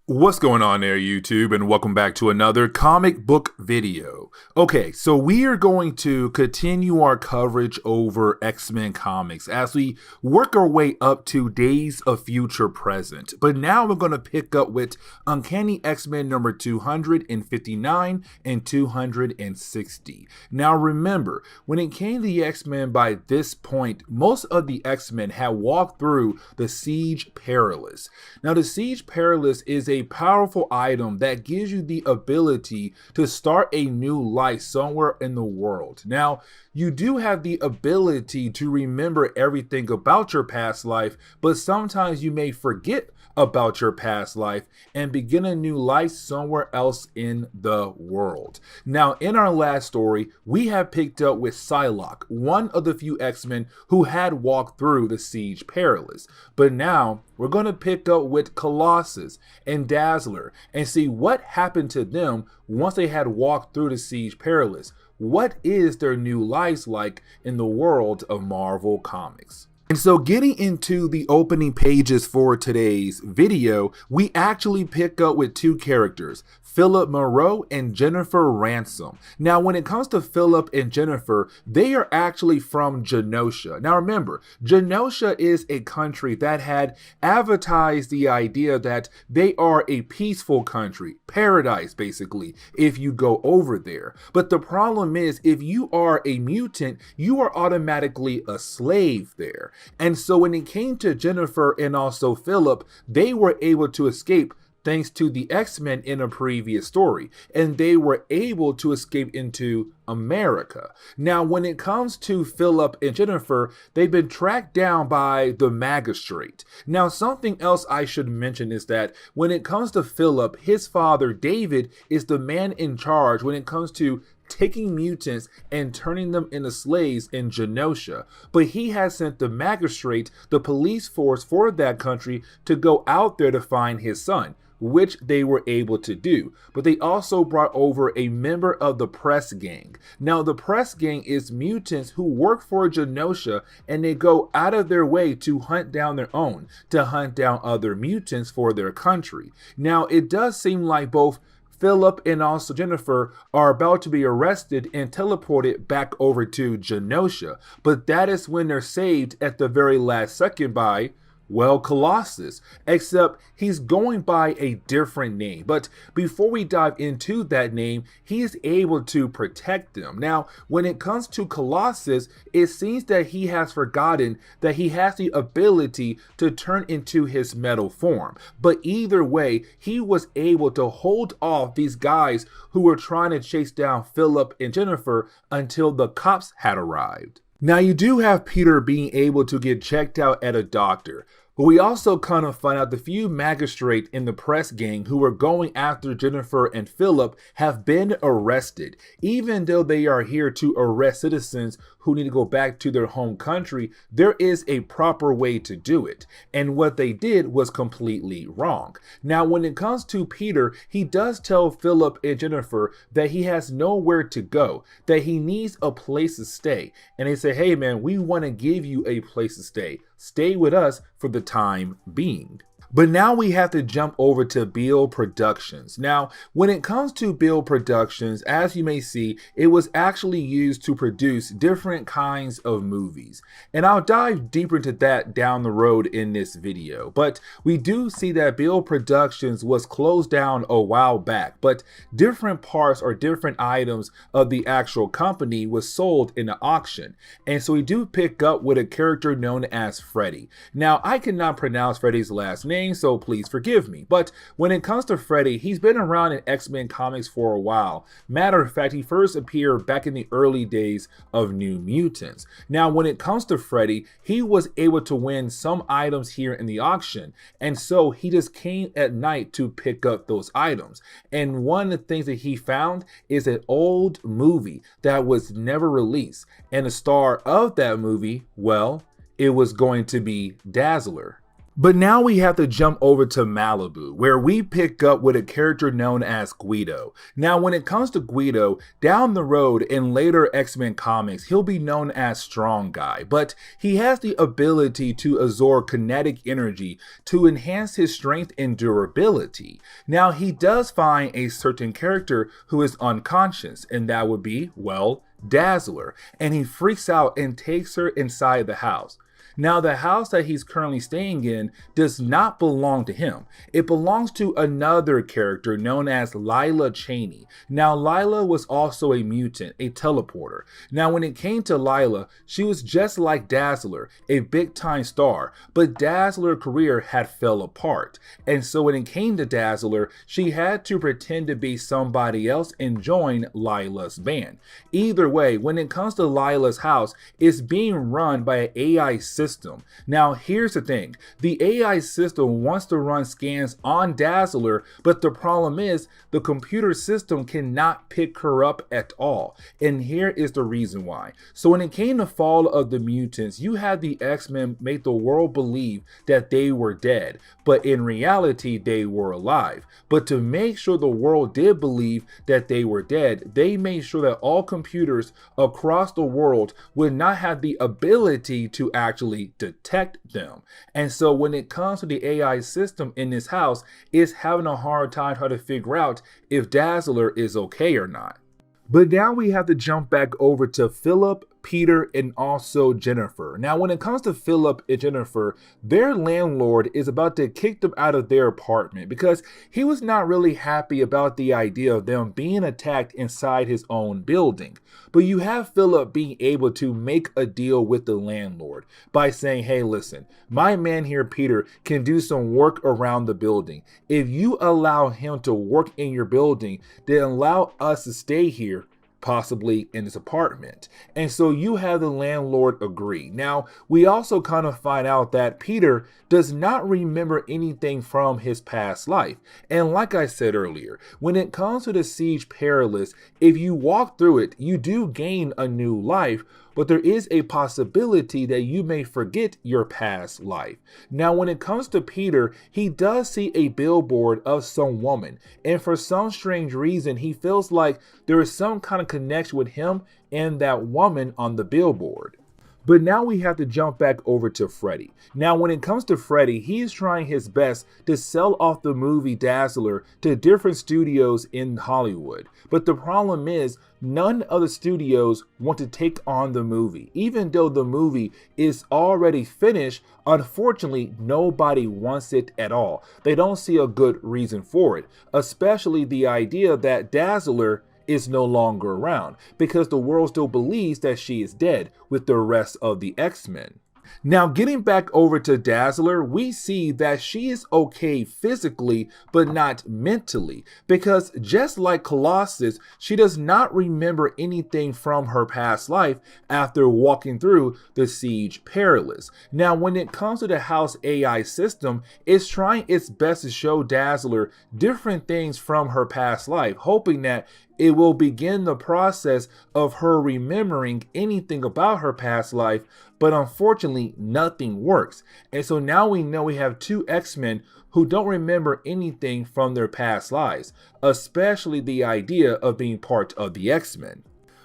What's going on there, YouTube, and welcome back to another comic book video. Okay, so we are going to continue our coverage over X-Men comics as we work our way up to Days of Future Present. But now we're going to pick up with Uncanny X-Men number 259 and 260. Now remember, when it came to the X-Men by this point, most of the X-Men had walked through the Siege Perilous. Now the Siege Perilous is a powerful item that gives you the ability to start a new life somewhere in the world. Now, you do have the ability to remember everything about your past life, but sometimes you may forget about your past life and begin a new life somewhere else in the world. Now, in our last story, we have picked up with Psylock, one of the few X-Men who had walked through the Siege Perilous. But now, we're going to pick up with Colossus and Dazzler and see what happened to them once they had walked through the Siege Perilous. What is their new lives like in the world of Marvel Comics? And so getting into the opening pages for today's video, we actually pick up with two characters, Philip Moreau and Jennifer Ransom. Now, when it comes to Philip and Jennifer, they are actually from Genosha. Now, remember, Genosha is a country that had advertised the idea that they are a peaceful country, paradise, basically, if you go over there. But the problem is, if you are a mutant, you are automatically a slave there. And so when it came to Jennifer and also Philip, they were able to escape thanks to the X-Men in a previous story, and they were able to escape into America. Now, when it comes to Philip and Jennifer, they've been tracked down by the magistrate. Now, something else I should mention is that when it comes to Philip, his father, David, is the man in charge when it comes to taking mutants and turning them into slaves in Genosha. But he has sent the magistrate, the police force for that country, to go out there to find his son, which they were able to do. But they also brought over a member of the press gang. Now, the press gang is mutants who work for Genosha, and they go out of their way to hunt down their own, to hunt down other mutants for their country. Now, it does seem like both Philip and also Jennifer are about to be arrested and teleported back over to Genosha, but that is when they're saved at the very last second by, well, Colossus, except he's going by a different name. But before we dive into that name, he is able to protect them. Now, when it comes to Colossus, it seems that he has forgotten that he has the ability to turn into his metal form. But either way, he was able to hold off these guys who were trying to chase down Philip and Jennifer until the cops had arrived. Now, you do have Peter being able to get checked out at a doctor. But we also kind of find out the few magistrates in the press gang who were going after Jennifer and Philip have been arrested. Even though they are here to arrest citizens who need to go back to their home country, there is a proper way to do it. And what they did was completely wrong. Now, when it comes to Peter, he does tell Philip and Jennifer that he has nowhere to go, that he needs a place to stay. And they say, hey man, we want to give you a place to stay. Stay with us for the time being. But now we have to jump over to Bill Productions. Now, when it comes to Bill Productions, as you may see, it was actually used to produce different kinds of movies. And I'll dive deeper into that down the road in this video. But we do see that Bill Productions was closed down a while back, but different parts or different items of the actual company was sold in the auction. And so we do pick up with a character known as Freddy. Now, I cannot pronounce Freddy's last name, so please forgive me. But when it comes to Freddy, he's been around in X-Men comics for a while. Matter of fact, he first appeared back in the early days of New Mutants. Now, when it comes to Freddy, he was able to win some items here in the auction, and so he just came at night to pick up those items. And one of the things that he found is an old movie that was never released, and the star of that movie, well, it was going to be Dazzler. But now we have to jump over to Malibu, where we pick up with a character known as Guido. Now, when it comes to Guido, down the road in later X-Men comics, he'll be known as Strong Guy, but he has the ability to absorb kinetic energy to enhance his strength and durability. Now, he does find a certain character who is unconscious, and that would be, well, Dazzler, and he freaks out and takes her inside the house. Now, the house that he's currently staying in does not belong to him. It belongs to another character known as Lila Cheney. Now, Lila was also a mutant, a teleporter. Now, when it came to Lila, she was just like Dazzler, a big-time star, but Dazzler's career had fell apart. And so when it came to Dazzler, she had to pretend to be somebody else and join Lila's band. Either way, when it comes to Lila's house, it's being run by an AI system. Now, here's the thing. The AI system wants to run scans on Dazzler, but the problem is the computer system cannot pick her up at all. And here is the reason why. So when it came to Fall of the Mutants, you had the X-Men make the world believe that they were dead, but in reality, they were alive. But to make sure the world did believe that they were dead, they made sure that all computers across the world would not have the ability to actually detect them. And so when it comes to the AI system in this house, it's having a hard time trying to figure out if Dazzler is okay or not. But now we have to jump back over to Philip, Peter, and also Jennifer. Now, when it comes to Philip and Jennifer, their landlord is about to kick them out of their apartment because he was not really happy about the idea of them being attacked inside his own building. But you have Philip being able to make a deal with the landlord by saying, hey, listen, my man here, Peter, can do some work around the building. If you allow him to work in your building, then allow us to stay here, possibly in this apartment. And so you have the landlord agree. Now, we also kind of find out that Peter does not remember anything from his past life. And like I said earlier, when it comes to the Siege Perilous, if you walk through it, you do gain a new life, but there is a possibility that you may forget your past life. Now, when it comes to Peter, he does see a billboard of some woman, and for some strange reason, he feels like there is some kind of connection with him and that woman on the billboard. But now we have to jump back over to Freddy. Now, when it comes to Freddy, he is trying his best to sell off the movie Dazzler to different studios in Hollywood. But the problem is, none of the studios want to take on the movie. Even though the movie is already finished, unfortunately, nobody wants it at all. They don't see a good reason for it, especially the idea that Dazzler is no longer around because the world still believes that she is dead with the rest of the X-Men. Now, getting back over to Dazzler, we see that she is okay physically, but not mentally, because just like Colossus, she does not remember anything from her past life after walking through the Siege Perilous. Now, when it comes to the House AI system, it's trying its best to show Dazzler different things from her past life, hoping that it will begin the process of her remembering anything about her past life, but unfortunately, nothing works. And so now we know we have two X-Men who don't remember anything from their past lives, especially the idea of being part of the X-Men.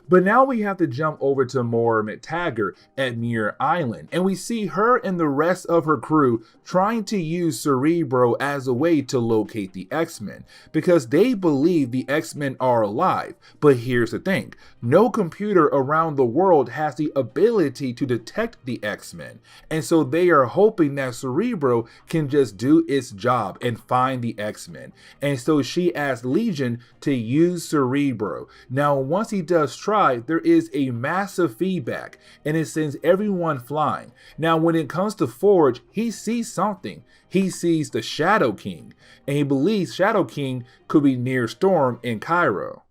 But now we have to jump over to Moira McTaggart at Muir Island, and we see her and the rest of her crew trying to use Cerebro as a way to locate the X-Men, because they believe the X-Men are alive. But here's the thing, no computer around the world has the ability to detect the X-Men, and so they are hoping that Cerebro can just do its job and find the X-Men. And so she asks Legion to use Cerebro. Now once he does try, there is a massive feedback and it sends everyone flying. Now when it comes to Forge, he sees something. He sees the Shadow King, and he believes Shadow King could be near Storm in Cairo.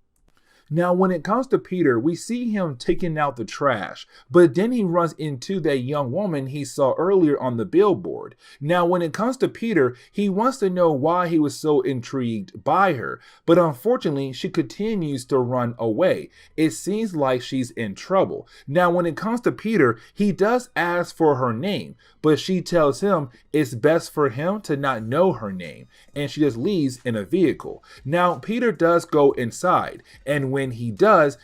Now when it comes to Peter, we see him taking out the trash, but then he runs into that young woman he saw earlier on the billboard. Now when it comes to Peter, he wants to know why he was so intrigued by her, but unfortunately she continues to run away. It seems like she's in trouble. Now when it comes to Peter, he does ask for her name, but she tells him it's best for him to not know her name, and she just leaves in a vehicle. Now Peter does go inside, and when he does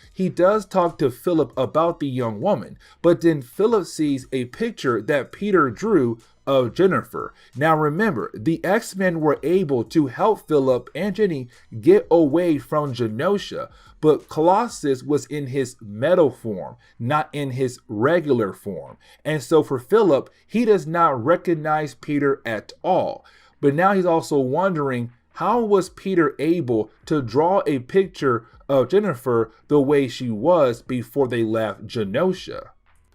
talk to Philip about the young woman, but then Philip sees a picture that Peter drew of Jennifer. Now remember, the X-Men were able to help Philip and Jenny get away from Genosha, but Colossus was in his metal form, not in his regular form. And so for Philip, he does not recognize Peter at all. But now he's also wondering, how was Peter able to draw a picture of Jennifer the way she was before they left Genosha?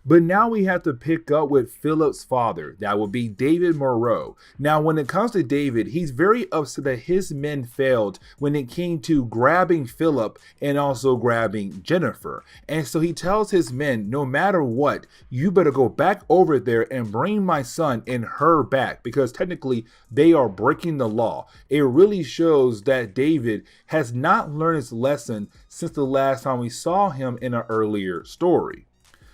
But now we have to pick up with Philip's father. That would be David Moreau. Now when it comes to David, he's very upset that his men failed when it came to grabbing Philip and also grabbing Jennifer. And so he tells his men, no matter what, you better go back over there and bring my son and her back, because technically they are breaking the law. It really shows that David has not learned his lesson since the last time we saw him in an earlier story.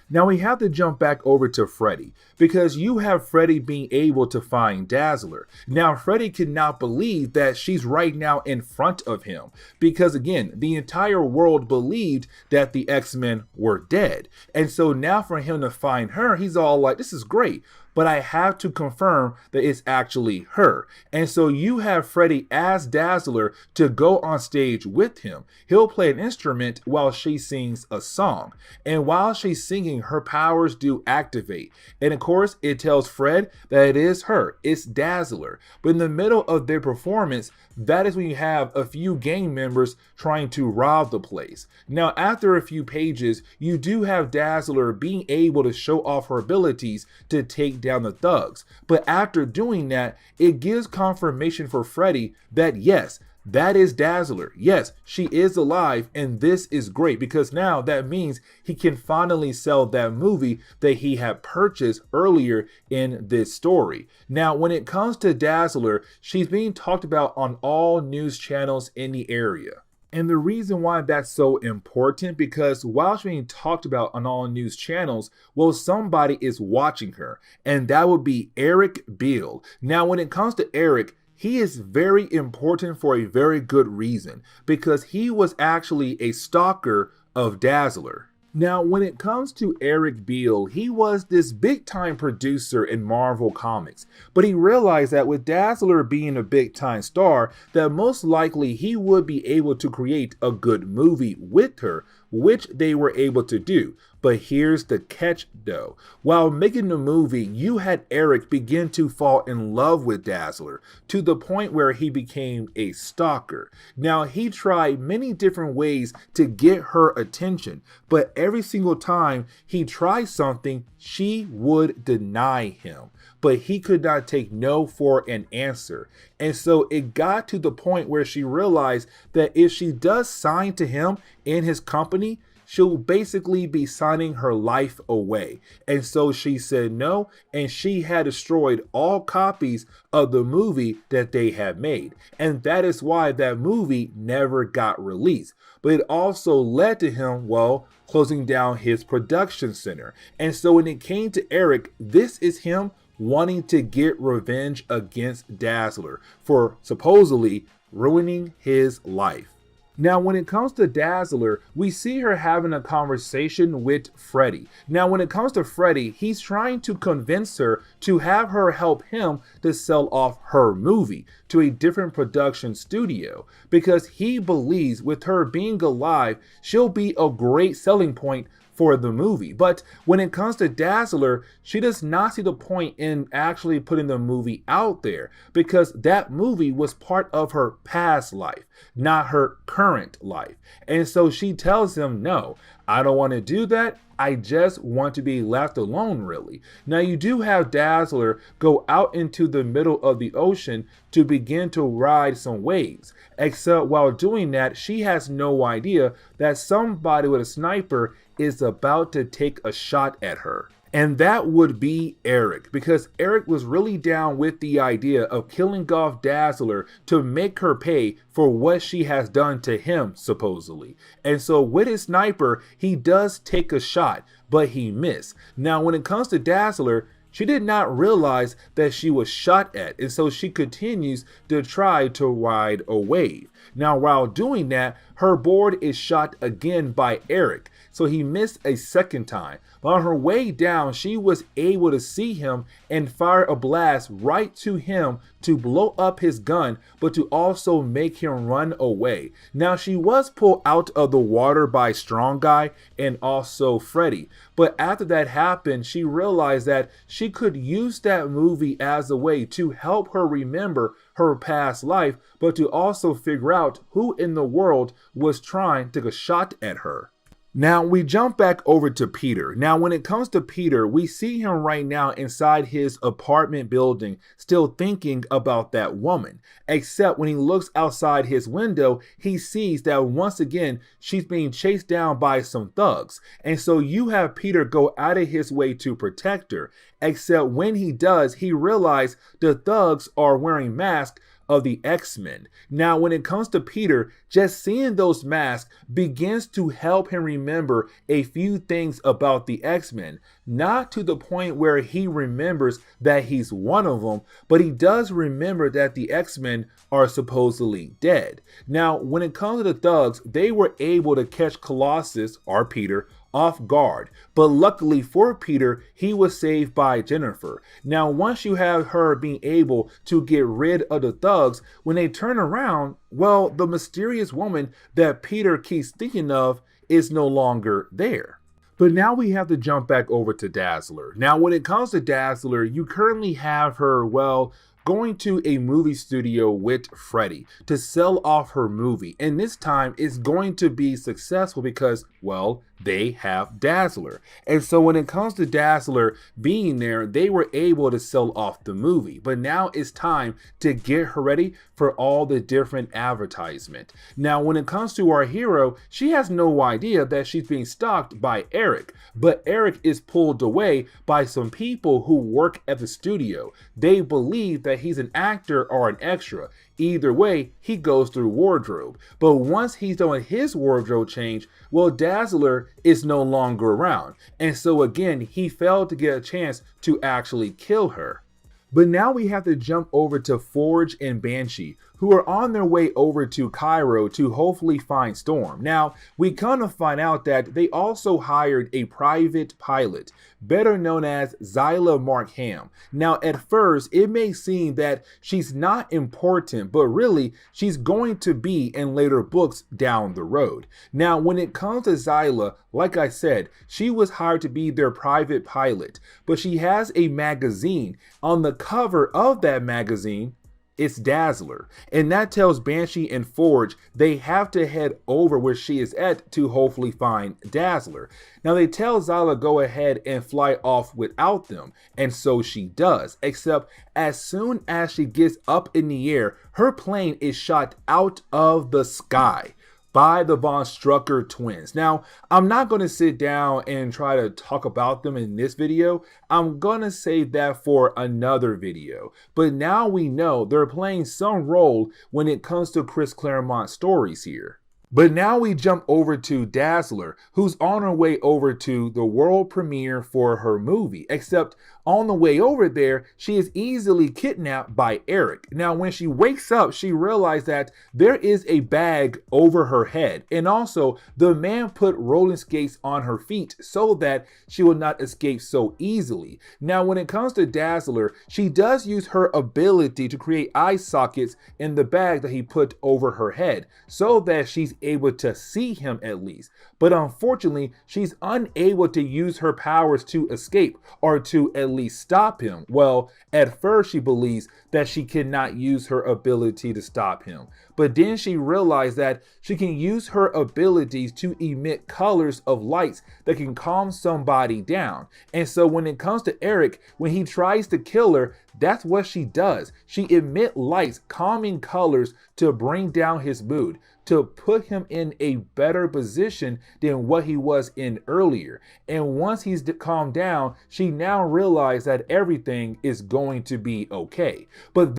Now we have to jump back over to Freddy, because you have Freddy being able to find Dazzler. Now Freddy cannot believe that she's right now in front of him, because again, the entire world believed that the X-Men were dead. And so now for him to find her, he's all like, this is great, but I have to confirm that it's actually her. And so you have Freddy ask Dazzler to go on stage with him. He'll play an instrument while she sings a song. And while she's singing, her powers do activate. And of course, it tells Fred that it is her. It's Dazzler. But in the middle of their performance, that is when you have a few gang members trying to rob the place. Now, after a few pages, you do have Dazzler being able to show off her abilities to take down the thugs. But after doing that, it gives confirmation for Freddy that yes, that is Dazzler. Yes, she is alive, and this is great, because now that means he can finally sell that movie that he had purchased earlier in this story. Now, when it comes to Dazzler, she's being talked about on all news channels in the area. And the reason why that's so important, because while she's being talked about on all news channels, well, somebody is watching her, and that would be Eric Beale. Now, when it comes to Eric, he is very important for a very good reason, because he was actually a stalker of Dazzler. Now, when it comes to Eric Beale, he was this big time producer in Marvel Comics, but he realized that with Dazzler being a big time star, that most likely he would be able to create a good movie with her, which they were able to do. But here's the catch though. While making the movie, you had Eric begin to fall in love with Dazzler to the point where he became a stalker. Now, he tried many different ways to get her attention, but every single time he tried something, she would deny him. But he could not take no for an answer. And so it got to the point where she realized that if she does sign to him in his company, she'll basically be signing her life away. And so she said no, and she had destroyed all copies of the movie that they had made. And that is why that movie never got released. But it also led to him, well, closing down his production center. And so when it came to Eric, this is him wanting to get revenge against Dazzler for supposedly ruining his life. Now, when it comes to Dazzler, we see her having a conversation with Freddy. Now, when it comes to Freddy, he's trying to convince her to have her help him to sell off her movie to a different production studio because he believes with her being alive, she'll be a great selling point for the movie. But when it comes to Dazzler, she does not see the point in actually putting the movie out there because that movie was part of her past life, not her current life. And so she tells him, no, I don't want to do that. I just want to be left alone, really. Now, you do have Dazzler go out into the middle of the ocean to begin to ride some waves. Except while doing that, she has no idea that somebody with a sniper is about to take a shot at her. And that would be Eric, because Eric was really down with the idea of killing off Dazzler to make her pay for what she has done to him, supposedly. And so with his sniper, he does take a shot, but he missed. Now, when it comes to Dazzler, she did not realize that she was shot at, and so she continues to try to ride a wave. Now, while doing that, her board is shot again by Eric, so he missed a second time. But on her way down, she was able to see him and fire a blast right to him to blow up his gun, but to also make him run away. Now, she was pulled out of the water by Strong Guy and also Freddy. But after that happened, she realized that she could use that movie as a way to help her remember her past life, but to also figure out who in the world was trying to take a shot at her. Now, we jump back over to Peter. Now, when it comes to Peter, we see him right now inside his apartment building, still thinking about that woman. Except when he looks outside his window, he sees that once again, she's being chased down by some thugs. And so you have Peter go out of his way to protect her. Except when he does, he realizes the thugs are wearing masks of the X-Men. Now, when it comes to Peter, just seeing those masks begins to help him remember a few things about the X-Men. Not to the point where he remembers that he's one of them, but he does remember that the X-Men are supposedly dead. Now, when it comes to the thugs, they were able to catch Colossus, or Peter, off guard, but luckily for Peter, he was saved by Jennifer. Now, once you have her being able to get rid of the thugs, when they turn around, well, the mysterious woman that Peter keeps thinking of is no longer there. But now we have to jump back over to Dazzler. Now, when it comes to Dazzler, you currently have her, well, going to a movie studio with Freddy to sell off her movie. And this time it's going to be successful because, well, they have Dazzler. And so when it comes to Dazzler being there, they were able to sell off the movie. But now it's time to get her ready for all the different advertisement. Now, when it comes to our hero, she has no idea that she's being stalked by Eric. But Eric is pulled away by some people who work at the studio. They believe that he's an actor or an extra. Either way, he goes through wardrobe. But once he's done his wardrobe change, well, Dazzler is no longer around. And so again, he failed to get a chance to actually kill her. But now we have to jump over to Forge and Banshee, who are on their way over to Cairo to hopefully find Storm. Now, we kind of find out that they also hired a private pilot, better known as Zyla Markham. Now, at first, it may seem that she's not important, but really, she's going to be in later books down the road. Now, when it comes to Zyla, like I said, she was hired to be their private pilot, but she has a magazine. On the cover of that magazine, it's Dazzler, and that tells Banshee and Forge they have to head over where she is at to hopefully find Dazzler. Now, they tell Zyla go ahead and fly off without them, and so she does, except as soon as she gets up in the air, her plane is shot out of the sky by the Von Strucker twins. Now, I'm not going to sit down and try to talk about them in this video. I'm going to save that for another video. But now we know they're playing some role when it comes to Chris Claremont's stories here. But now we jump over to Dazzler, who's on her way over to the world premiere for her movie. Except on the way over there, she is easily kidnapped by Eric. Now, when she wakes up, she realizes that there is a bag over her head. And also, the man put rolling skates on her feet so that she will not escape so easily. Now, when it comes to Dazzler, she does use her ability to create eye sockets in the bag that he put over her head so that she's able to see him at least. But unfortunately, she's unable to use her powers to escape or to at least stop him. Well, at first she believes that she cannot use her ability to stop him. But then she realized that she can use her abilities to emit colors of lights that can calm somebody down. And so when it comes to Eric, when he tries to kill her, that's what she does. She emits lights, calming colors to bring down his mood, to put him in a better position than what he was in earlier. And once he's calmed down, she now realizes that everything is going to be okay. But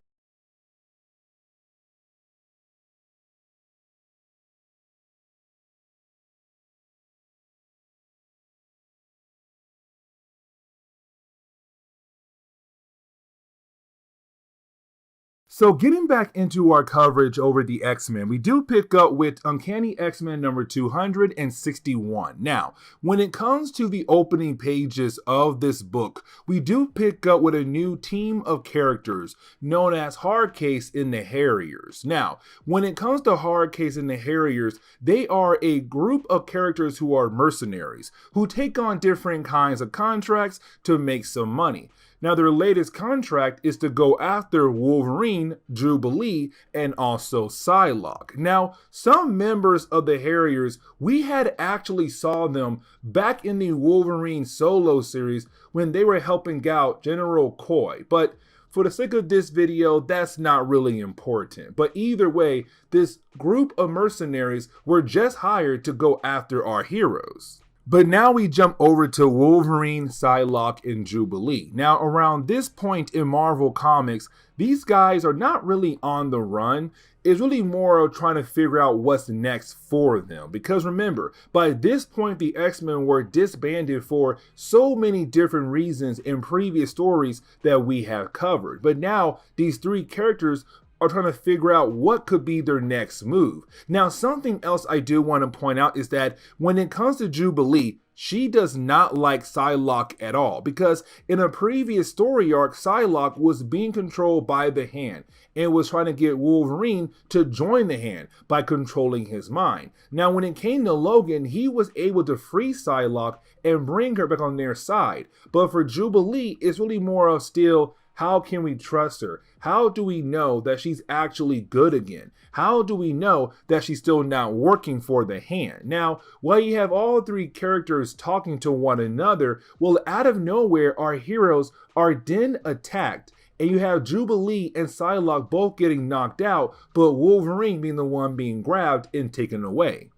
so getting back into our coverage over the X-Men, we do pick up with Uncanny X-Men number 261. Now, when it comes to the opening pages of this book, we do pick up with a new team of characters known as Hardcase and the Harriers. Now, when it comes to Hardcase and the Harriers, they are a group of characters who are mercenaries, who take on different kinds of contracts to make some money. Now, their latest contract is to go after Wolverine, Jubilee, and also Psylock. Now, some members of the Harriers, we had actually saw them back in the Wolverine solo series when they were helping out General Coy. But for the sake of this video, that's not really important. But either way, this group of mercenaries were just hired to go after our heroes. But now we jump over to Wolverine, Psylock, and Jubilee. Now, around this point in Marvel Comics, these guys are not really on the run. It's really more of trying to figure out what's next for them. Because remember, by this point, the X-Men were disbanded for so many different reasons in previous stories that we have covered. But now, these three characters are trying to figure out what could be their next move. Now, something else I do want to point out is that when it comes to Jubilee, she does not like Psylock at all, because in a previous story arc, Psylock was being controlled by the Hand and was trying to get Wolverine to join the Hand by controlling his mind. Now, when it came to Logan, he was able to free Psylock and bring her back on their side. But for Jubilee, it's really more of still, how can we trust her? How do we know that she's actually good again? How do we know that she's still not working for the Hand? Now, while you have all three characters talking to one another, well, out of nowhere, our heroes are then attacked. And you have Jubilee and Psylocke both getting knocked out, but Wolverine being the one being grabbed and taken away.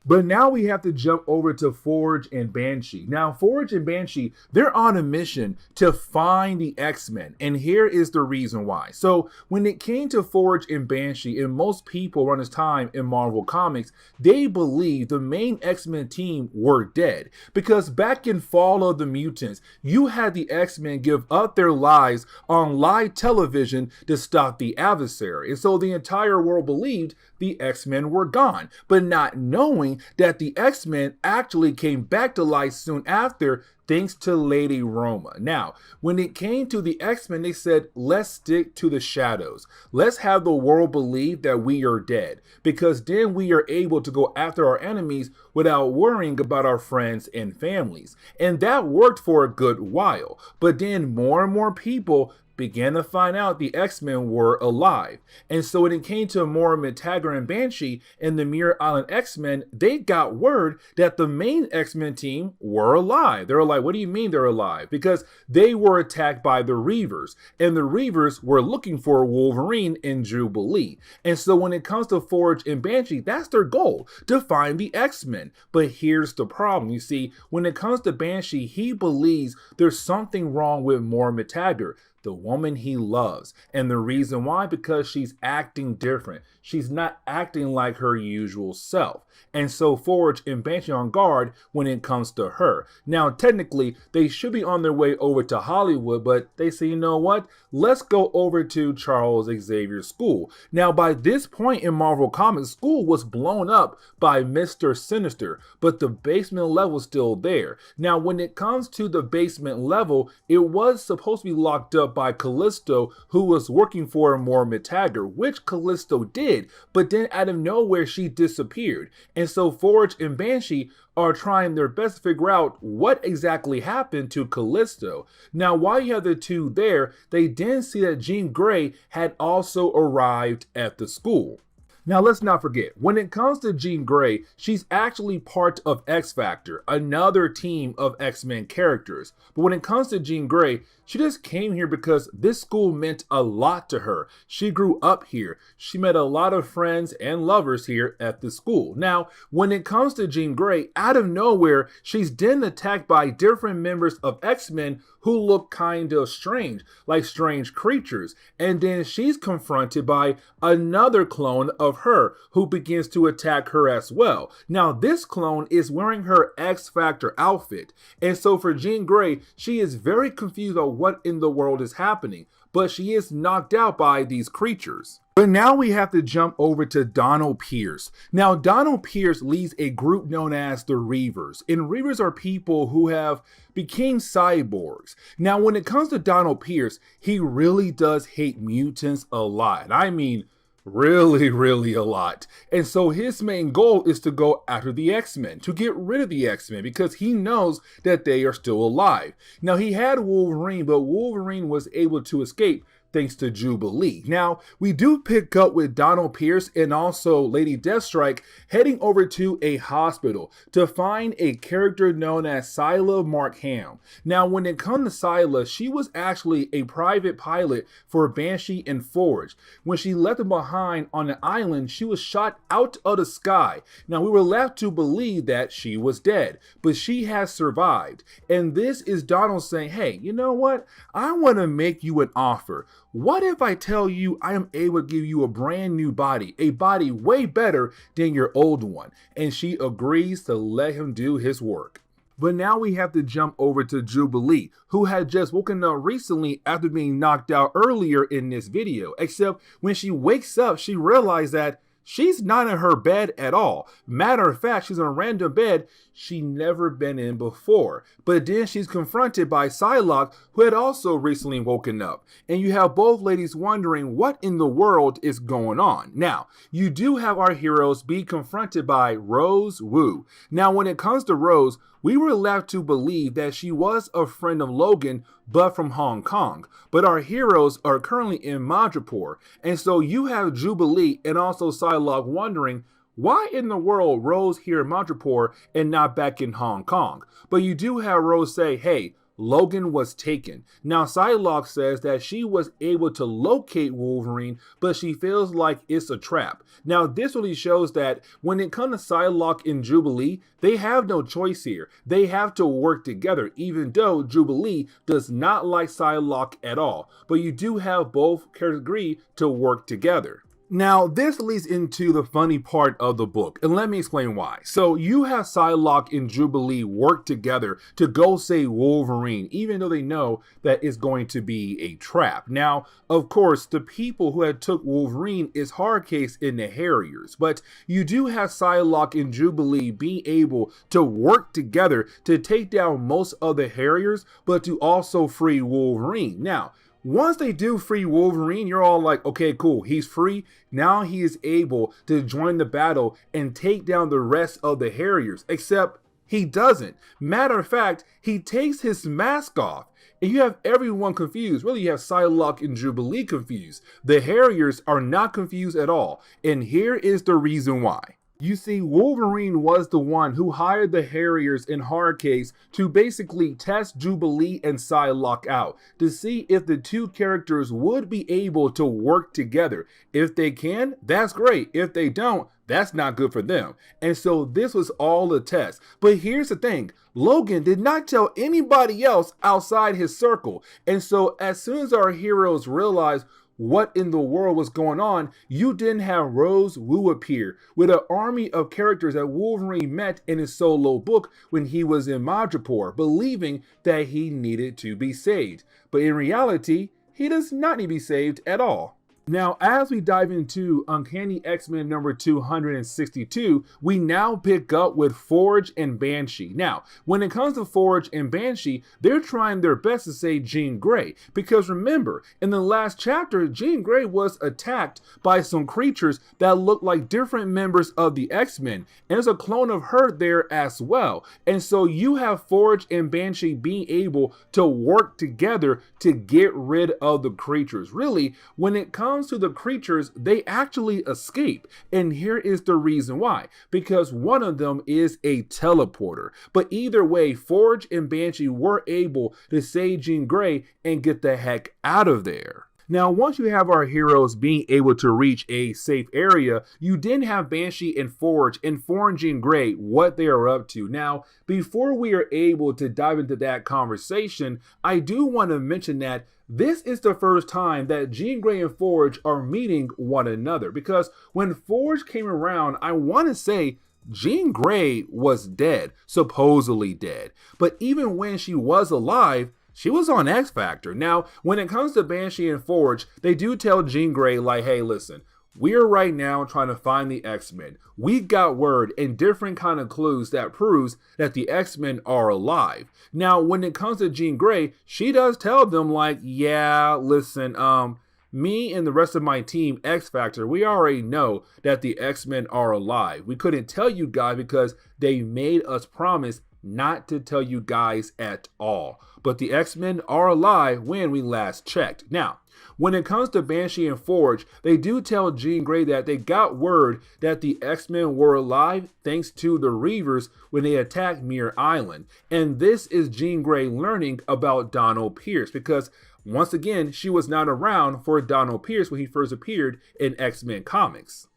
But now we have to jump over to Forge and Banshee. Now, Forge and Banshee, they're on a mission to find the X-Men, and here is the reason why. So, when it came to Forge and Banshee, and most people around this time in Marvel Comics, they believed the main X-Men team were dead. Because back in Fall of the Mutants, you had the X-Men give up their lives on live television to stop the adversary. And so the entire world believed the X-Men were gone, but not knowing that the X-Men actually came back to life soon after, thanks to Lady Roma. Now, when it came to the X-Men, they said, let's stick to the shadows. Let's have the world believe that we are dead, because then we are able to go after our enemies without worrying about our friends and families. And that worked for a good while, but then more and more people began to find out the X-Men were alive. And so when it came to Moira Taggart and Banshee and the Muir Island X-Men, they got word that the main X-Men team were alive. They were like, what do you mean they're alive? Because they were attacked by the Reavers, and the Reavers were looking for Wolverine and Jubilee. And so when it comes to Forge and Banshee, that's their goal, to find the X-Men. But here's the problem. You see, when it comes to Banshee, he believes there's something wrong with Moira Taggart. the woman he loves. And the reason why, because she's acting different. She's not acting like her usual self. And so Forge and Banshee on guard when it comes to her. Now, technically, they should be on their way over to Hollywood, but they say, you know what? Let's go over to Charles Xavier's school. Now, by this point in Marvel Comics, school was blown up by Mr. Sinister, but the basement level is still there. Now, when it comes to the basement level, it was supposed to be locked up by Callisto, who was working for Mormitager, which Callisto did, but then out of nowhere, she disappeared. And so Forge and Banshee are trying their best to figure out what exactly happened to Callisto. Now, while you have the two there, they didn't see that Jean Grey had also arrived at the school. Now, let's not forget, when it comes to Jean Grey, she's actually part of X-Factor, another team of X-Men characters. But when it comes to Jean Grey, she just came here because this school meant a lot to her. She grew up here. She met a lot of friends and lovers here at the school. Now, when it comes to Jean Grey, out of nowhere, she's then attacked by different members of X-Men who look kind of strange, like strange creatures. And then she's confronted by another clone of her who begins to attack her as well. Now, this clone is wearing her X-Factor outfit. And so for Jean Grey, she is very confused about what in the world is happening, but she is knocked out by these creatures. But now we have to jump over to Donald Pierce. Now, Donald Pierce leads a group known as the Reavers, and Reavers are people who have became cyborgs. Now, when it comes to Donald Pierce, he really does hate mutants a lot. I mean, really a lot. And so his main goal is to go after the X-Men, to get rid of the X-Men, because he knows that they are still alive. Now, he had Wolverine, but Wolverine was able to escape thanks to Jubilee. Now, we do pick up with Donald Pierce and also Lady Deathstrike heading over to a hospital to find a character known as Psylock Markham. Now, when it comes to Psylock, she was actually a private pilot for Banshee and Forge. When she left them behind on an island, she was shot out of the sky. Now, we were left to believe that she was dead, but she has survived. And this is Donald saying, hey, you know what? I want to make you an offer. What if I tell you I am able to give you a brand new body, a body way better than your old one? And she agrees to let him do his work. But now we have to jump over to Jubilee, who had just woken up recently after being knocked out earlier in this video. Except when she wakes up, she realized that she's not in her bed at all. Matter of fact, she's in a random bed she's never been in before. But then she's confronted by Psylock, who had also recently woken up. And you have both ladies wondering what in the world is going on. Now, you do have our heroes be confronted by Rose Wu. Now, when it comes to Rose, we were left to believe that she was a friend of Logan, but from Hong Kong. But our heroes are currently in Madripoor. And so you have Jubilee and also Psylock wondering, why in the world Rose here in Madripoor and not back in Hong Kong? But you do have Rose say, hey, Logan was taken. Now, Psylock says that she was able to locate Wolverine, but she feels like it's a trap. Now, this really shows that when it comes to Psylock and Jubilee, they have no choice here. They have to work together, even though Jubilee does not like Psylock at all. But you do have both characters agree to work together. Now, this leads into the funny part of the book, and let me explain why. So you have Psylock and Jubilee work together to go save Wolverine, even though they know that it's going to be a trap. Now, of course, the people who had took Wolverine is Hardcase and the Harriers, but you do have Psylock and Jubilee being able to work together to take down most of the Harriers, but to also free Wolverine. Now, once they do free Wolverine, you're all like, okay, cool, he's free. Now he is able to join the battle and take down the rest of the Harriers, except he doesn't. Matter of fact, he takes his mask off. And you have everyone confused. Really, you have Psylock and Jubilee confused. The Harriers are not confused at all. And here is the reason why. You see, Wolverine was the one who hired the Harriers in Hardcase to basically test Jubilee and Psylock out to see if the two characters would be able to work together. If they can, that's great. If they don't, that's not good for them. And so this was all a test. But here's the thing. Logan did not tell anybody else outside his circle. And so as soon as our heroes realized what in the world was going on, you didn't have Rose Wu appear with an army of characters that Wolverine met in his solo book when he was in Madripoor, believing that he needed to be saved. But in reality, he does not need to be saved at all. Now, as we dive into Uncanny X-Men number 262, we now pick up with Forge and Banshee. Now, when it comes to Forge and Banshee, they're trying their best to save Jean Grey. Because remember, in the last chapter, Jean Grey was attacked by some creatures that look like different members of the X-Men. And there's a clone of her there as well. And so you have Forge and Banshee being able to work together to get rid of the creatures. Really, when it comes to the creatures, they actually escape. And here is the reason why. Because one of them is a teleporter. But either way, Forge and Banshee were able to save Jean Grey and get the heck out of there. Now, once you have our heroes being able to reach a safe area, you then have Banshee and Forge inform Jean Grey what they are up to. Now, before we are able to dive into that conversation, I do want to mention that this is the first time that Jean Grey and Forge are meeting one another. Because when Forge came around, I want to say Jean Grey was dead, supposedly dead. But even when she was alive, she was on X Factor. Now, when it comes to Banshee and Forge, they do tell Jean Grey, like, hey, listen, we're right now trying to find the X-Men. We've got word and different kind of clues that proves that the X-Men are alive. Now, when it comes to Jean Grey, she does tell them, like, yeah, listen, me and the rest of my team, X Factor, we already know that the X-Men are alive. We couldn't tell you guys because they made us promise not to tell you guys at all. But the X-Men are alive when we last checked. Now, when it comes to Banshee and Forge, they do tell Jean Grey that they got word that the X-Men were alive thanks to the Reavers when they attacked Muir Island. And this is Jean Grey learning about Donald Pierce because once again, she was not around for Donald Pierce when he first appeared in X-Men comics.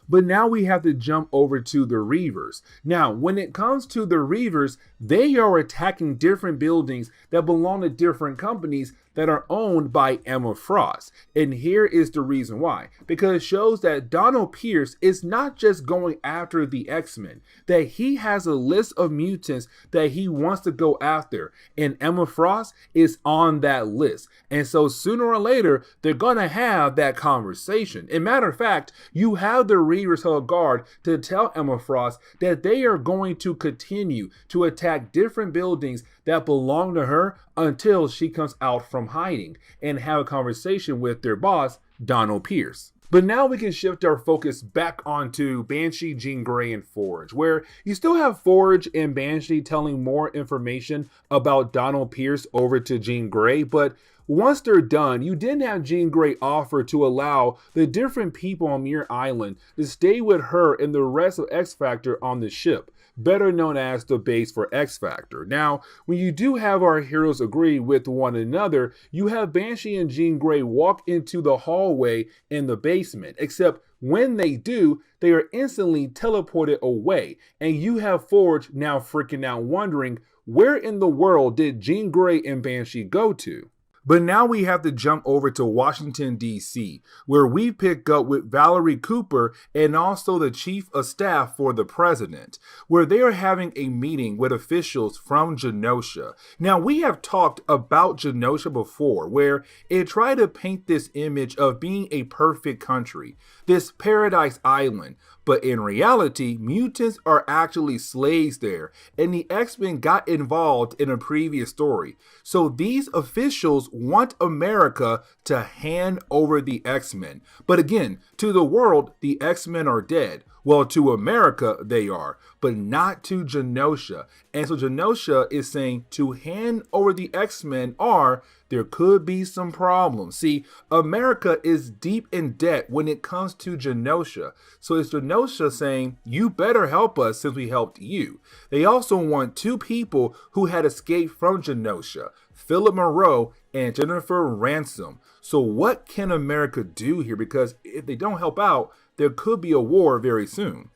But now we have to jump over to the Reavers. Now, when it comes to the Reavers, they are attacking different buildings that belong to different companies that are owned by Emma Frost. And here is the reason why. Because it shows that Donald Pierce is not just going after the X-Men, that he has a list of mutants that he wants to go after. And Emma Frost is on that list. And so sooner or later, they're going to have that conversation. As a matter of fact, you have the Reavers held guard to tell Emma Frost that they are going to continue to attack different buildings that belong to her until she comes out from hiding and have a conversation with their boss, Donald Pierce. But now we can shift our focus back onto Banshee, Jean Grey, and Forge, where you still have Forge and Banshee telling more information about Donald Pierce over to Jean Grey, but once they're done, you didn't have Jean Grey offer to allow the different people on Muir Island to stay with her and the rest of X Factor on the ship, better known as the base for X Factor. Now, when you do have our heroes agree with one another, you have Banshee and Jean Grey walk into the hallway in the basement, except when they do, they are instantly teleported away, and you have Forge now freaking out wondering, where in the world did Jean Grey and Banshee go to? But now we have to jump over to Washington, D.C., where we pick up with Valerie Cooper and also the chief of staff for the president, where they are having a meeting with officials from Genosha. Now, we have talked about Genosha before, where it tried to paint this image of being a perfect country, this paradise island. But in reality, mutants are actually slaves there, and the X-Men got involved in a previous story. So these officials want America to hand over the X-Men. But again, to the world, the X-Men are dead. Well, to America, they are, but not to Genosha. And so Genosha is saying to hand over the X-Men or there could be some problems. See, America is deep in debt when it comes to Genosha. So it's Genosha saying, you better help us since we helped you. They also want two people who had escaped from Genosha, Philip Monroe and Jennifer Ransom. So what can America do here? Because if they don't help out, there could be a war very soon.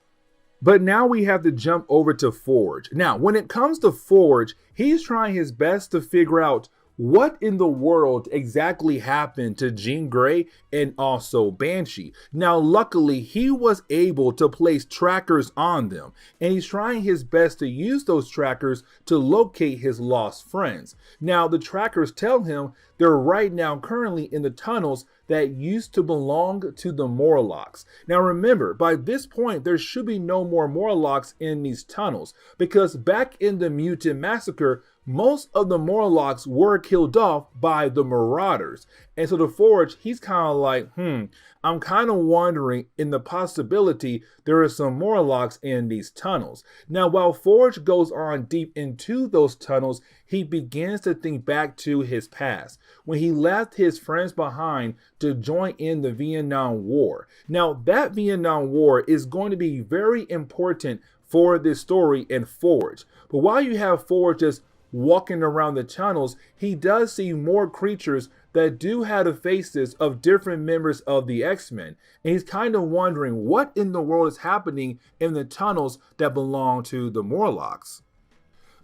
But now we have to jump over to Forge. Now, when it comes to Forge, he's trying his best to figure out what in the world exactly happened to Jean Grey and also Banshee. Now, luckily, he was able to place trackers on them, and he's trying his best to use those trackers to locate his lost friends. Now, the trackers tell him they're right now currently in the tunnels that used to belong to the Morlocks. Now remember, by this point, there should be no more Morlocks in these tunnels, because back in the Mutant Massacre, most of the Morlocks were killed off by the Marauders. And so the Forge, he's kind of like, I'm kind of wondering in the possibility there are some Morlocks in these tunnels. Now, while Forge goes on deep into those tunnels, he begins to think back to his past, when he left his friends behind to join in the Vietnam War. Now, that Vietnam War is going to be very important for this story in Forge. But while you have Forge just walking around the tunnels, he does see more creatures that do have the faces of different members of the X-Men. And he's kind of wondering what in the world is happening in the tunnels that belong to the Morlocks.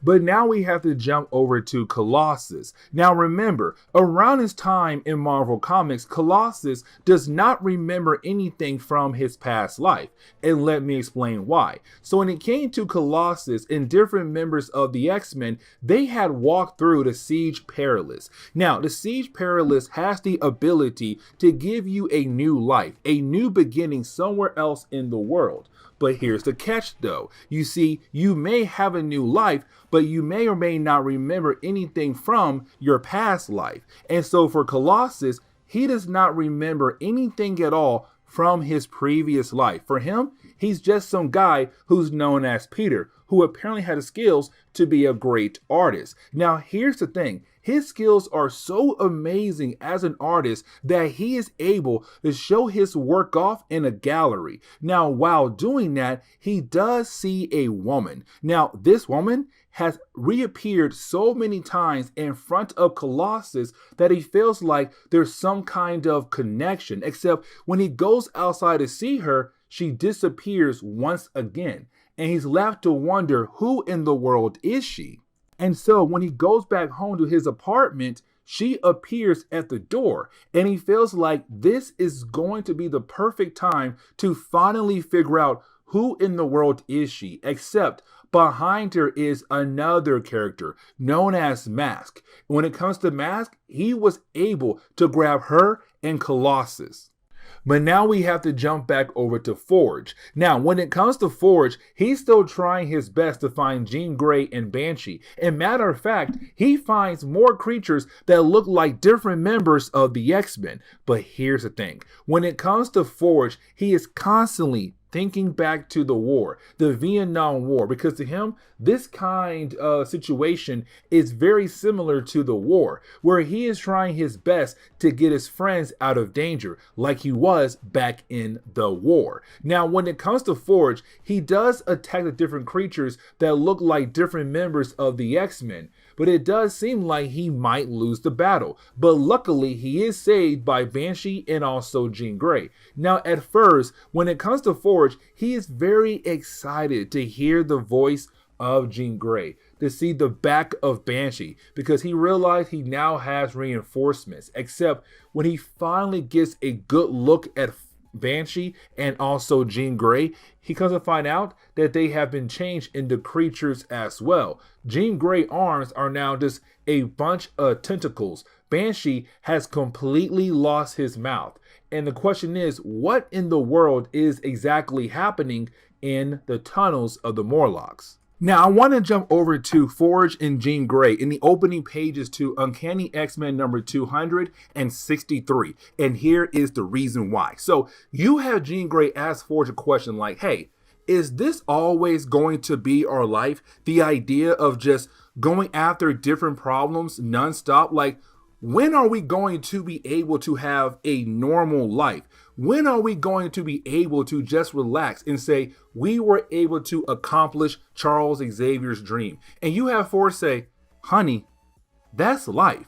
But now we have to jump over to Colossus. Now remember, around his time in Marvel Comics, Colossus does not remember anything from his past life. And let me explain why. So when it came to Colossus and different members of the X-Men, they had walked through the Siege Perilous. Now, the Siege Perilous has the ability to give you a new life, a new beginning somewhere else in the world. But here's the catch though. You see, you may have a new life, but you may or may not remember anything from your past life. And so for Colossus, he does not remember anything at all from his previous life. For him, he's just some guy who's known as Peter, who apparently had the skills to be a great artist. Now, here's the thing. His skills are so amazing as an artist that he is able to show his work off in a gallery. Now, while doing that, he does see a woman. Now, this woman has reappeared so many times in front of Colossus that he feels like there's some kind of connection, except when he goes outside to see her, she disappears once again. And he's left to wonder, who in the world is she? And so when he goes back home to his apartment, she appears at the door, and he feels like this is going to be the perfect time to finally figure out who in the world is she, except behind her is another character known as Mask. When it comes to Mask, he was able to grab her and Colossus. But now we have to jump back over to Forge. Now, when it comes to Forge, he's still trying his best to find Jean Grey and Banshee. And matter of fact, he finds more creatures that look like different members of the X-Men. But here's the thing. When it comes to Forge, he is constantly thinking back to the war, the Vietnam War, because to him, this kind of situation is very similar to the war, where he is trying his best to get his friends out of danger, like he was back in the war. Now, when it comes to Forge, he does attack the different creatures that look like different members of the X-Men, but it does seem like he might lose the battle. But luckily, he is saved by Banshee and also Jean Grey. Now, at first, when it comes to Forge, he is very excited to hear the voice of Jean Grey, to see the back of Banshee, because he realized he now has reinforcements, except when he finally gets a good look at Banshee and also Jean Grey, he comes to find out that they have been changed into creatures as well. Jean Grey arms are now just a bunch of tentacles. Banshee has completely lost his mouth. And the question is, what in the world is exactly happening in the tunnels of the Morlocks? Now, I want to jump over to Forge and Jean Grey in the opening pages to Uncanny X-Men number 263. And here is the reason why. So you have Jean Grey ask Forge a question like, hey, is this always going to be our life? The idea of just going after different problems nonstop? Like, when are we going to be able to have a normal life? When are we going to be able to just relax and say, we were able to accomplish Charles Xavier's dream? And you have Forge say, honey, that's life.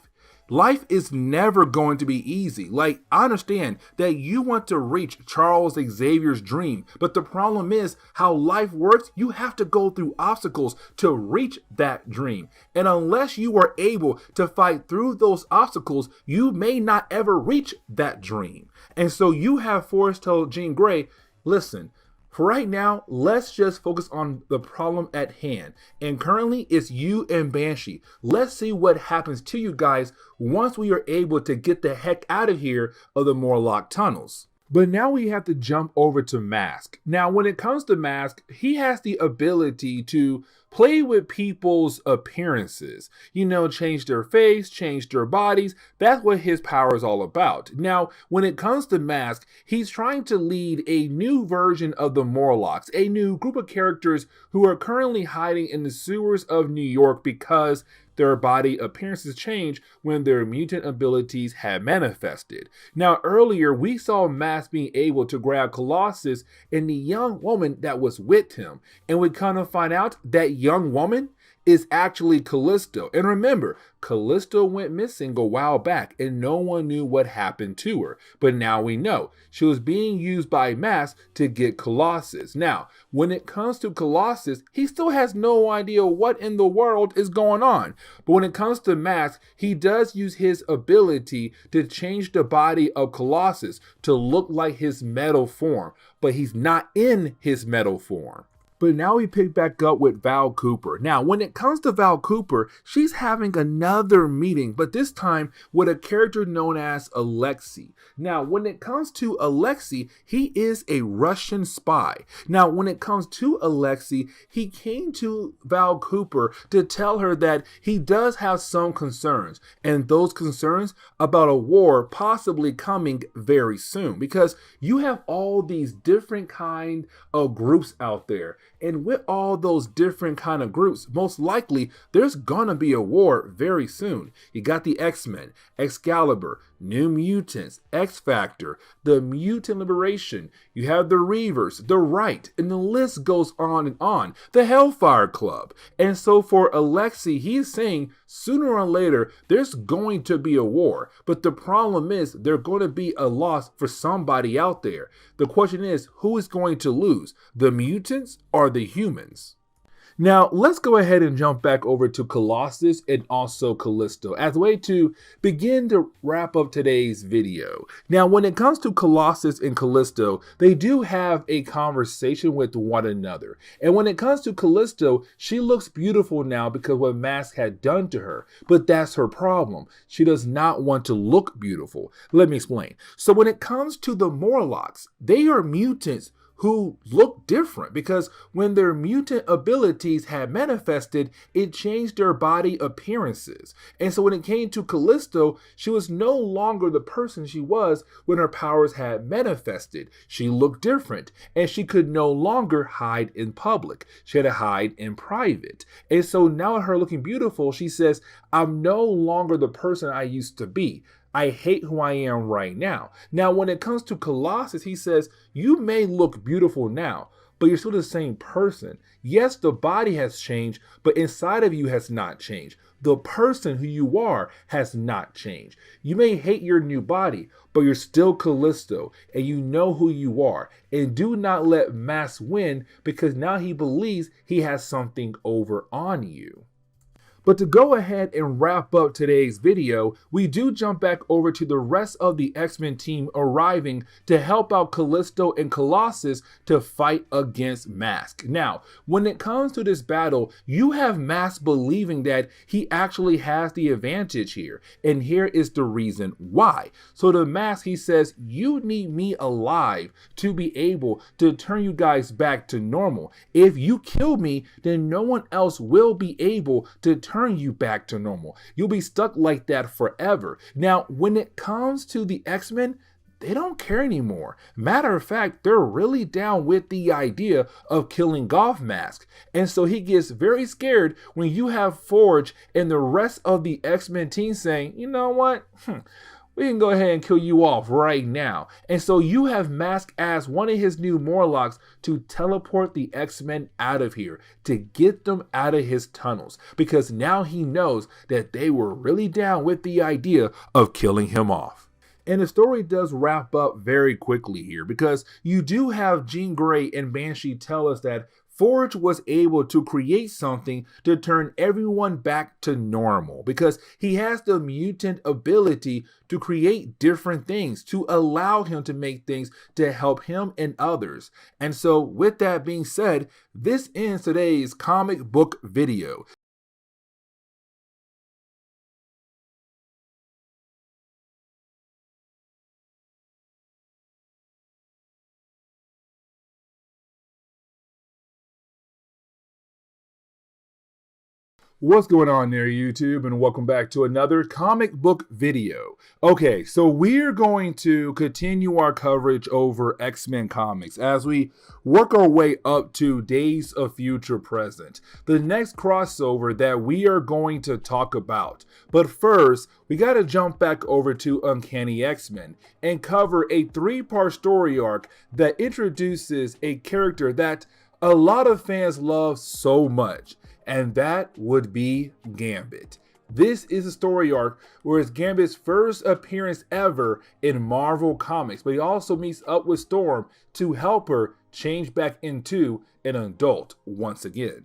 Life is never going to be easy. Like, I understand that you want to reach Charles Xavier's dream, but the problem is how life works. You have to go through obstacles to reach that dream. And unless you are able to fight through those obstacles, you may not ever reach that dream. And so you have Forge tell Jean Grey, listen, for right now, let's just focus on the problem at hand. And currently, it's you and Banshee. Let's see what happens to you guys once we are able to get the heck out of here of the Morlock tunnels. But now we have to jump over to Mask. Now, when it comes to Mask, he has the ability to play with people's appearances. You know, change their face, change their bodies. That's what his power is all about. Now, when it comes to Mask, he's trying to lead a new version of the Morlocks, a new group of characters who are currently hiding in the sewers of New York because their body appearances change when their mutant abilities have manifested. Now, earlier we saw Mask being able to grab Colossus and the young woman that was with him. And we kind of find out that young woman is actually Callisto. And remember, Callisto went missing a while back and no one knew what happened to her. But now we know. She was being used by Mask to get Colossus. Now, when it comes to Colossus, he still has no idea what in the world is going on. But when it comes to Mask, he does use his ability to change the body of Colossus to look like his metal form. But he's not in his metal form. But now we pick back up with Val Cooper. Now, when it comes to Val Cooper, she's having another meeting, but this time with a character known as Alexei. Now, when it comes to Alexei, he is a Russian spy. Now, when it comes to Alexei, he came to Val Cooper to tell her that he does have some concerns, and those concerns about a war possibly coming very soon, because you have all these different kind of groups out there. And with all those different kind of groups, most likely there's gonna be a war very soon. You got the X-Men, Excalibur, New Mutants, X-Factor, the Mutant Liberation. You have the Reavers, the Right, and the list goes on and on. The Hellfire Club. And so for Alexei, he's saying sooner or later there's going to be a war. But the problem is there's going to be a loss for somebody out there. The question is, who is going to lose? The mutants or the humans? Now, let's go ahead and jump back over to Colossus and also Callisto as a way to begin to wrap up today's video. Now, when it comes to Colossus and Callisto, they do have a conversation with one another. And when it comes to Callisto, she looks beautiful now because what Mask had done to her. But that's her problem. She does not want to look beautiful. Let me explain. So when it comes to the Morlocks, they are mutants who look different because when their mutant abilities had manifested, it changed their body appearances. And so when it came to Callisto, she was no longer the person she was when her powers had manifested. She looked different and she could no longer hide in public. She had to hide in private. And so now her looking beautiful, she says, I'm no longer the person I used to be. I hate who I am right now. Now, when it comes to Colossus, he says, you may look beautiful now, but you're still the same person. Yes, the body has changed, but inside of you has not changed. The person who you are has not changed. You may hate your new body, but you're still Callisto, and you know who you are. And do not let Mask win, because now he believes he has something over on you. But to go ahead and wrap up today's video, we do jump back over to the rest of the X-Men team arriving to help out Callisto and Colossus to fight against Mask. Now, when it comes to this battle, you have Mask believing that he actually has the advantage here. And here is the reason why. So to Mask, he says, you need me alive to be able to turn you guys back to normal. If you kill me, then no one else will be able to turn you back to normal. You'll be stuck like that forever. Now, when it comes to the X-Men, they don't care anymore. Matter of fact, they're really down with the idea of killing off Mask. And so he gets very scared when you have Forge and the rest of the X-Men team saying, you know what? We can go ahead and kill you off right now. And so you have Mask ask one of his new morlocks to teleport the X-Men out of here, to get them out of his tunnels, because now he knows that they were really down with the idea of killing him off. And the story does wrap up very quickly here, because you do have Jean Grey and Banshee tell us that Forge was able to create something to turn everyone back to normal, because he has the mutant ability to create different things, to allow him to make things to help him and others. And so with that being said, this ends today's comic book video. What's going on there, YouTube, and welcome back to another comic book video. Okay, so we're going to continue our coverage over X-Men comics as we work our way up to Days of Future Present, the next crossover that we are going to talk about. But first, we got to jump back over to Uncanny X-Men and cover a 3-part story arc that introduces a character that a lot of fans love so much. And that would be Gambit. This is a story arc where it's Gambit's first appearance ever in Marvel Comics, but he also meets up with Storm to help her change back into an adult once again.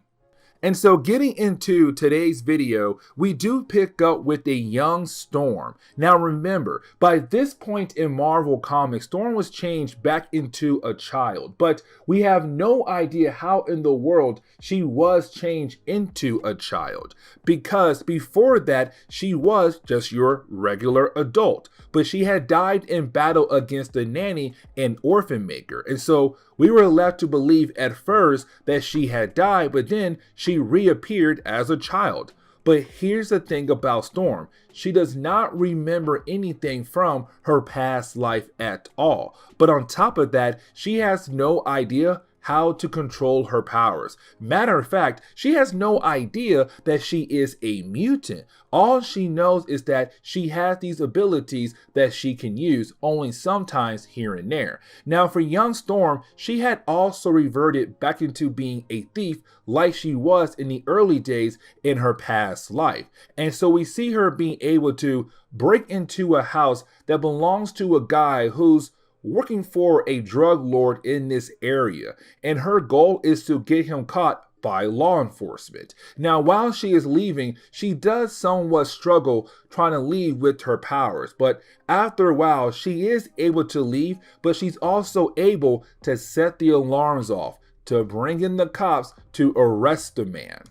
And so getting into today's video, we do pick up with a young Storm. Now remember, by this point in Marvel Comics, Storm was changed back into a child, but we have no idea how in the world she was changed into a child, because before that, she was just your regular adult, but she had died in battle against the Nanny and Orphan Maker. And so we were left to believe at first that she had died, but then she reappeared as a child. But here's the thing about Storm. She does not remember anything from her past life at all. But on top of that, she has no idea how to control her powers. Matter of fact, she has no idea that she is a mutant. All she knows is that she has these abilities that she can use only sometimes here and there. Now for young Storm, she had also reverted back into being a thief like she was in the early days in her past life. And so we see her being able to break into a house that belongs to a guy who's working for a drug lord in this area, and her goal is to get him caught by law enforcement. Now, while she is leaving, she does somewhat struggle trying to leave with her powers, but after a while, she is able to leave, but she's also able to set the alarms off to bring in the cops to arrest the man.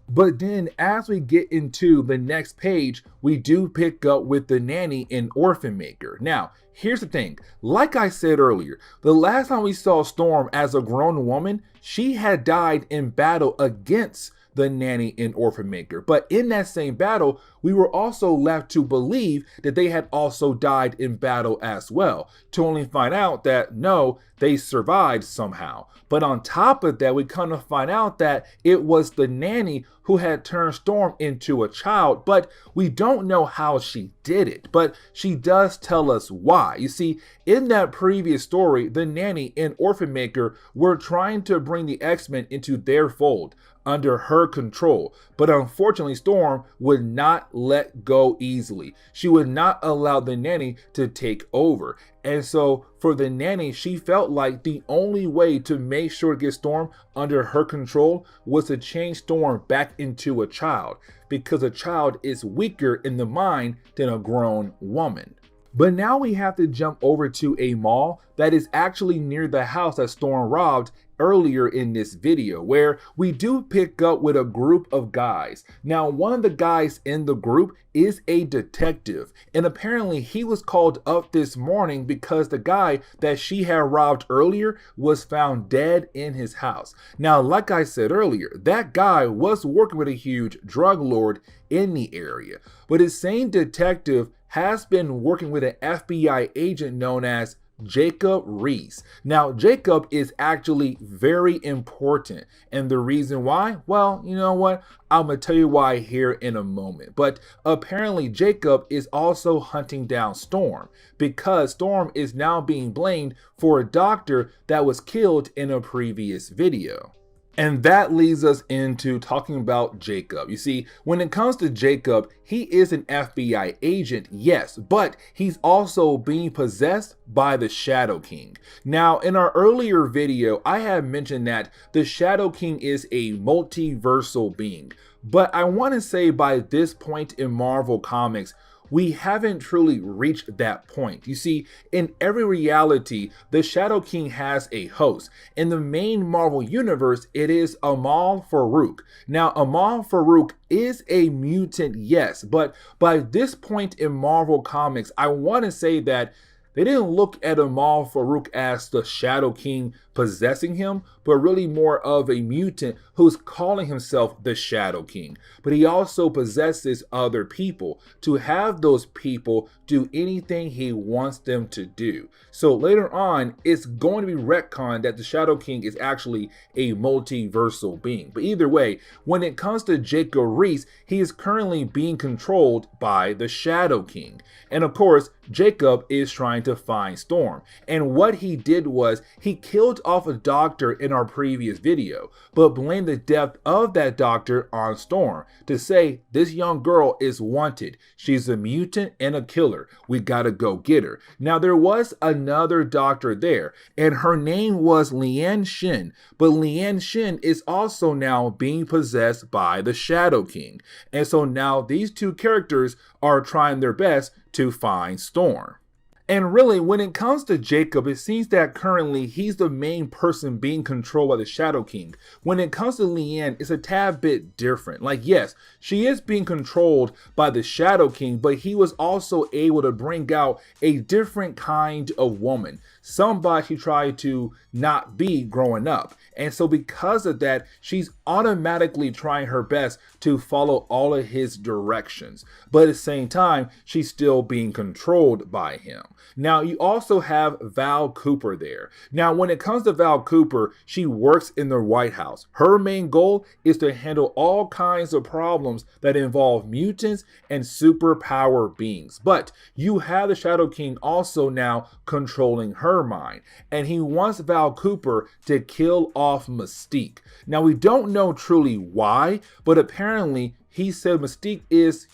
But then as we get into the next page, we do pick up with the Nanny and Orphan Maker. Now, here's the thing. Like I said earlier, the last time we saw Storm as a grown woman, she had died in battle against the Nanny and Orphan Maker. But in that same battle, we were also left to believe that they had also died in battle as well, to only find out that no, they survived somehow. But on top of that, we come to find out that it was the Nanny who had turned Storm into a child, but we don't know how she did it. But she does tell us why. You see, in that previous story, the Nanny and Orphan Maker were trying to bring the X-Men into their fold, under her control. But unfortunately, Storm would not let go easily. She would not allow the Nanny to take over. And so for the Nanny, she felt like the only way to make sure to get Storm under her control was to change Storm back into a child, because a child is weaker in the mind than a grown woman. But now we have to jump over to a mall that is actually near the house that Storm robbed earlier in this video, where we do pick up with a group of guys. Now, one of the guys in the group is a detective, and apparently he was called up this morning because the guy that she had robbed earlier was found dead in his house. Now, like I said earlier, that guy was working with a huge drug lord in the area, but his same detective has been working with an FBI agent known as Jacob Reese. Now, Jacob is actually very important, and the reason why, well, you know what, I'm gonna tell you why here in a moment. But apparently Jacob is also hunting down Storm, because Storm is now being blamed for a doctor that was killed in a previous video. And that leads us into talking about Jacob. You see, when it comes to Jacob, he is an FBI agent, yes, but he's also being possessed by the Shadow King. Now, in our earlier video, I had mentioned that the Shadow King is a multiversal being, but I want to say by this point in Marvel Comics, we haven't truly reached that point. You see, in every reality, the Shadow King has a host. In the main Marvel universe, it is Amal Farouk. Now, Amal Farouk is a mutant, yes, but by this point in Marvel Comics, I want to say that they didn't look at Amal Farouk as the Shadow King possessing him, but really more of a mutant who's calling himself the Shadow King. But he also possesses other people to have those people do anything he wants them to do. So later on, it's going to be retconned that the Shadow King is actually a multiversal being. But either way, when it comes to Jacob Reese, he is currently being controlled by the Shadow King. And of course, Jacob is trying to find Storm. And what he did was he killed off a doctor in our previous video, but blamed the death of that doctor on Storm to say this young girl is wanted. She's a mutant and a killer. We gotta go get her. Now, there was another doctor there, and her name was Lian Shin, but Lian Shin is also now being possessed by the Shadow King. And so now these two characters are trying their best to find Storm. And really, when it comes to Jacob, it seems that currently he's the main person being controlled by the Shadow King. When it comes to Lian, it's a tad bit different. Like, yes, she is being controlled by the Shadow King, but he was also able to bring out a different kind of woman. Somebody she tried to not be growing up. And so because of that, she's automatically trying her best to follow all of his directions. But at the same time, she's still being controlled by him. Now, you also have Val Cooper there. Now, when it comes to Val Cooper, she works in the White House. Her main goal is to handle all kinds of problems that involve mutants and superpower beings. But you have the Shadow King also now controlling her mind, and he wants Val Cooper to kill off Mystique. Now, we don't know truly why, but apparently he said Mystique is,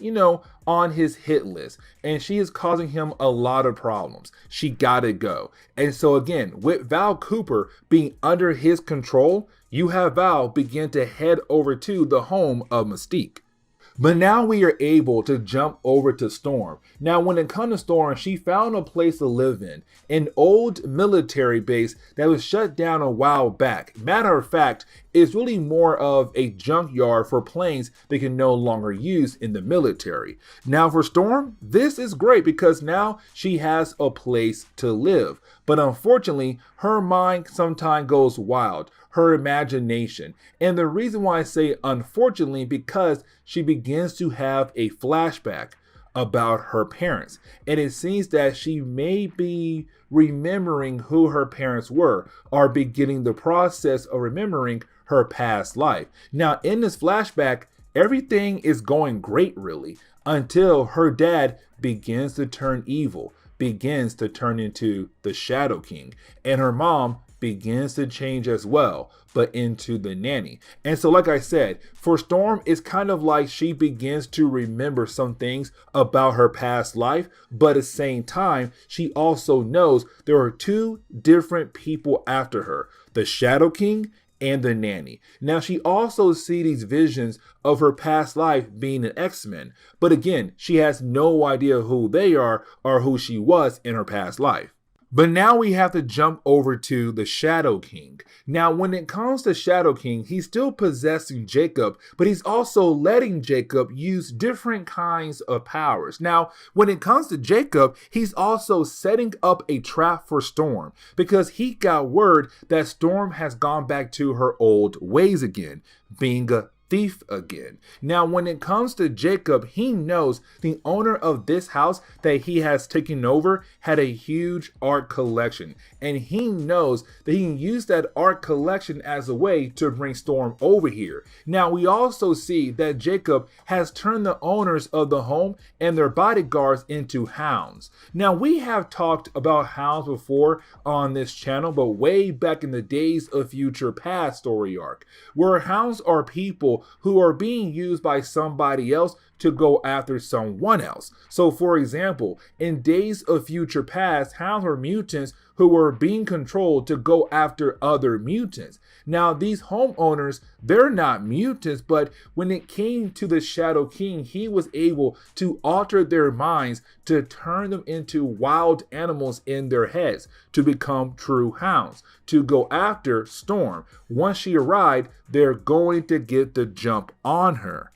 on his hit list, and she is causing him a lot of problems. She gotta go. And so again, with Val Cooper being under his control, you have Val begin to head over to the home of Mystique. But now we are able to jump over to Storm. Now, when it comes to Storm, she found a place to live in, an old military base that was shut down a while back. Matter of fact, it's really more of a junkyard for planes they can no longer use in the military. Now for Storm, this is great because now she has a place to live. But unfortunately, her mind sometimes goes wild, her imagination. And the reason why I say unfortunately, because she begins to have a flashback about her parents. And it seems that she may be remembering who her parents were, or beginning the process of remembering her past life. Now, in this flashback, everything is going great, really, until her dad begins to turn evil, begins to turn into the Shadow King, and her mom begins to change as well, but into the Nanny. And so like I said, for Storm, it's kind of like she begins to remember some things about her past life, but at the same time, she also knows there are two different people after her, the Shadow King and the Nanny. Now, she also sees these visions of her past life being an X-Men, but again, she has no idea who they are or who she was in her past life. But now we have to jump over to the Shadow King. Now, when it comes to Shadow King, he's still possessing Jacob, but he's also letting Jacob use different kinds of powers. Now, when it comes to Jacob, he's also setting up a trap for Storm because he got word that Storm has gone back to her old ways again, being a thief again. Now, when it comes to Jacob, he knows the owner of this house that he has taken over had a huge art collection, and he knows that he can use that art collection as a way to bring Storm over here. Now, we also see that Jacob has turned the owners of the home and their bodyguards into hounds. Now, we have talked about hounds before on this channel, but way back in the Days of Future Past story arc, where hounds are people who are being used by somebody else to go after someone else. So for example, in Days of Future Past, hounds were mutants who were being controlled to go after other mutants. Now these homeowners, they're not mutants, but when it came to the Shadow King, he was able to alter their minds to turn them into wild animals in their heads to become true hounds, to go after Storm. Once she arrived, they're going to get the jump on her.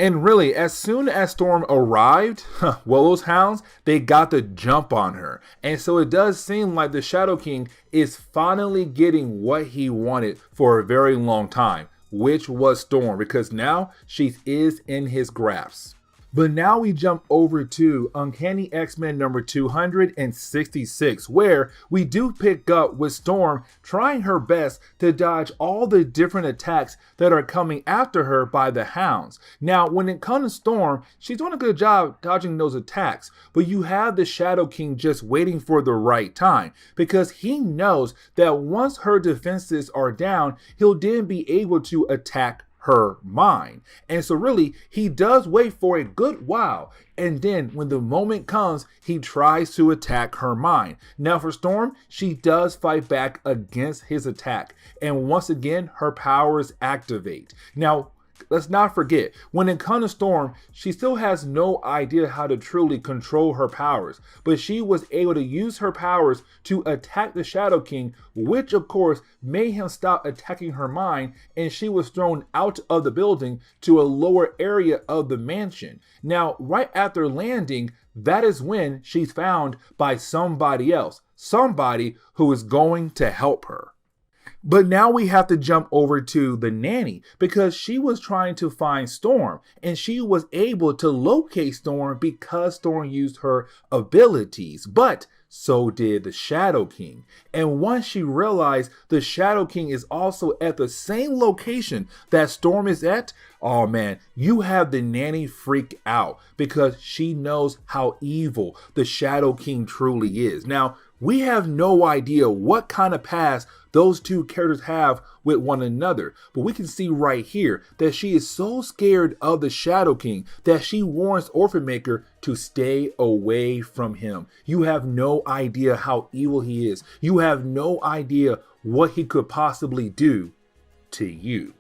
And really, as soon as Storm arrived, well, those hounds, they got the jump on her. And so it does seem like the Shadow King is finally getting what he wanted for a very long time, which was Storm, because now she is in his grasp. But now we jump over to Uncanny X-Men number 266, where we do pick up with Storm trying her best to dodge all the different attacks that are coming after her by the hounds. Now, when it comes to Storm, she's doing a good job dodging those attacks, but you have the Shadow King just waiting for the right time, because he knows that once her defenses are down, he'll then be able to attack her mind. And so really, he does wait for a good while, and then when the moment comes, he tries to attack her mind. Now for Storm, she does fight back against his attack, and once again, her powers activate. Now, let's not forget, when it comes to Storm, she still has no idea how to truly control her powers, but she was able to use her powers to attack the Shadow King, which of course made him stop attacking her mind, and she was thrown out of the building to a lower area of the mansion. Now, right after landing, that is when she's found by somebody else, somebody who is going to help her. But now we have to jump over to the Nanny, because she was trying to find Storm, and she was able to locate Storm because Storm used her abilities, but so did the Shadow King. And once she realized the Shadow King is also at the same location that Storm is at, oh man, you have the Nanny freak out because she knows how evil the Shadow King truly is. Now, we have no idea what kind of past those two characters have with one another, but we can see right here that she is so scared of the Shadow King that she warns Orphan Maker to stay away from him. You have no idea how evil he is. You have no idea what he could possibly do to you.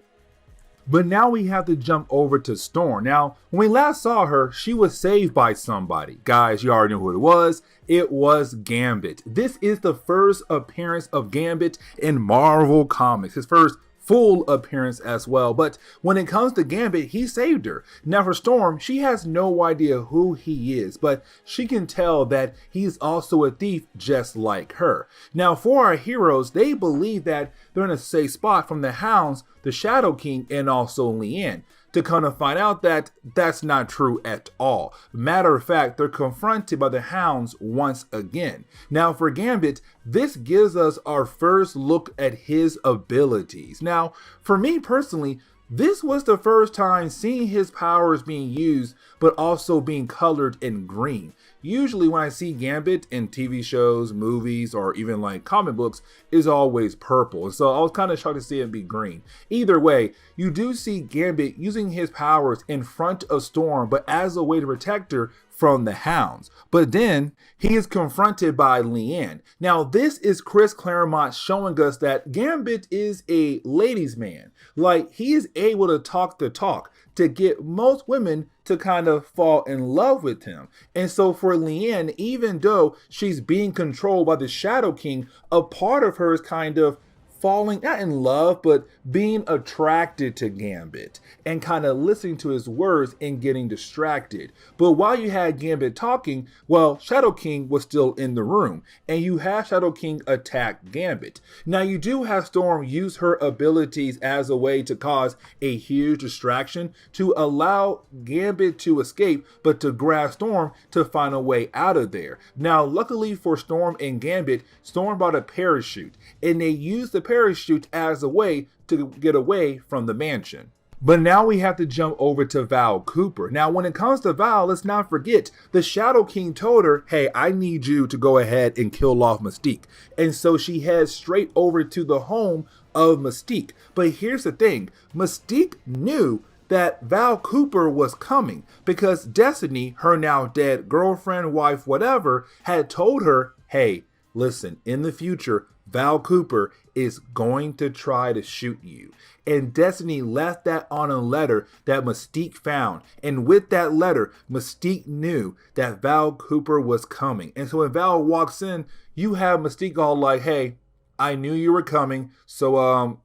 But now we have to jump over to Storm. Now, when we last saw her, she was saved by somebody. Guys, you already know who it was. It was Gambit. This is the first appearance of Gambit in Marvel Comics. His first full appearance as well. But when it comes to Gambit, he saved her. Now for Storm, she has no idea who he is, but she can tell that he's also a thief just like her. Now for our heroes, they believe that they're in a safe spot from the hounds, the Shadow King, and also Leanne. To kind of find out that that's not true at all. Matter of fact, they're confronted by the hounds once again. Now for Gambit, this gives us our first look at his abilities. Now, for me personally, this was the first time seeing his powers being used but also being colored in green. Usually when I see Gambit in TV shows, movies, or even like comic books, is always purple. And so I was kind of shocked to see it be green. Either way, you do see Gambit using his powers in front of Storm, but as a way to protect her from the hounds. But then he is confronted by Liane. Now this is Chris Claremont showing us that Gambit is a ladies' man. Like, he is able to talk the talk to get most women to kind of fall in love with him. And so for Liane, even though she's being controlled by the Shadow King, a part of her is kind of falling, not in love, but being attracted to Gambit and kind of listening to his words and getting distracted. But while you had Gambit talking, well, Shadow King was still in the room, and you have Shadow King attack Gambit. Now you do have Storm use her abilities as a way to cause a huge distraction to allow Gambit to escape, but to grab Storm to find a way out of there. Now luckily for Storm and Gambit, Storm brought a parachute, and they used the parachute as a way to get away from the mansion. But now we have to jump over to Val Cooper. Now when it comes to Val, let's not forget the Shadow King told her, hey, I need you to go ahead and kill off Mystique. And so she heads straight over to the home of Mystique. But here's the thing, Mystique knew that Val Cooper was coming because Destiny, her now dead girlfriend, wife, whatever, had told her, hey, listen, in the future, Val Cooper is going to try to shoot you. And Destiny left that on a letter that Mystique found. And with that letter, Mystique knew that Val Cooper was coming. And so when Val walks in, you have Mystique all like, hey, I knew you were coming. So,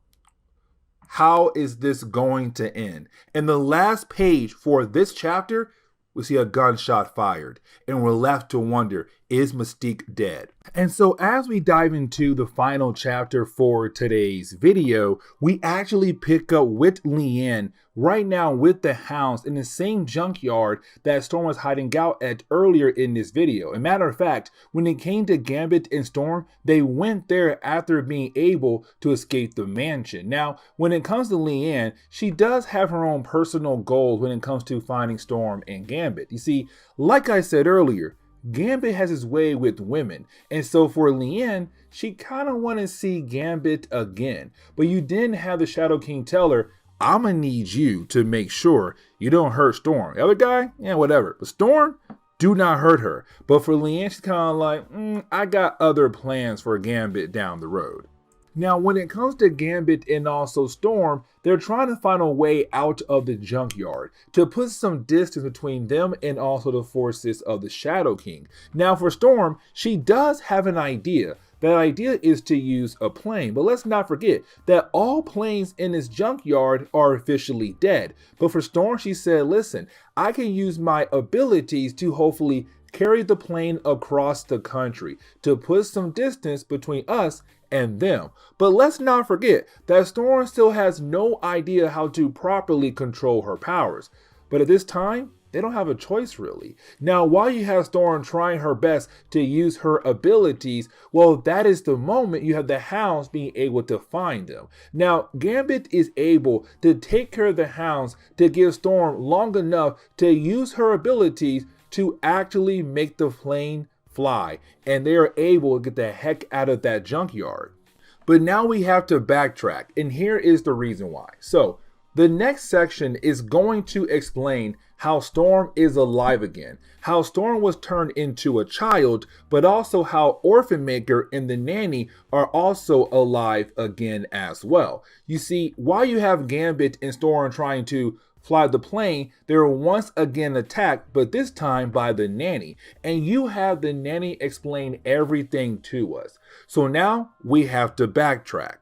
how is this going to end? And the last page for this chapter, we see a gunshot fired, and we're left to wonder, is Mystique dead? And so as we dive into the final chapter for today's video, we actually pick up with Liane right now with the hounds in the same junkyard that Storm was hiding out at earlier in this video. As a matter of fact, when it came to Gambit and Storm, they went there after being able to escape the mansion. Now, when it comes to Liane, she does have her own personal goals when it comes to finding Storm and Gambit. You see, like I said earlier, Gambit has his way with women, and so for Liane, she kind of want to see Gambit again. But you didn't have the Shadow King tell her, I'm gonna need you to make sure you don't hurt Storm. The other guy, yeah, whatever. But Storm, do not hurt her. But for Liane, she's kind of like, I got other plans for Gambit down the road. Now, when it comes to Gambit and also Storm, they're trying to find a way out of the junkyard to put some distance between them and also the forces of the Shadow King. Now, for Storm, she does have an idea. That idea is to use a plane, but let's not forget that all planes in this junkyard are officially dead. But for Storm, she said, listen, I can use my abilities to hopefully carry the plane across the country to put some distance between us and them. But let's not forget that Storm still has no idea how to properly control her powers. But at this time, they don't have a choice really. Now, while you have Storm trying her best to use her abilities, well, that is the moment you have the hounds being able to find them. Now, Gambit is able to take care of the hounds to give Storm long enough to use her abilities to actually make the plane fly, and they are able to get the heck out of that junkyard. But now we have to backtrack, and here is the reason why. So the next section is going to explain how Storm is alive again, how Storm was turned into a child, but also how Orphan Maker and the Nanny are also alive again as well. You see, while you have Gambit and Storm trying to fly the plane, they were once again attacked, but this time by the Nanny. And you have the Nanny explain everything to us. So now we have to backtrack.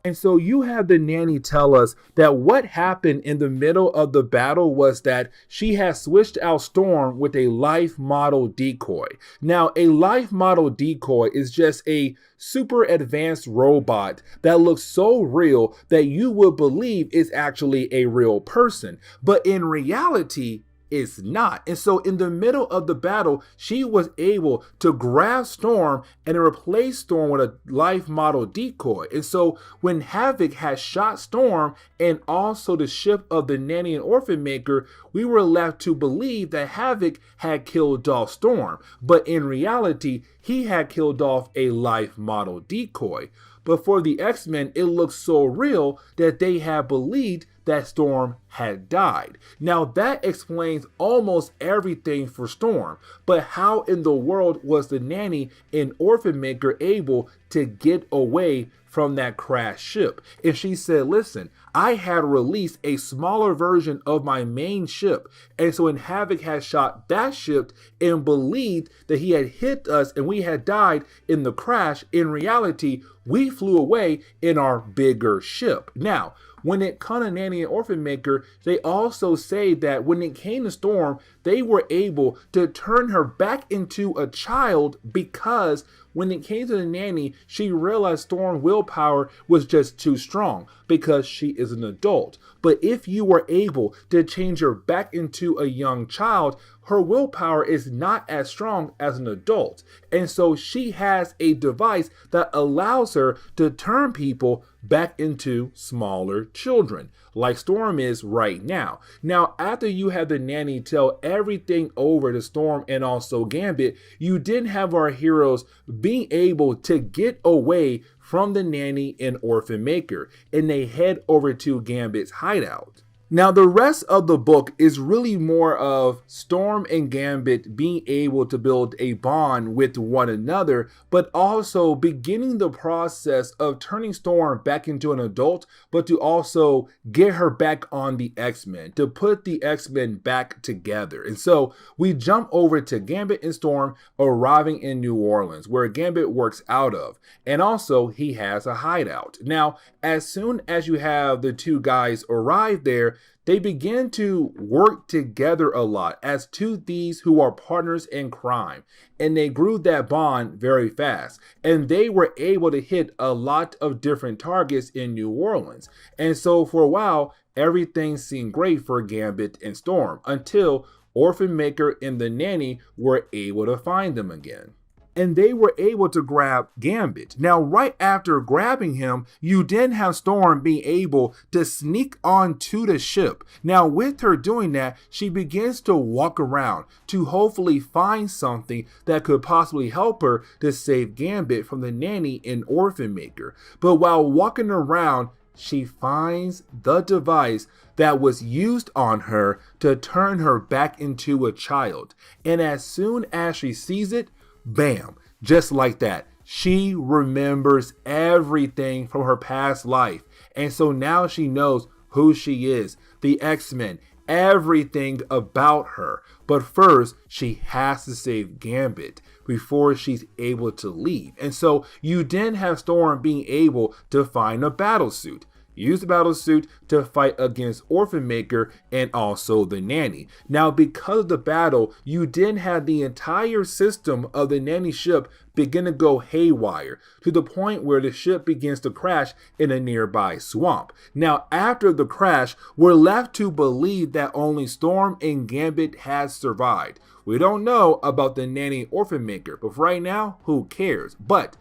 And so you have the Nanny tell us that what happened in the middle of the battle was that she has switched out Storm with a life model decoy. Now, a life model decoy is just a super advanced robot that looks so real that you would believe is actually a real person. But in reality, is not. And so in the middle of the battle, she was able to grab Storm and replace Storm with a life model decoy. And so when Havoc had shot Storm and also the ship of the Nanny and Orphan Maker, we were left to believe that Havoc had killed off Storm. But in reality, he had killed off a life model decoy. But for the X-Men, it looked so real that they had believed that Storm had died. Now that explains almost everything for Storm, but how in the world was the Nanny and Orphan Maker able to get away from that crashed ship? And she said, listen, I had released a smaller version of my main ship, and so when Havoc had shot that ship and believed that he had hit us and we had died in the crash, in reality, we flew away in our bigger ship. Now, when it comes to Nanny and Orphan Maker, they also say that when it came to Storm, they were able to turn her back into a child because when it came to the Nanny, she realized Storm's willpower was just too strong because she is an adult. But if you were able to change her back into a young child, her willpower is not as strong as an adult. And so she has a device that allows her to turn people back into smaller children, like Storm is right now. Now, after you had the Nanny tell everything over to Storm and also Gambit, you didn't have our heroes being able to get away from the Nanny and Orphan Maker, and they head over to Gambit's hideout. Now, the rest of the book is really more of Storm and Gambit being able to build a bond with one another, but also beginning the process of turning Storm back into an adult, but to also get her back on the X-Men, to put the X-Men back together. And so we jump over to Gambit and Storm arriving in New Orleans, where Gambit works out of, and also he has a hideout. Now, as soon as you have the two guys arrive there, they begin to work together a lot as two thieves who are partners in crime, and they grew that bond very fast, and they were able to hit a lot of different targets in New Orleans. And so for a while, everything seemed great for Gambit and Storm until Orphan Maker and the Nanny were able to find them again. And they were able to grab Gambit. Now, right after grabbing him, you then have Storm being able to sneak onto the ship. Now, with her doing that, she begins to walk around to hopefully find something that could possibly help her to save Gambit from the Nanny and Orphan Maker. But while walking around, she finds the device that was used on her to turn her back into a child. And as soon as she sees it, bam, just like that, she remembers everything from her past life. And so now she knows who she is, the X-Men, everything about her. But first, she has to save Gambit before she's able to leave. And so you then have Storm being able to find a battle suit. Use the battle suit to fight against Orphan Maker and also the Nanny. Now, because of the battle, you then have the entire system of the Nanny ship begin to go haywire to the point where the ship begins to crash in a nearby swamp. Now, after the crash, we're left to believe that only Storm and Gambit has survived. We don't know about the Nanny Orphan Maker, but right now, who cares? But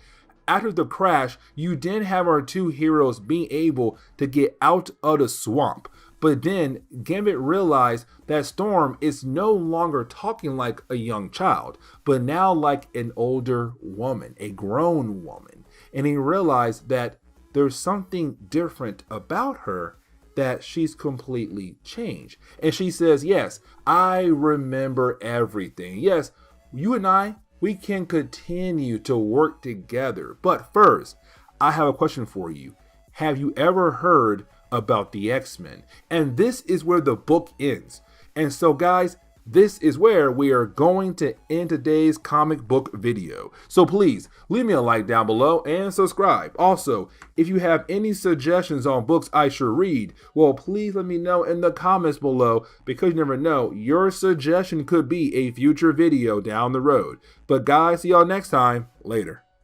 after the crash, you then have our two heroes being able to get out of the swamp. But then Gambit realized that Storm is no longer talking like a young child, but now like an older woman, a grown woman. And he realized that there's something different about her, that she's completely changed. And she says, yes, I remember everything. Yes, you and I, we can continue to work together. But first, I have a question for you. Have you ever heard about the X-Men? And this is where the book ends. And so guys, this is where we are going to end today's comic book video. So please leave me a like down below and subscribe. Also, if you have any suggestions on books I should read, well, please let me know in the comments below, because you never know, your suggestion could be a future video down the road. But guys, see y'all next time. Later.